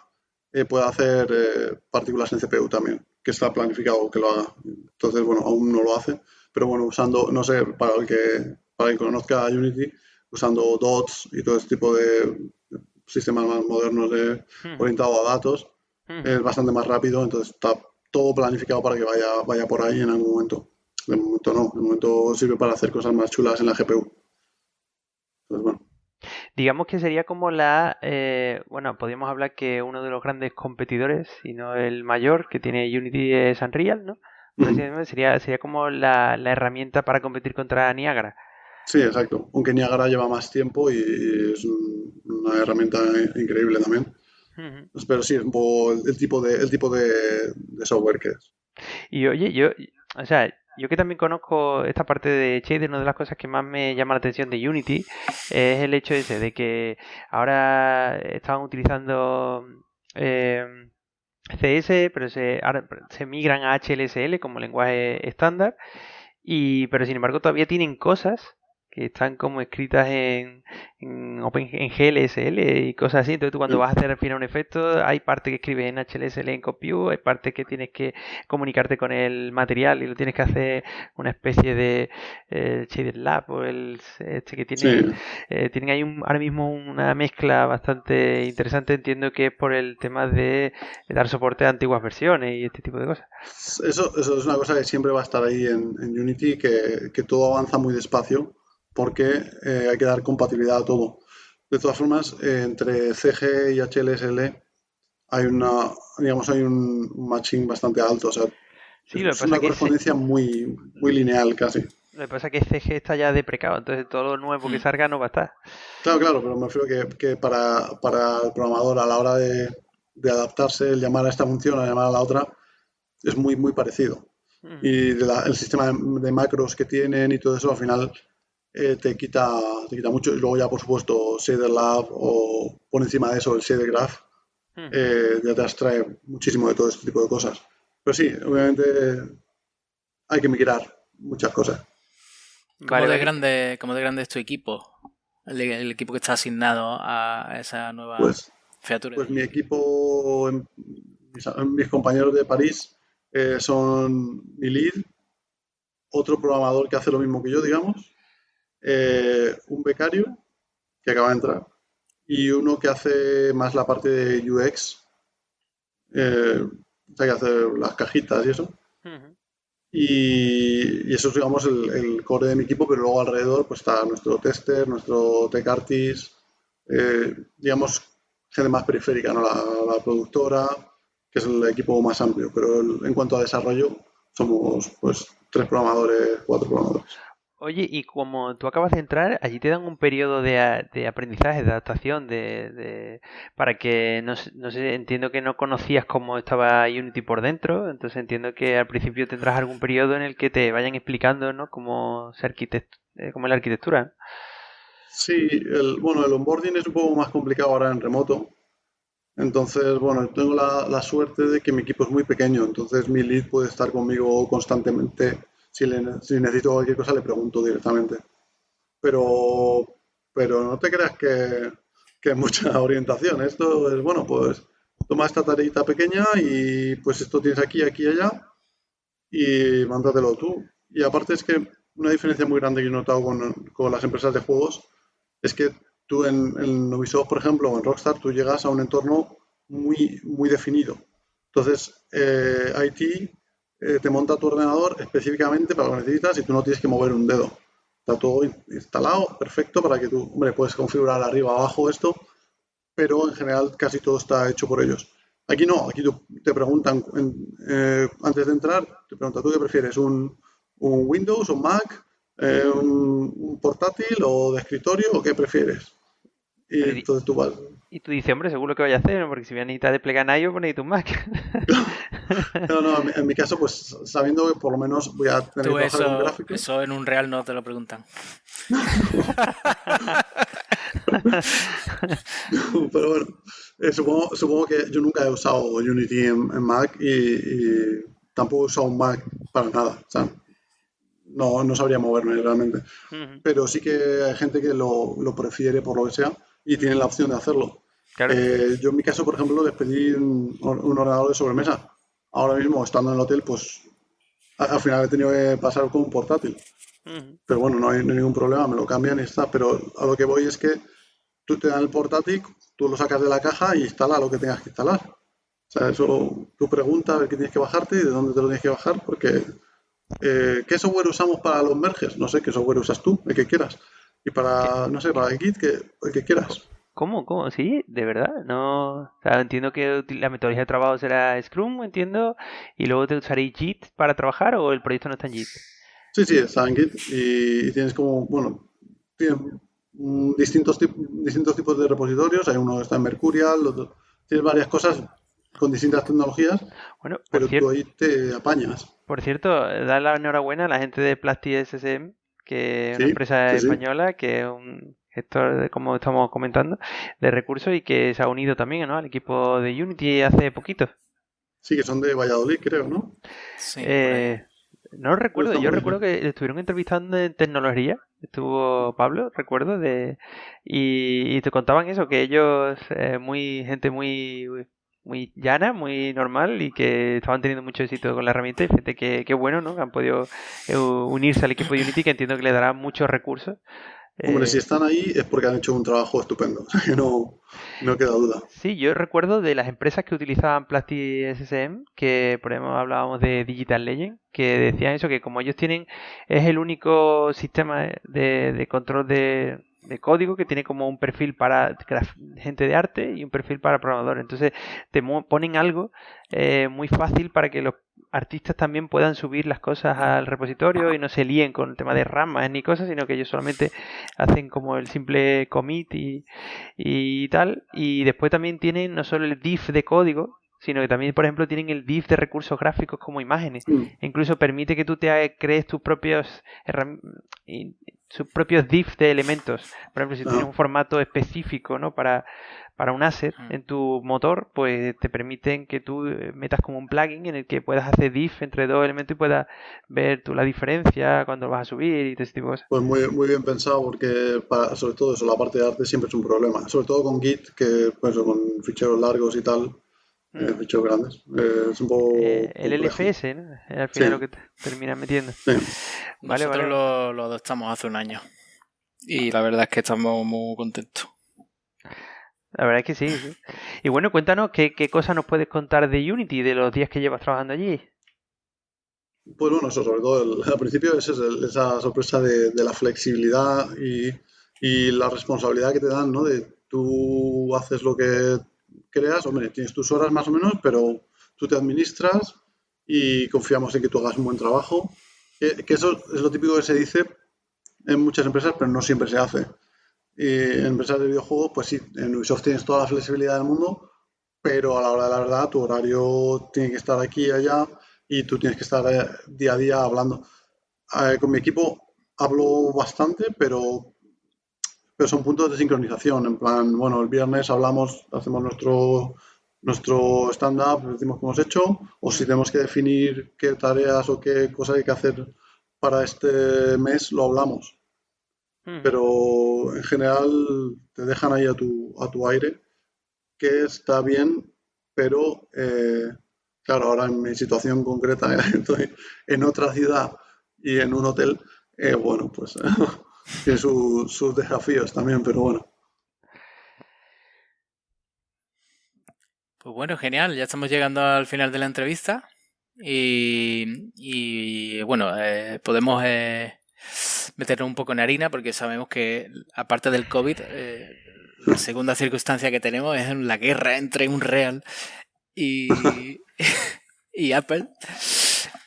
pueda hacer partículas en CPU también, que está planificado que lo haga. Entonces, bueno, aún no lo hace, pero bueno, usando, no sé, para el que conozca Unity, usando DOTS y todo este tipo de sistemas más modernos Ujú, orientados a datos, ujú. es bastante más rápido, entonces está todo planificado para que vaya por ahí en algún momento. De momento no, de momento sirve para hacer cosas más chulas en la GPU. Entonces, bueno. Digamos que sería como bueno, podríamos hablar que uno de los grandes competidores, si no el mayor, que tiene Unity es Unreal, ¿no? Por así Ujú. decirlo, sería como la herramienta para competir contra Niagara. Sí, exacto. Aunque Niagara lleva más tiempo y es una herramienta increíble también. Ujú. Pero sí, es un poco el tipo de software que es. Y oye, o sea, yo que también conozco esta parte de Shader, una de las cosas que más me llama la atención de Unity es el hecho ese de que ahora estaban utilizando eh, CS, pero ahora se migran a HLSL como lenguaje estándar, pero sin embargo todavía tienen cosas que están como escritas en GLSL y cosas así. Entonces tú cuando Sí, vas a hacer al final un efecto, hay parte que escribes en HLSL en Compute, hay parte que tienes que comunicarte con el material y lo tienes que hacer una especie de Shader Lab o este que sí. tienen ahí ahora mismo una mezcla bastante interesante. Entiendo que es por el tema de dar soporte a antiguas versiones y este tipo de cosas. Eso es una cosa que siempre va a estar ahí en Unity, que todo avanza muy despacio porque hay que dar compatibilidad a todo. De todas formas, entre CG y HLSL hay un matching bastante alto. O sea, Sí, lo que es pasa una que correspondencia muy, muy lineal casi. Lo que pasa es que CG está ya deprecado, entonces todo lo nuevo que Hmm. salga no va a estar. Claro, claro, pero me refiero que para el programador a la hora de adaptarse, el llamar a esta función, a llamar a la otra, es muy, muy parecido. Ujú. Y el sistema de macros que tienen y todo eso, al final te quita mucho. Y luego ya, por supuesto, Shader Lab o por encima de eso el Shader Graph, Ujú. ya te abstrae muchísimo de todo este tipo de cosas. Pero sí, obviamente hay que migrar muchas cosas. Vale, vale. Cómo de grande es tu equipo? El equipo que está asignado a esa nueva Pues, feature pues de mi Unity. equipo, mis compañeros de París son mi lead, otro programador que hace lo mismo que yo, digamos, un becario que acaba de entrar y uno que hace más la parte de UX, o sea, que hace las cajitas y eso. Ujú. Y eso es, digamos, el core de mi equipo, pero luego alrededor pues está nuestro tester, nuestro tech artist, digamos, gente más periférica, ¿no? La productora, que es el equipo más amplio, pero en cuanto a desarrollo, somos pues 3 programadores, 4 programadores. Oye, y como tú acabas de entrar, allí te dan un periodo de aprendizaje, de adaptación, para que, no sé, entiendo que no conocías cómo estaba Unity por dentro, entonces entiendo que al principio tendrás algún periodo en el que te vayan explicando, ¿no? Cómo cómo es la arquitectura. Sí, el onboarding es un poco más complicado ahora en remoto. Entonces, bueno, tengo la suerte de que mi equipo es muy pequeño, entonces mi lead puede estar conmigo constantemente. Si necesito cualquier cosa, le pregunto directamente. Pero, pero no te creas que es mucha orientación. Esto es, bueno, pues toma esta tareita pequeña y pues esto tienes aquí, aquí y allá y mándatelo tú. Y aparte es que una diferencia muy grande que he notado con las empresas de juegos es que tú en Ubisoft, por ejemplo, o en Rockstar, tú llegas a un entorno muy definido. Entonces, IT te monta tu ordenador específicamente para lo que necesitas y tú no tienes que mover un dedo. Está todo instalado, perfecto, para que tú, hombre, puedes configurar arriba, abajo esto, pero en general casi todo está hecho por ellos. Aquí no, aquí te preguntan, antes de entrar, te preguntan, ¿tú qué prefieres? ¿Un Windows, un Mac, un portátil o de escritorio o qué prefieres? Y Pero entonces tú vas. y tú dices, hombre, seguro que vaya a hacer, ¿no? Porque si voy a necesitar desplegar en iOS, pues necesito un Mac. No, en mi caso, pues sabiendo que por lo menos voy a tener que Tú trabajar con gráficos. eso en un real no te lo preguntan. Pero bueno, supongo que yo nunca he usado Unity en Mac y tampoco he usado un Mac para nada. O sea, no sabría moverme realmente. Ujú, Pero sí que hay gente que lo prefiere por lo que sea y tienen la opción de hacerlo. claro. Yo en mi caso, por ejemplo, les pedí un ordenador de sobremesa. Ahora mismo, estando en el hotel, pues al final he tenido que pasar con un portátil. Ujú. Pero bueno, no hay ningún problema, me lo cambian y está. Pero a lo que voy es que tú te dan el portátil, tú lo sacas de la caja y instala lo que tengas que instalar. O sea, eso tú preguntas a ver qué tienes que bajarte y de dónde te lo tienes que bajar, porque ¿qué software usamos para los merges? No sé, ¿qué software usas tú? El que quieras. Y ¿Qué? para, no sé, para el Git, el que Co- quieras. ¿Cómo? ¿Cómo? ¿Sí? ¿De verdad? No. O sea, entiendo que la metodología de trabajo será Scrum, entiendo, y luego te usaréis Git para trabajar o el proyecto no está en Git. Sí, está en Git y tienes como, bueno, tienes distintos tipos de repositorios. Hay uno que está en Mercurial, tienes varias cosas con distintas tecnologías, Bueno, pero tú ahí te apañas. por cierto, dar la enhorabuena a la gente de Plasti SSM, que es una Sí, empresa sí, sí. española, que es un gestor, como estamos comentando, de recursos y que se ha unido también, ¿no? Al equipo de Unity hace poquito. Sí, que son de Valladolid, creo, ¿no? Sí, por ahí. Eh, no lo Pues recuerdo, están yo por ahí. recuerdo que le estuvieron entrevistando en tecnología, estuvo Pablo, recuerdo, y te contaban eso, que ellos, gente muy llana, muy normal y que estaban teniendo mucho éxito con la herramienta y gente que bueno, ¿no? Que han podido unirse al equipo de Unity, que entiendo que le dará muchos recursos. Hombre, si Eh, están ahí es porque han hecho un trabajo estupendo, o sea que no queda duda. Sí, yo recuerdo de las empresas que utilizaban Plasti SSM, que por ejemplo hablábamos de Digital Legend, que decían eso, que como ellos tienen, es el único sistema de control de código que tiene como un perfil para gente de arte y un perfil para programadores. Entonces te ponen algo muy fácil para que los artistas también puedan subir las cosas al repositorio y no se líen con el tema de ramas ni cosas, sino que ellos solamente hacen como el simple commit y tal. Y después también tienen no solo el diff de código, sino que también, por ejemplo, tienen el diff de recursos gráficos como imágenes. Mm. E incluso permite que tú te crees tus propios sus propios diff de elementos. Por ejemplo, si tienes Ah, un formato específico, ¿no? Para un asset Mm. en tu motor, pues te permiten que tú metas como un plugin en el que puedas hacer diff entre dos elementos y puedas ver tú la diferencia cuando lo vas a subir y todo ese tipo de cosas. pues muy bien pensado porque sobre todo eso, la parte de arte siempre es un problema. Sobre todo con Git, que pues con ficheros largos y tal, Mm. ficheros grandes, es un poco El complejo. LFS, ¿no? Es al final lo Sí, que te termina metiendo. sí. Vale, Nosotros vale. lo adoptamos hace un año y la verdad es que estamos muy contentos. La verdad es que sí, sí. Y bueno, cuéntanos qué cosas nos puedes contar de Unity, de los días que llevas trabajando allí. Pues bueno, eso sobre todo al principio es esa sorpresa de la flexibilidad y la responsabilidad que te dan, ¿no? De tú haces lo que creas, hombre, tienes tus horas más o menos, pero tú te administras y confiamos en que tú hagas un buen trabajo. Que eso es lo típico que se dice en muchas empresas, pero no siempre se hace. Y en empresas de videojuegos, pues sí, en Ubisoft tienes toda la flexibilidad del mundo, pero a la hora de la verdad tu horario tiene que estar aquí y allá y tú tienes que estar día a día hablando. Con mi equipo hablo bastante, pero son puntos de sincronización. En plan, bueno, el viernes hablamos, hacemos nuestro stand-up, decimos que hemos hecho, o si tenemos que definir qué tareas o qué cosas hay que hacer para este mes, lo hablamos. Pero en general te dejan ahí a tu aire, que está bien, pero claro, ahora en mi situación concreta estoy en otra ciudad y en un hotel, bueno, pues tiene sus desafíos también, pero bueno. Pues bueno, genial, ya estamos llegando al final de la entrevista y bueno, podemos meternos un poco en harina porque sabemos que aparte del COVID, la segunda circunstancia que tenemos es la guerra entre Unreal y Apple.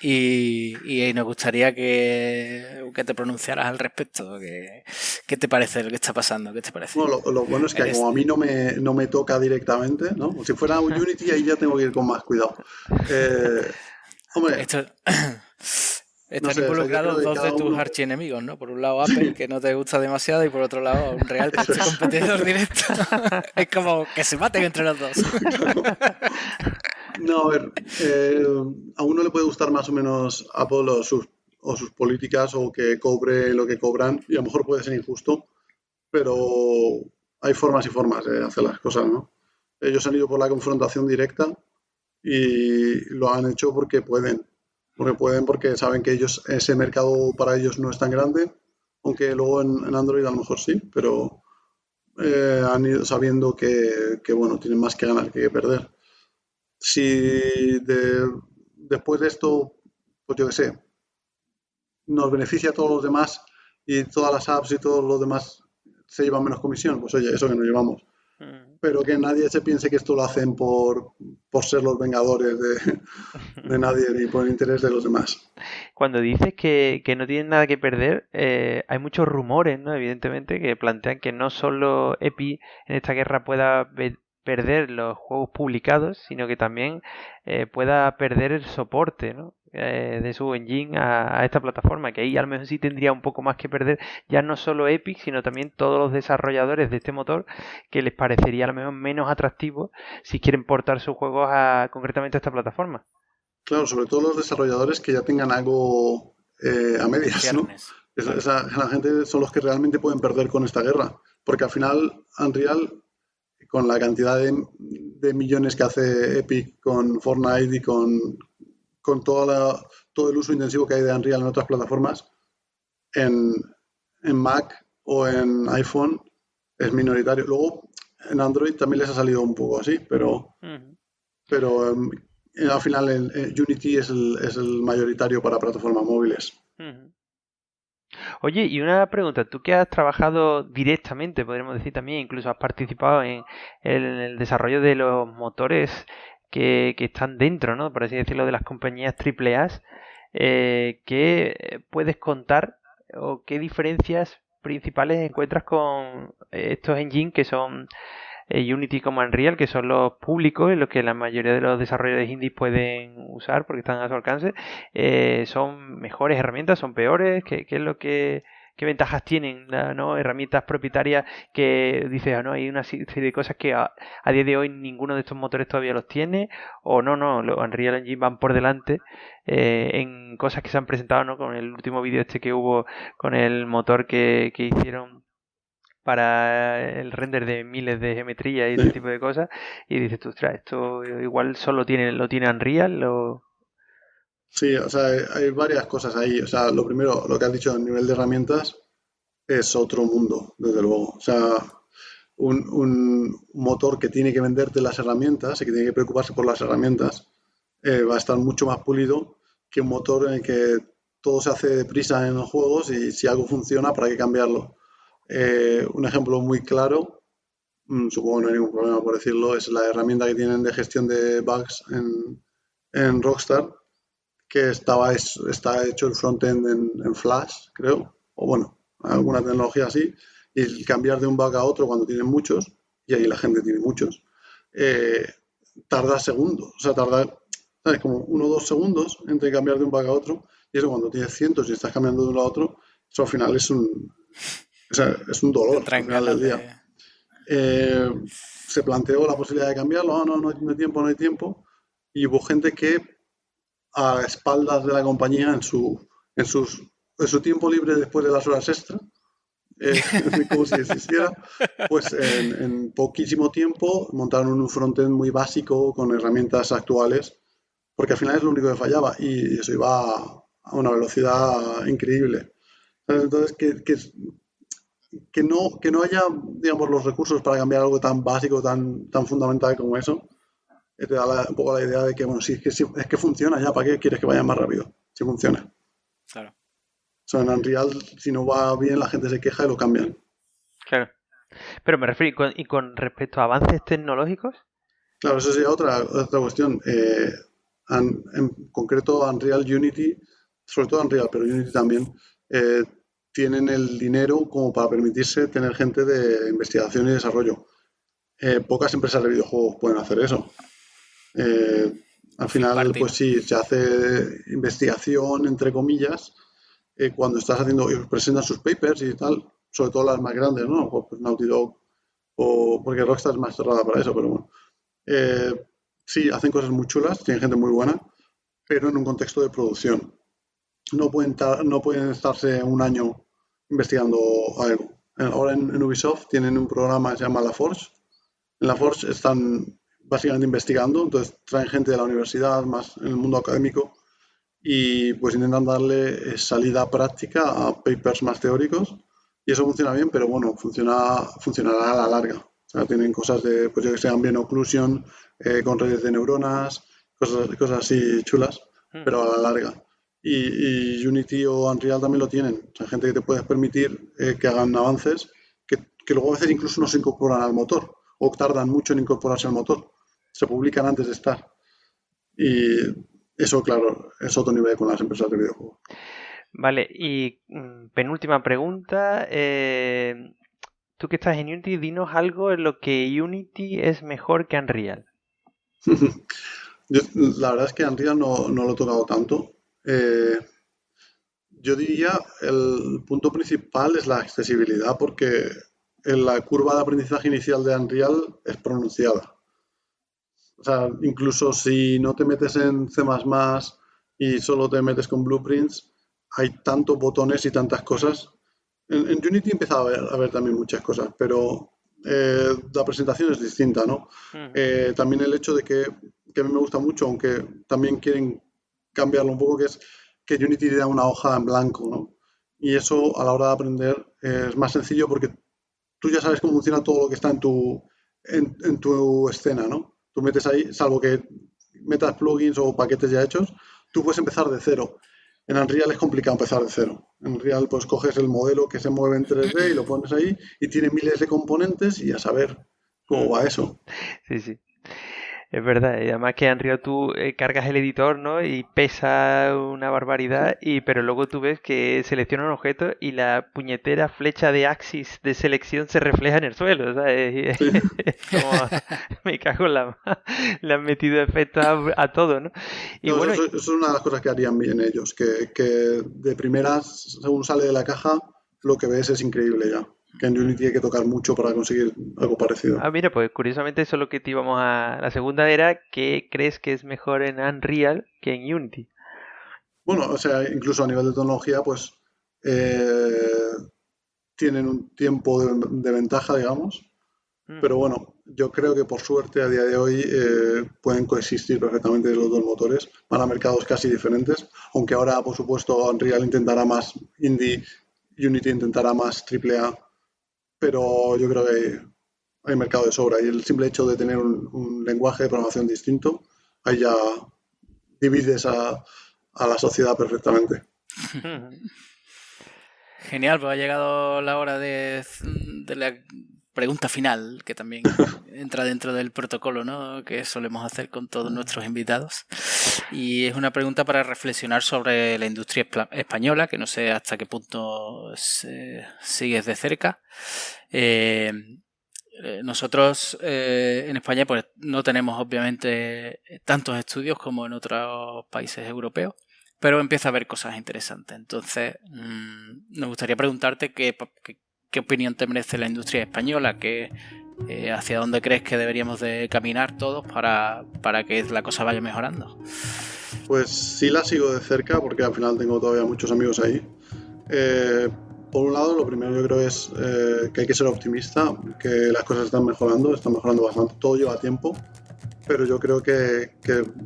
Y nos gustaría que te pronunciaras al respecto. ¿Qué te parece lo que está pasando? ¿Qué te parece? Bueno, lo bueno es que como a mí no me toca directamente, ¿no? Si fuera un Unity, ahí ya tengo que ir con más cuidado. Hombre, Están involucrados dos de tus archienemigos, ¿no? Por un lado Apple, que no te gusta demasiado, y por otro lado Unreal, que es tu competidor directo. Es como que se maten entre los dos. No, a ver, a uno le puede gustar más o menos Apple o sus políticas o que cobre lo que cobran y a lo mejor puede ser injusto, pero hay formas y formas de hacer las cosas, ¿no? Ellos han ido por la confrontación directa y lo han hecho porque pueden, porque saben que ese mercado para ellos no es tan grande, aunque luego en Android a lo mejor sí, pero han ido sabiendo que bueno, tienen más que ganar que perder. Si después de esto, pues yo qué sé, nos beneficia a todos los demás y todas las apps y todos los demás se llevan menos comisión, pues oye, eso que nos llevamos. Pero que nadie se piense que esto lo hacen por ser los vengadores de nadie ni por el interés de los demás. Cuando dices que no tienen nada que perder, hay muchos rumores, ¿no? Evidentemente, que plantean que no solo Epic en esta guerra pueda perder los juegos publicados, sino que también pueda perder el soporte, ¿no? De su engine a esta plataforma, que ahí a lo mejor sí tendría un poco más que perder, ya no solo Epic, sino también todos los desarrolladores de este motor, que les parecería a lo mejor menos atractivo si quieren portar sus juegos concretamente a esta plataforma. Claro, sobre todo los desarrolladores que ya tengan algo a medias, ¿no? La gente son los que realmente pueden perder con esta guerra, porque al final Unreal, con la cantidad de millones que hace Epic con Fortnite y con todo el uso intensivo que hay de Unreal en otras plataformas, en Mac o en iPhone es minoritario. Luego en Android también les ha salido un poco así, pero al final Unity es el mayoritario para plataformas móviles. Oye, y una pregunta, tú que has trabajado directamente, podríamos decir también, incluso has participado en el desarrollo de los motores que están dentro, ¿no? Por así decirlo, de las compañías AAA, ¿qué puedes contar o qué diferencias principales encuentras con estos engines que son Unity como Unreal, que son los públicos, los que la mayoría de los desarrolladores indies pueden usar porque están a su alcance? ¿Son mejores herramientas? ¿Son peores? ¿Qué es lo que... ¿Qué ventajas tienen, ¿no? Herramientas propietarias que dices, no, hay una serie de cosas que a día de hoy ninguno de estos motores todavía los tiene, o no, los Unreal Engine van por delante en cosas que se han presentado, ¿no? Con el último vídeo que hubo con el motor que hicieron para el render de miles de geometría y ese tipo de cosas, y dices tú, ostras, esto igual solo lo tiene Unreal, o... Sí, o sea, hay varias cosas ahí. O sea, lo primero, lo que has dicho a nivel de herramientas es otro mundo, desde luego. O sea, un motor que tiene que venderte las herramientas y que tiene que preocuparse por las herramientas va a estar mucho más pulido que un motor en el que todo se hace deprisa en los juegos y si algo funciona, ¿para qué cambiarlo? Un ejemplo muy claro supongo que no hay ningún problema por decirlo, es la herramienta que tienen de gestión de bugs en Rockstar, que está hecho el frontend en Flash, creo, o bueno, alguna tecnología así, y el cambiar de un bug a otro cuando tienen muchos, y ahí la gente tiene muchos, tarda segundos, o sea, tarda, ¿sabes? Como 1 o 2 segundos entre cambiar de un bug a otro, y eso cuando tienes cientos y estás cambiando de uno a otro, eso al final es un dolor al final del día. Se planteó la posibilidad de cambiarlo, no hay tiempo, y hubo gente que a espaldas de la compañía en su tiempo libre después de las horas extra, como si existiera, pues en poquísimo tiempo montaron un frontend muy básico con herramientas actuales, porque al final es lo único que fallaba y eso iba a una velocidad increíble. Entonces, que no haya, digamos, los recursos para cambiar algo tan básico, tan fundamental como eso, te da un poco la idea de que, bueno, sí, es que funciona ya, ¿para qué quieres que vaya más rápido? Si funciona. Claro. O sea, en Unreal, si no va bien, la gente se queja y lo cambian. Claro. Pero me refiero, ¿y con respecto a avances tecnológicos? Claro, eso sería otra cuestión. En concreto, Unreal, Unity, sobre todo Unreal, pero Unity también, tienen el dinero como para permitirse tener gente de investigación y desarrollo. Pocas empresas de videojuegos pueden hacer eso. Al final, pues sí, se hace investigación, entre comillas, cuando estás haciendo, presentan sus papers y tal, sobre todo las más grandes, ¿no? Pues Naughty Dog, porque Rockstar es más cerrada para eso, pero bueno. Sí, hacen cosas muy chulas, tienen gente muy buena, pero en un contexto de producción. No pueden estarse un año investigando algo. Ahora en Ubisoft tienen un programa que se llama La Forge. En La Forge están básicamente investigando, entonces traen gente de la universidad, más en el mundo académico, y pues intentan darle salida práctica a papers más teóricos, y eso funciona bien, pero bueno, funcionará a la larga. O sea, tienen cosas de, pues yo que sé, ambient occlusion, con redes de neuronas, cosas así chulas, pero a la larga. Y Unity o Unreal también lo tienen. O sea, gente que te puedes permitir que hagan avances que luego a veces incluso no se incorporan al motor o tardan mucho en incorporarse al motor. Se publican antes de estar. Y eso, claro, es otro nivel con las empresas de videojuegos. Vale, y penúltima pregunta. Tú que estás en Unity, dinos algo en lo que Unity es mejor que Unreal. La verdad es que Unreal no lo he tocado tanto. Yo diría el punto principal es la accesibilidad, porque la curva de aprendizaje inicial de Unreal es pronunciada. O sea, incluso si no te metes en C++ y solo te metes con blueprints, hay tantos botones y tantas cosas. En Unity empieza a haber también muchas cosas, pero la presentación es distinta, ¿no? También el hecho de que a mí me gusta mucho, aunque también quieren cambiarlo un poco, que es que Unity te da una hoja en blanco, ¿no? Y eso a la hora de aprender es más sencillo porque tú ya sabes cómo funciona todo lo que está en tu escena, ¿no? Tú metes ahí, salvo que metas plugins o paquetes ya hechos, tú puedes empezar de cero. En Unreal es complicado empezar de cero. En Unreal pues coges el modelo que se mueve en 3D y lo pones ahí y tiene miles de componentes y a saber cómo va eso. Sí, sí. Es verdad, y además que en Unreal tú cargas el editor, ¿no? Y pesa una barbaridad, pero luego tú ves que selecciona un objeto y la puñetera flecha de axis de selección se refleja en el suelo, ¿sabes? Sí. Como, me cago en la... Le han metido efectos a todo, ¿no? Y no, bueno, eso es una de las cosas que harían bien ellos, que de primeras, según sale de la caja, lo que ves es increíble ya. Que en Unity hay que tocar mucho para conseguir algo parecido. mira, pues curiosamente eso es lo que te íbamos a... La segunda era, ¿qué crees que es mejor en Unreal que en Unity? Bueno, o sea, incluso a nivel de tecnología, pues tienen un tiempo de ventaja, digamos. Pero bueno, yo creo que por suerte a día de hoy pueden coexistir perfectamente los dos motores. Van a mercados casi diferentes, aunque ahora, por supuesto, Unreal intentará más indie, Unity intentará más AAA, pero yo creo que hay mercado de sobra. Y el simple hecho de tener un lenguaje de programación distinto, ahí ya divides a la sociedad perfectamente. Genial, pues ha llegado la hora pregunta final, que también entra dentro del protocolo, ¿no?, que solemos hacer con todos nuestros invitados. Y es una pregunta para reflexionar sobre la industria española, que no sé hasta qué punto sigues de cerca. Nosotros en España pues no tenemos obviamente tantos estudios como en otros países europeos, pero empieza a haber cosas interesantes. Entonces nos gustaría preguntarte qué opinión te merece la industria española, hacia dónde crees que deberíamos de caminar todos para que la cosa vaya mejorando. Pues sí la sigo de cerca porque al final tengo todavía muchos amigos ahí. Por un lado, lo primero yo creo es que hay que ser optimista, que las cosas están mejorando bastante, todo lleva tiempo, pero yo creo que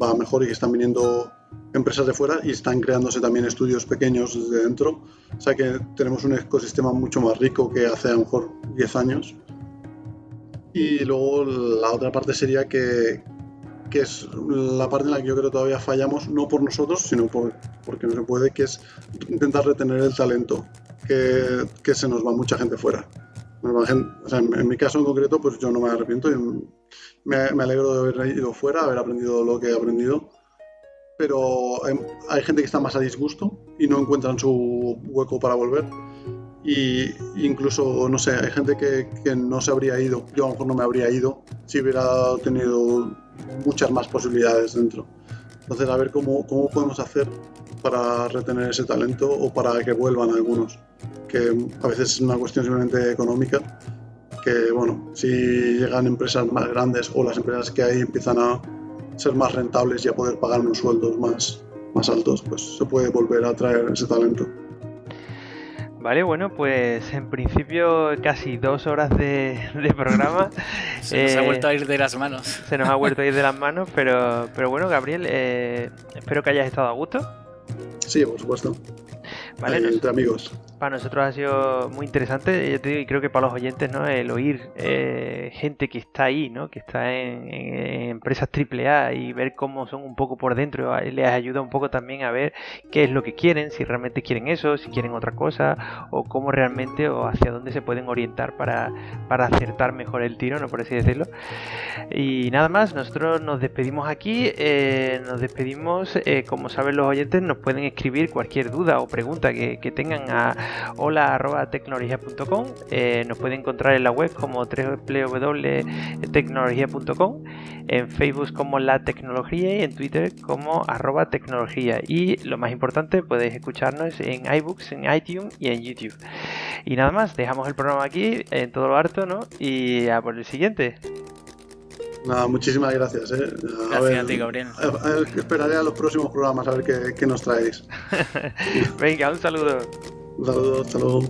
va mejor y que están viniendo empresas de fuera y están creándose también estudios pequeños desde dentro, o sea que tenemos un ecosistema mucho más rico que hace a lo mejor 10 años. Y luego la otra parte sería que es la parte en la que yo creo que todavía fallamos, no por nosotros, sino porque no se puede, que es intentar retener el talento, que se nos va mucha gente fuera. O sea, en mi caso en concreto, pues yo no me arrepiento, me alegro de haber ido fuera, haber aprendido lo que he aprendido, pero hay gente que está más a disgusto y no encuentran su hueco para volver. Y incluso, no sé, hay gente que no se habría ido, yo a lo mejor no me habría ido si hubiera tenido muchas más posibilidades dentro. Entonces, a ver cómo podemos hacer para retener ese talento o para que vuelvan algunos, que a veces es una cuestión simplemente económica, que bueno, si llegan empresas más grandes o las empresas que hay empiezan a ser más rentables y a poder pagar unos sueldos más altos, pues se puede volver a atraer ese talento. Vale, bueno, pues en principio casi 2 horas de programa. Se nos ha vuelto a ir de las manos. Se nos ha vuelto a ir de las manos, pero bueno, Gabriel, espero que hayas estado a gusto. Sí, por supuesto. Vale, entre amigos. Para nosotros ha sido muy interesante, yo te digo, y creo que para los oyentes, ¿no?, el oír gente que está ahí, ¿no?, que está en empresas AAA y ver cómo son un poco por dentro, les ayuda un poco también a ver qué es lo que quieren, si realmente quieren eso, si quieren otra cosa, o cómo realmente o hacia dónde se pueden orientar para acertar mejor el tiro, ¿no?, por así decirlo. Y nada más, nosotros nos despedimos aquí, como saben los oyentes, nos pueden escribir cualquier duda o pregunta que tengan a hola@tecnologia.com. Nos pueden encontrar en la web como www.tecnologia.com, en Facebook como La Tecnología y en Twitter como @tecnología. Y lo más importante, podéis escucharnos en iBooks, en iTunes y en YouTube. Y nada más, dejamos el programa aquí en todo lo harto, ¿no? Y a por el siguiente. Nada, muchísimas gracias. Gracias a ti, Gabriel. Esperaré a los próximos programas a ver qué nos traéis. Venga, un saludo. Un saludo, hasta luego.